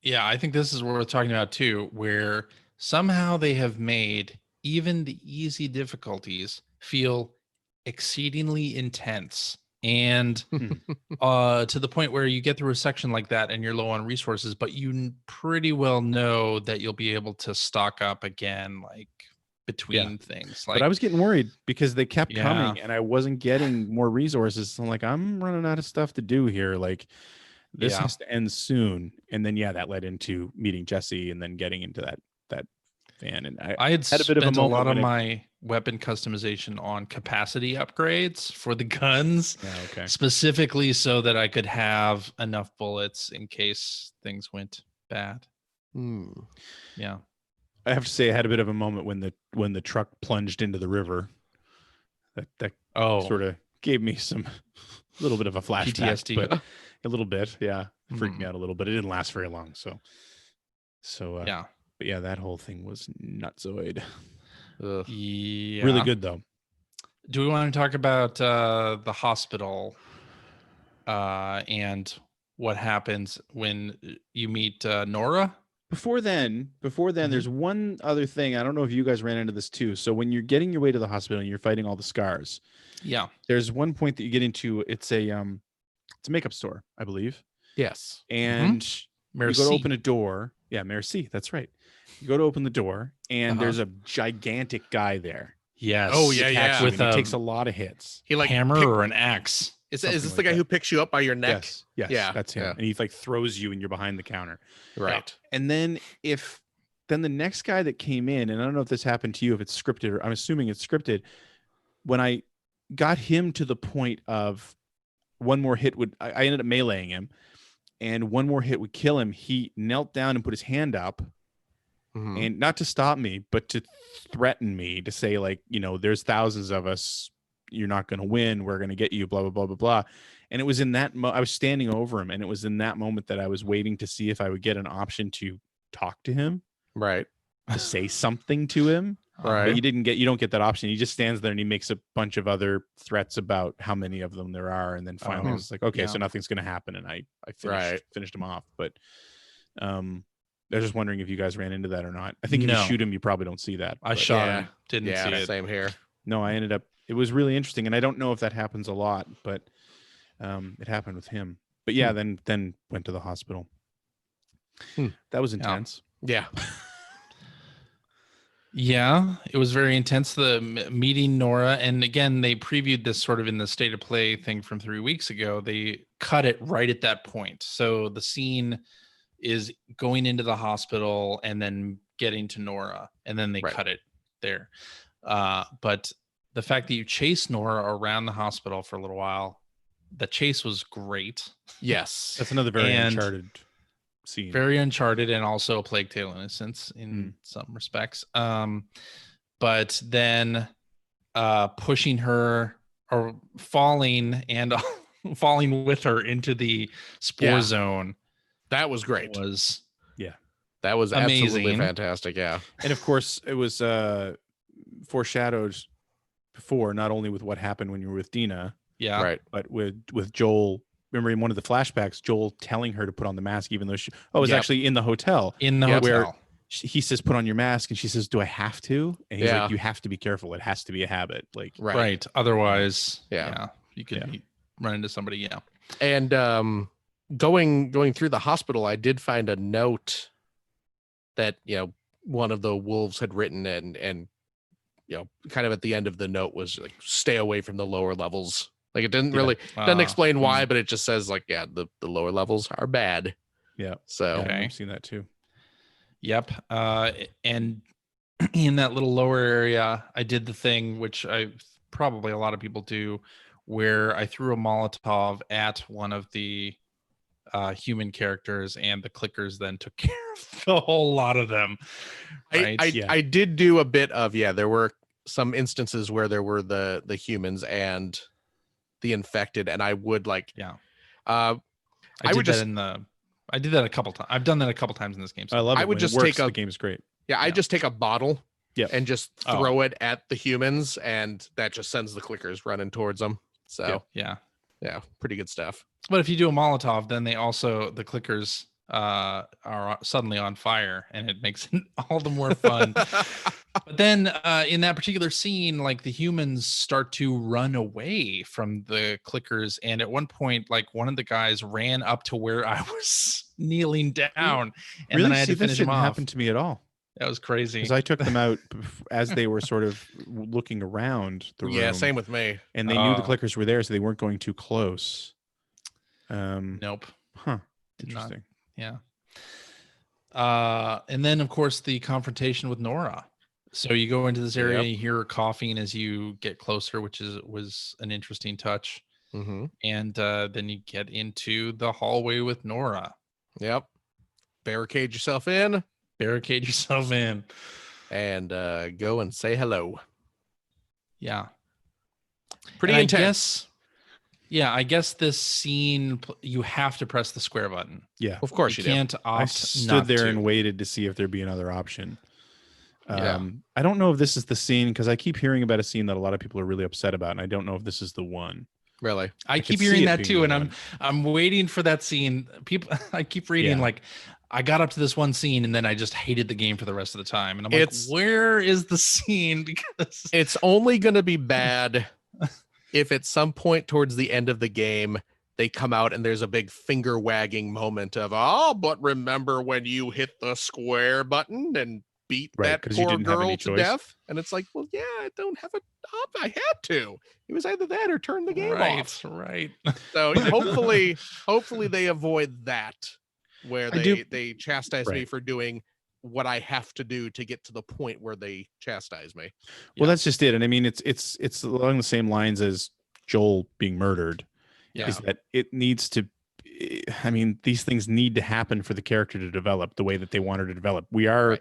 Yeah, I think this is what we're talking about too, where somehow they have made even the easy difficulties feel exceedingly intense, and to the point where you get through a section like that and you're low on resources, but you pretty well know that you'll be able to stock up again, like between things. Like, but I was getting worried because they kept coming, and I wasn't getting more resources. So I'm like, I'm running out of stuff to do here. Like, this has to end soon. And then that led into meeting Jesse and then getting into that van. And I had a bit of a lot of my weapon customization on capacity upgrades for the guns, specifically so that I could have enough bullets in case things went bad. Yeah, I have to say I had a bit of a moment when the truck plunged into the river. That sort of gave me some little bit of a flashback, PTSD. but a little bit, freaked me out a little bit. It didn't last very long, so yeah. But yeah, that whole thing was nutsoid. Yeah. Really good though. Do we want to talk about the hospital and what happens when you meet Nora? Before then, there's one other thing. I don't know if you guys ran into this too. So when you're getting your way to the hospital and you're fighting all the scars, there's one point that you get into. It's a makeup store, I believe. Yes. And you go to open a door. Yeah, Merci. That's right. You go to open the door, and there's a gigantic guy there. Yes. Oh yeah. With he takes a lot of hits. He like hammer or an axe. Is this the guy who picks you up by your neck? Yes. Yeah. That's him. Yeah. And he like throws you, and you're behind the counter. Right. And then the next guy that came in, and I don't know if this happened to you, if it's scripted, or I'm assuming it's scripted. When I got him to the point of one more hit I ended up meleeing him, and one more hit would kill him. He knelt down and put his hand up, and not to stop me, but to threaten me, to say, like, there's thousands of us. You're not going to win. We're going to get you, blah, blah, blah, blah, blah. And it was in that I was standing over him, and it was in that moment that I was waiting to see if I would get an option to talk to him, right, to say something to him. Right. But you don't get that option. He just stands there and he makes a bunch of other threats about how many of them there are. And then finally it's like, okay, so nothing's going to happen. And I finished him off. But I was just wondering if you guys ran into that or not. I think if you shoot him, you probably don't see that. I shot him. Didn't see it. Same here. No, it was really interesting. And I don't know if that happens a lot, but it happened with him. But yeah, then went to the hospital. That was intense. Yeah. Yeah, it was very intense. The meeting Nora, and again, they previewed this sort of in the state of play thing from 3 weeks ago. They cut it right at that point. So the scene is going into the hospital and then getting to Nora, and then they cut it there. But the fact that you chase Nora around the hospital for a little while, the chase was great. Yes, that's another very Uncharted scene. Very Uncharted, and also a Plague Tale Innocence in some respects. But then pushing her or falling and falling with her into the spore zone. That was great. That was amazing. Absolutely fantastic. Yeah. And of course it was foreshadowed before, not only with what happened when you were with Dina, but with Joel. Remember in one of the flashbacks, Joel telling her to put on the mask, even though it was actually in the hotel. Where he says, "Put on your mask," and she says, "Do I have to?" And he's like, "You have to be careful. It has to be a habit." Like, right. Otherwise, you could run into somebody. Yeah. And going through the hospital, I did find a note that one of the wolves had written, and kind of at the end of the note was like, "Stay away from the lower levels." Like it didn't really doesn't explain why, but it just says like, the lower levels are bad. Yeah. So I've seen that too. Yep. And in that little lower area, I did the thing which probably a lot of people do, where I threw a Molotov at one of the human characters, and the clickers then took care of a whole lot of them. Right? I did do a bit of there were some instances where there were the humans and the infected, and I would I did that a couple times. I've done that a couple times in this game. So I love it. I would just take the game is great. I just take a bottle and just throw it at the humans, and that just sends the clickers running towards them. So yeah, pretty good stuff. But if you do a Molotov, then the clickers are suddenly on fire, and it makes it all the more fun. But then in that particular scene, like the humans start to run away from the clickers, and at one point, like one of the guys ran up to where I was kneeling down, and then I had to finish him off. Happened to me at all. That was crazy. Because I took them out as they were sort of looking around the room. Yeah, same with me. And they knew the clickers were there, so they weren't going too close. Nope. Huh. Interesting. Yeah. And then of course the confrontation with Nora. So you go into this area and you hear her coughing as you get closer, which was an interesting touch. Mm-hmm. And then you get into the hallway with Nora. Yep. Barricade yourself in. And go and say hello. Yeah. Pretty intense. I guess this scene, you have to press the square button. Yeah. Of course you can't opt I stood there and waited to see if there'd be another option. I don't know if this is the scene, because I keep hearing about a scene that a lot of people are really upset about, and I don't know if this is the one. Really? I keep hearing that too, and I'm waiting for that scene. I keep reading like, I got up to this one scene and then I just hated the game for the rest of the time, and I'm like, where is the scene? Because it's only going to be bad if at some point towards the end of the game they come out and there's a big finger wagging moment of, but remember when you hit the square button and beat that poor girl to death? And it's like, well, yeah, I don't have I had to. It was either that or turn the game off. Right. So hopefully they avoid that, where they chastise me for doing what I have to do to get to the point where they chastise me. Well, that's just it. And I mean, it's along the same lines as Joel being murdered. Is that it needs to, I mean, these things need to happen for the character to develop the way that they want her to develop. We are,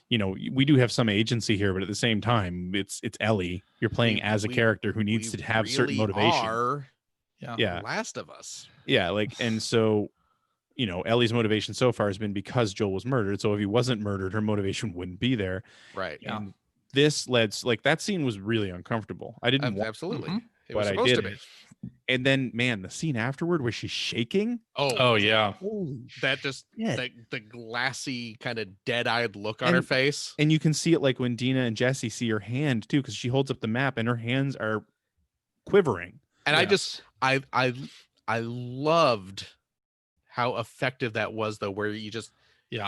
we do have some agency here, but at the same time, it's Ellie. You're playing as a character who needs to have certain motivation. Last of Us. Yeah. And so, Ellie's motivation so far has been because Joel was murdered. So if he wasn't murdered, her motivation wouldn't be there. Right. Yeah. And this that scene was really uncomfortable. I didn't absolutely. It but was I supposed did. to be. And then, man, the scene afterward where she's shaking. Oh yeah. That just the glassy kind of dead-eyed look on her face. And you can see it like when Dina and Jesse see her hand too, because she holds up the map and her hands are quivering. And I loved how effective that was, though, where you just you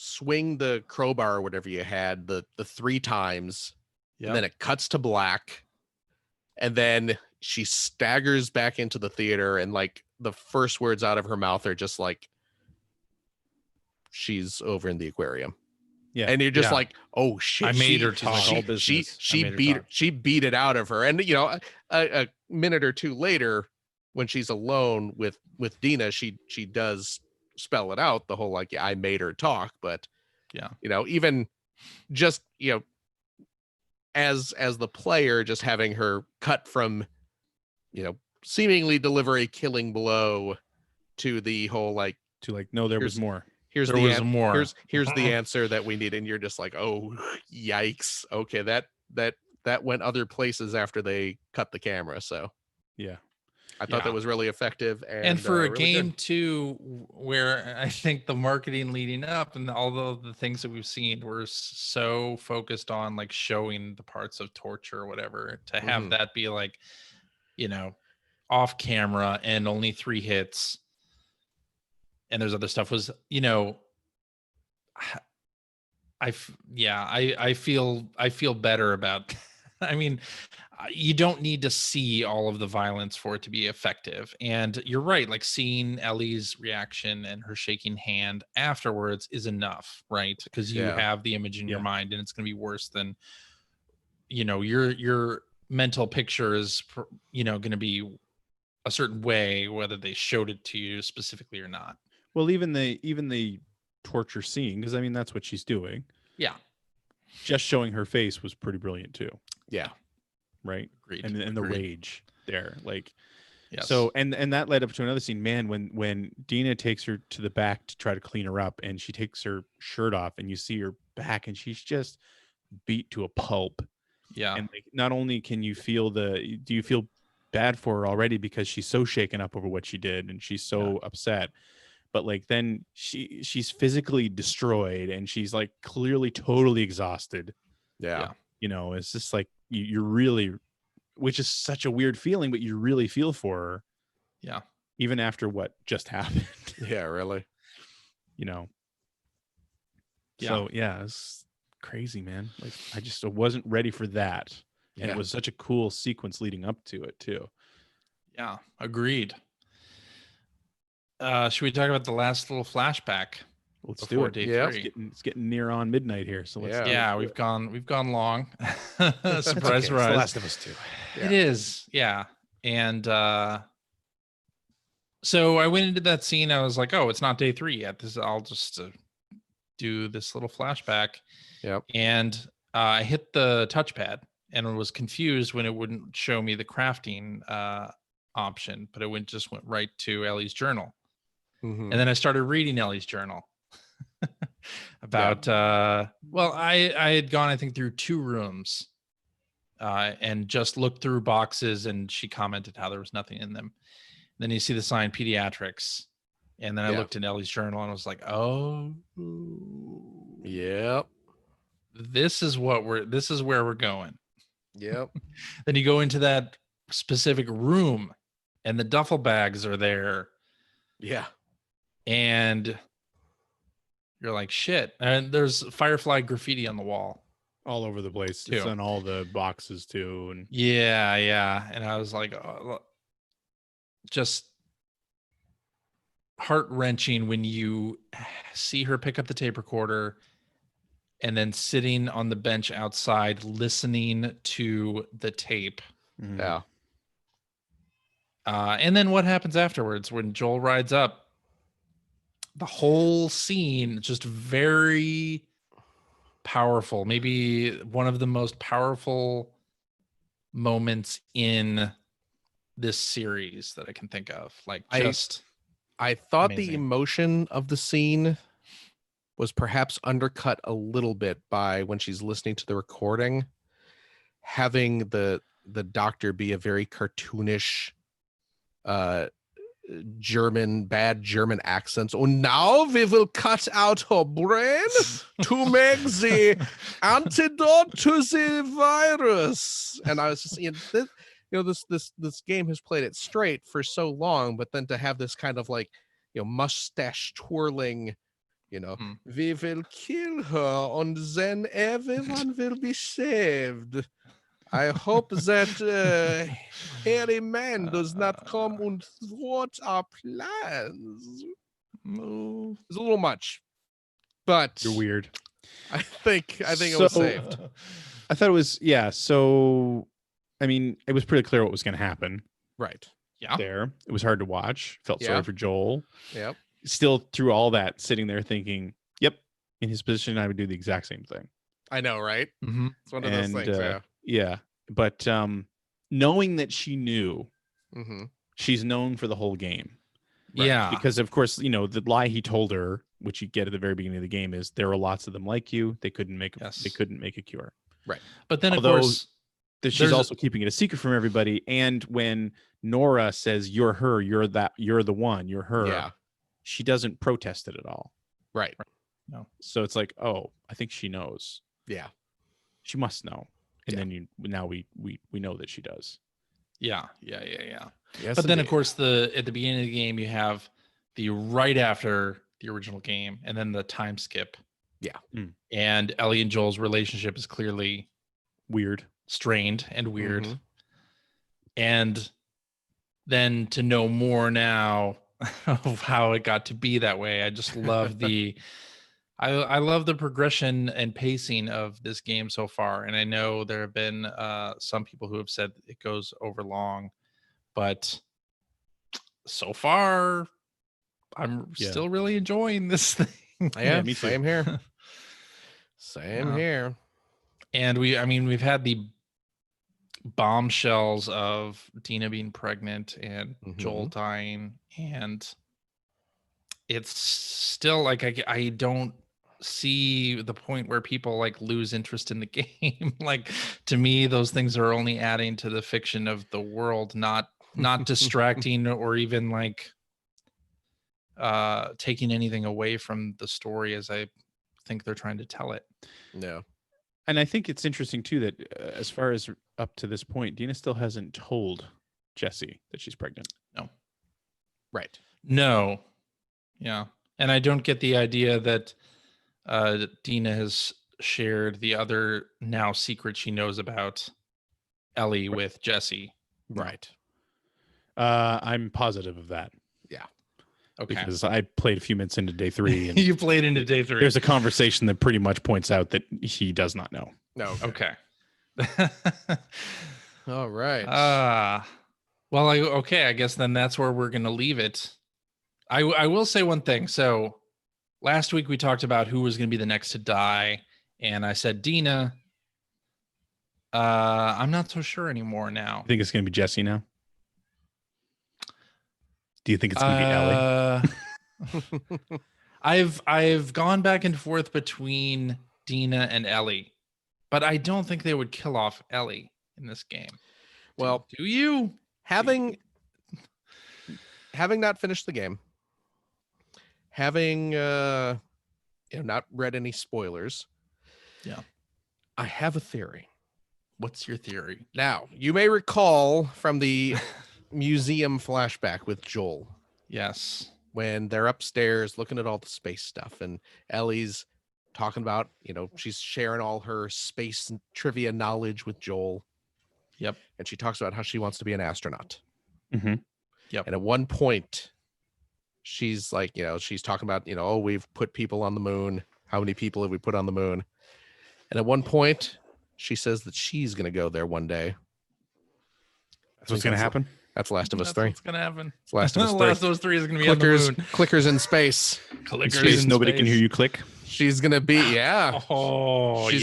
swing the crowbar or whatever you had the 3 times, and then it cuts to black, and then she staggers back into the theater, and like the first words out of her mouth are just like, she's over in the aquarium. Yeah. And you're just like, oh shit, I made her talk. She beat it out of her. And you know, a minute or two later, when she's alone with Dina, she does spell it out, the whole like, I made her talk. But you know, even just, you know, as the player, just having her cut from, you know, seemingly deliver a killing blow to the whole like, no, there was more. Here's the answer that we need, and you're just like, oh yikes, okay, that went other places after they cut the camera. So yeah, I thought that was really effective, and for a really game good. too, where I think the marketing leading up and all the things that we've seen were so focused on like showing the parts of torture or whatever, to have that be like, you know, off camera and only 3 hits. And there's other stuff was, you know, I feel better about, I mean, you don't need to see all of the violence for it to be effective. And you're right, like seeing Ellie's reaction and her shaking hand afterwards is enough, right? Because you have the image in your mind, and it's going to be worse than, you know, your mental picture is, you know, going to be a certain way, whether they showed it to you specifically or not. Well, even the torture scene, because I mean that's what she's doing. Yeah, just showing her face was pretty brilliant too. Yeah, right. Agreed. And the rage there, like, yes. So and that led up to another scene, man. When Dina takes her to the back to try to clean her up, and she takes her shirt off, and you see her back, and she's just beat to a pulp. Yeah. And like, not only can you feel do you feel bad for her already because she's so shaken up over what she did, and she's so upset. But like then she's physically destroyed, and she's like clearly totally exhausted. Yeah. You know, it's just like you're really, which is such a weird feeling, but you really feel for her. Yeah. Even after what just happened. Yeah, really. You know. Yeah. So yeah, it's crazy, man. Like I just wasn't ready for that. And it was such a cool sequence leading up to it too. Yeah, agreed. Should we talk about the last little flashback? Let's do it. Day 3. It's getting near on midnight here, so let's. We've gone long. Surprise, surprise. The Last of Us 2. Yeah. It is, yeah. And so I went into that scene. I was like, oh, it's not day 3 yet. I'll just do this little flashback. Yep. And I hit the touchpad and was confused when it wouldn't show me the crafting option, but it just went right to Ellie's journal. And then I started reading Ellie's journal about well, I had gone, I think, through 2 rooms and just looked through boxes, and she commented how there was nothing in them. And then you see the sign pediatrics, and then I looked in Ellie's journal and I was like, oh, yep, this is where we're going. Yep. Then you go into that specific room and the duffel bags are there. Yeah. And you're like, shit. And there's Firefly graffiti on the wall. All over the place. Too. It's on all the boxes too. And yeah. And I was like, just heart-wrenching when you see her pick up the tape recorder and then sitting on the bench outside listening to the tape. Yeah. And then what happens afterwards when Joel rides up? The whole scene just very powerful. Maybe one of the most powerful moments in this series that I can think of. Like, just I thought amazing. The emotion of the scene was perhaps undercut a little bit by when she's listening to the recording, having the doctor be a very cartoonish bad German accents. And now we will cut out her brain to make the antidote to the virus. And I was just, this game has played it straight for so long, but then to have this kind of like, mustache twirling We will kill her and then everyone will be saved. I hope that hairy man does not come and thwart our plans. It's a little much, but You're weird. I think it was saved. I thought it was, yeah. So, I mean, it was pretty clear what was going to happen. Right. Yeah. There. It was hard to watch. Felt sorry for Joel. Yep. Still, through all that, sitting there thinking, yep, in his position, I would do the exact same thing. I know, right? Mm-hmm. It's one of those things. Yeah. But knowing that she knew, she's known for the whole game. Right? Yeah. Because, of course, the lie he told her, which you get at the very beginning of the game, is there are lots of them like you. They couldn't make a cure. Right. But then, of course, she's also keeping it a secret from everybody. And when Nora says, you're her, you're the one, you're her, she doesn't protest it at all. Right. No. So it's like, oh, I think she knows. Yeah. She must know. And then now we know that she does. Yeah. Yes, but then, of course, at the beginning of the game, you have the right after the original game, and then the time skip. Yeah. And Ellie and Joel's relationship is clearly weird, strained and weird. And then to know more now of how it got to be that way, I just love I love the progression and pacing of this game so far. And I know there have been some people who have said it goes over long, but so far I'm still really enjoying this thing. Yeah, me too. Same here. Same here. And we've had the bombshells of Dina being pregnant and Joel dying, and it's still like I don't see the point where people like lose interest in the game. Like, to me, those things are only adding to the fiction of the world, not distracting or even like taking anything away from the story as I think they're trying to tell it. No. And I think it's interesting too that as far as up to this point, Dina still hasn't told Jesse that she's pregnant. No. Right. No. Yeah. And I don't get the idea that Dina has shared the other now secret she knows about Ellie with Jesse. Right. I'm positive of that. Yeah. Okay. Because I played a few minutes into day 3. And you played into day 3. There's a conversation that pretty much points out that he does not know. No. Okay. All right. Well, I guess then that's where we're going to leave it. I will say one thing. So last week we talked about who was going to be the next to die, and I said Dina. I'm not so sure anymore now. I think it's going to be Jesse now. Do you think it's going to be Ellie? I've gone back and forth between Dina and Ellie, but I don't think they would kill off Ellie in this game. Well, do you? Having not finished the game, having not read any spoilers, I have a theory. What's your theory? Now, you may recall from the museum flashback with Joel. Yes. When they're upstairs looking at all the space stuff, and Ellie's talking about, she's sharing all her space trivia knowledge with Joel. Yep. And she talks about how she wants to be an astronaut. Yep. And at one point, she's like, she's talking about, oh, we've put people on the moon. How many people have we put on the moon? And at one point, she says that she's going to go there one day. That's what's going to happen? That's Last of Us 3. What's going to happen? It's Last of Us 3. Last of Us 3 is going to be on the moon. Clickers in space. Clickers in nobody space. Can hear you click. She's going to be, she's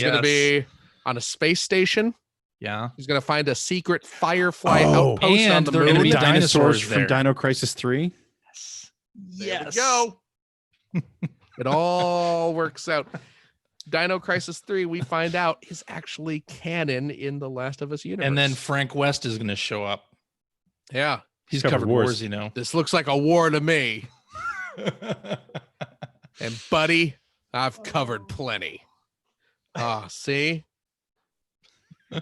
going to be on a space station. Yeah. She's going to find a secret Firefly outpost on the there are moon. gonna be Dinosaurs there. from Dino Crisis 3. There we go. It all works out. Dino Crisis 3, we find out, is actually canon in the Last of Us universe. And then Frank West is going to show up. Yeah. He's covered wars, This looks like a war to me. And buddy, I've covered plenty. See? I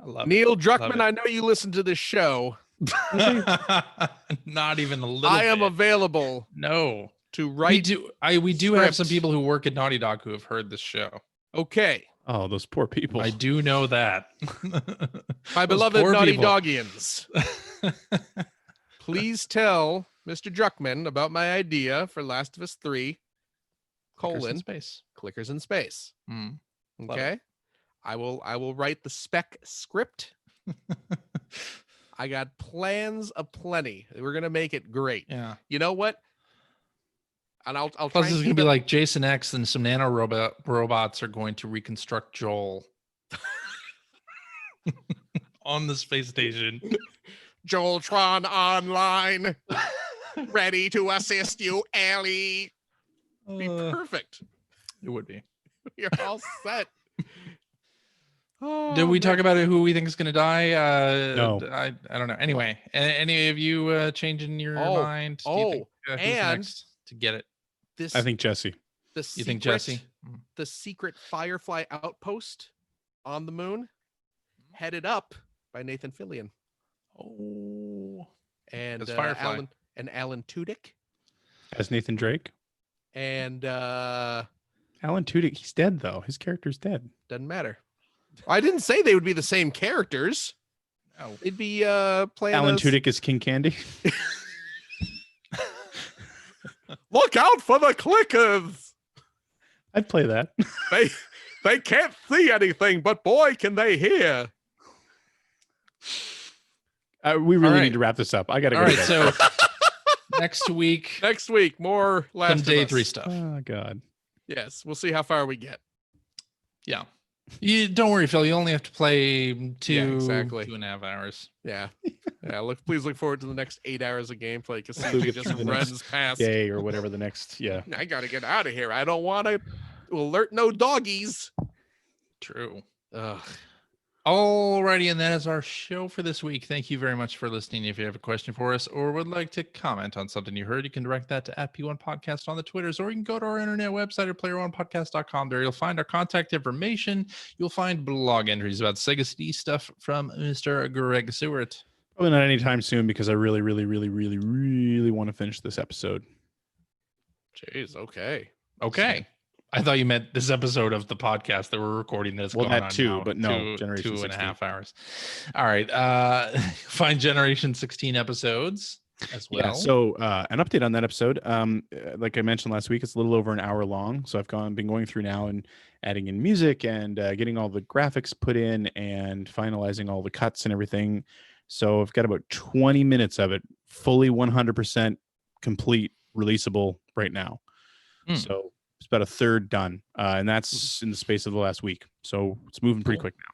love Neil Druckmann, I know you listen to this show. Not even a little I am bit. available. No. to write. We do have some script. people who work at Naughty Dog who have heard this show. Okay. Oh, those poor people. I do know that. My beloved Naughty Dogians. Please tell Mr. Druckmann about my idea for Last of Us 3, Clickers in Space. Okay. I will write the spec script. I got plans aplenty. We're gonna make it great. Yeah. You know what? And I'll Plus, try this is and gonna be like Jason X and some robots are going to reconstruct Joel on the space station. Joeltron online, ready to assist you, Ellie. Be perfect. It would be. You're all set. Did we talk about who we think is going to die? No. I don't know. Anyway, any of you changing your mind? Do you think, who's next to get it? I think Jesse. You think Jesse? The secret Firefly outpost on the moon, headed up by Nathan Fillion. Oh, and Firefly. Alan Tudyk as Nathan Drake. And Alan Tudyk, he's dead though. His character's dead. Doesn't matter. I didn't say they would be the same characters. No, it'd be playing Alan Tudyk is King Candy. Look out for the clickers. I'd play that. They can't see anything, but boy, can they hear. We really need to wrap this up. I gotta go. All right, so next week, more Last of Day Us. 3 stuff. Oh God. Yes, we'll see how far we get. Yeah. You don't worry, Phil. You only have to play exactly 2.5 hours. Yeah. Please look forward to the next 8 hours of gameplay because CJ just runs past day or whatever the next. Yeah. I gotta get out of here. I don't want to alert no doggies. True. Ugh. Alrighty, and that is our show for this week. Thank you very much for listening. If you have a question for us or would like to comment on something you heard, you can direct that to @P1Podcast on the Twitters, or you can go to our internet website at player1podcast.com. There you'll find our contact information. You'll find blog entries about Sega CD stuff from Mr. Greg Seward. Probably not anytime soon because I really, really, really, really, really want to finish this episode. Jeez, okay. I thought you meant this episode of the podcast that we're recording that's going on now. But no, Generation 2.5 hours. All right. Find Generation 16 episodes as well. Yeah, so an update on that episode. Like I mentioned last week, it's a little over an hour long. So I've been going through now and adding in music and getting all the graphics put in and finalizing all the cuts and everything. So I've got about 20 minutes of it fully 100% complete, releasable right now. So it's about a third done, and that's in the space of the last week. So it's moving pretty quick now.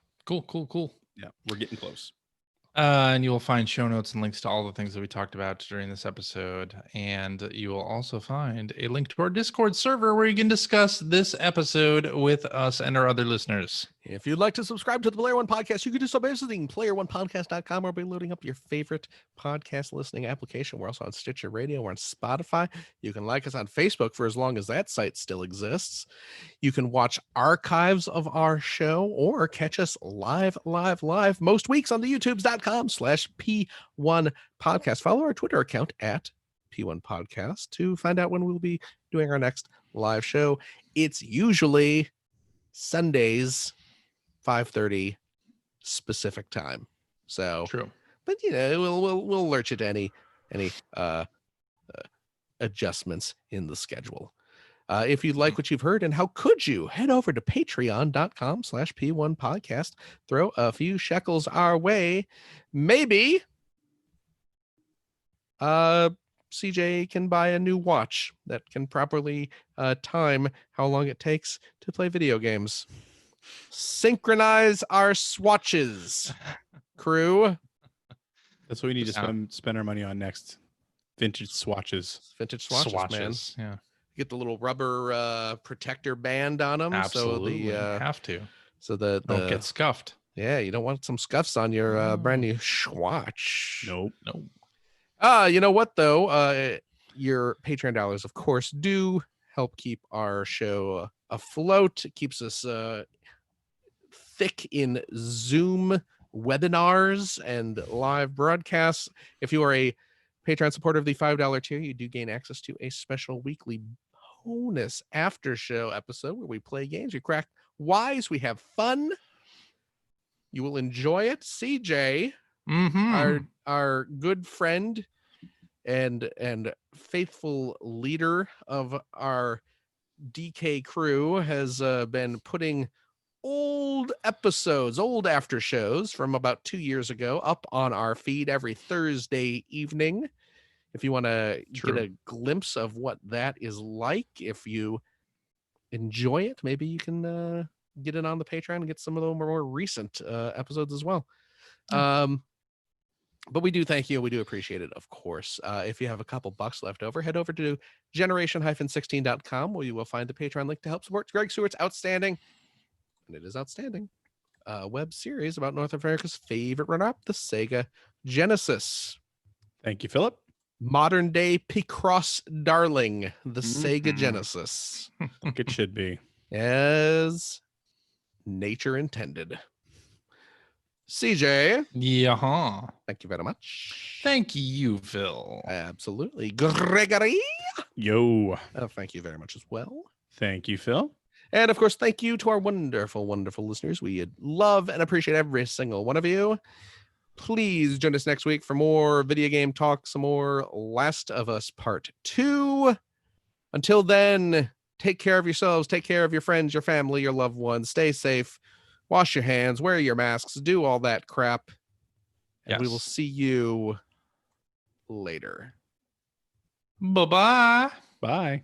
Cool. Yeah, we're getting close. And you will find show notes and links to all the things that we talked about during this episode. And you will also find a link to our Discord server where you can discuss this episode with us and our other listeners. If you'd like to subscribe to the Player One Podcast, you can do so by visiting player1podcast.com or by loading up your favorite podcast listening application. We're also on Stitcher Radio. We're on Spotify. You can like us on Facebook for as long as that site still exists. You can watch archives of our show or catch us live most weeks on the youtubes.com/P1 Podcast. Follow our Twitter account at P1 Podcast to find out when we'll be doing our next live show. It's usually Sundays, 5:30 specific time. So true, but we'll alert you to any adjustments in the schedule. If you like what you've heard, and how could you, head over to patreon.com/P1 Podcast. Throw a few shekels our way. Maybe CJ can buy a new watch that can properly time how long it takes to play video games. Synchronize our swatches, crew. That's what we need to spend our money on next. Vintage swatches. Vintage swatches, man. Yeah. Get the little rubber protector band on them. Absolutely. So have to. So the don't get scuffed. Yeah, you don't want some scuffs on your brand new swatch. Nope. You know what though? Your Patreon dollars, of course, do help keep our show afloat. It keeps us thick in Zoom webinars and live broadcasts. If you are a Patreon supporter of the $5 tier, you do gain access to a special weekly bonus after show episode where we play games, we crack wise, we have fun. You will enjoy it. CJ, our good friend and faithful leader of our DK crew, has been putting old episodes, old after shows from about 2 years ago up on our feed every Thursday evening. If you want to get a glimpse of what that is like, if you enjoy it, maybe you can get it on the Patreon and get some of the more recent episodes as well. But we do thank you. We do appreciate it, of course. If you have a couple bucks left over, head over to generation-16.com where you will find the Patreon link to help support Greg Stewart's outstanding, and it is outstanding, web series about North America's favorite run-up, the Sega Genesis. Thank you, Philip. Modern day Picross darling, the Sega Genesis. Like it should be. As nature intended. CJ. Yeah. Thank you very much. Thank you, Phil. Absolutely. Gregory. Yo. Thank you very much as well. Thank you, Phil. And of course, thank you to our wonderful, wonderful listeners. We love and appreciate every single one of you. Please join us next week for more video game talk, some more Last of Us Part 2. Until then, take care of yourselves, take care of your friends, your family, your loved ones. Stay safe, wash your hands, wear your masks, do all that crap. And we will see you later. Bye-bye. Bye.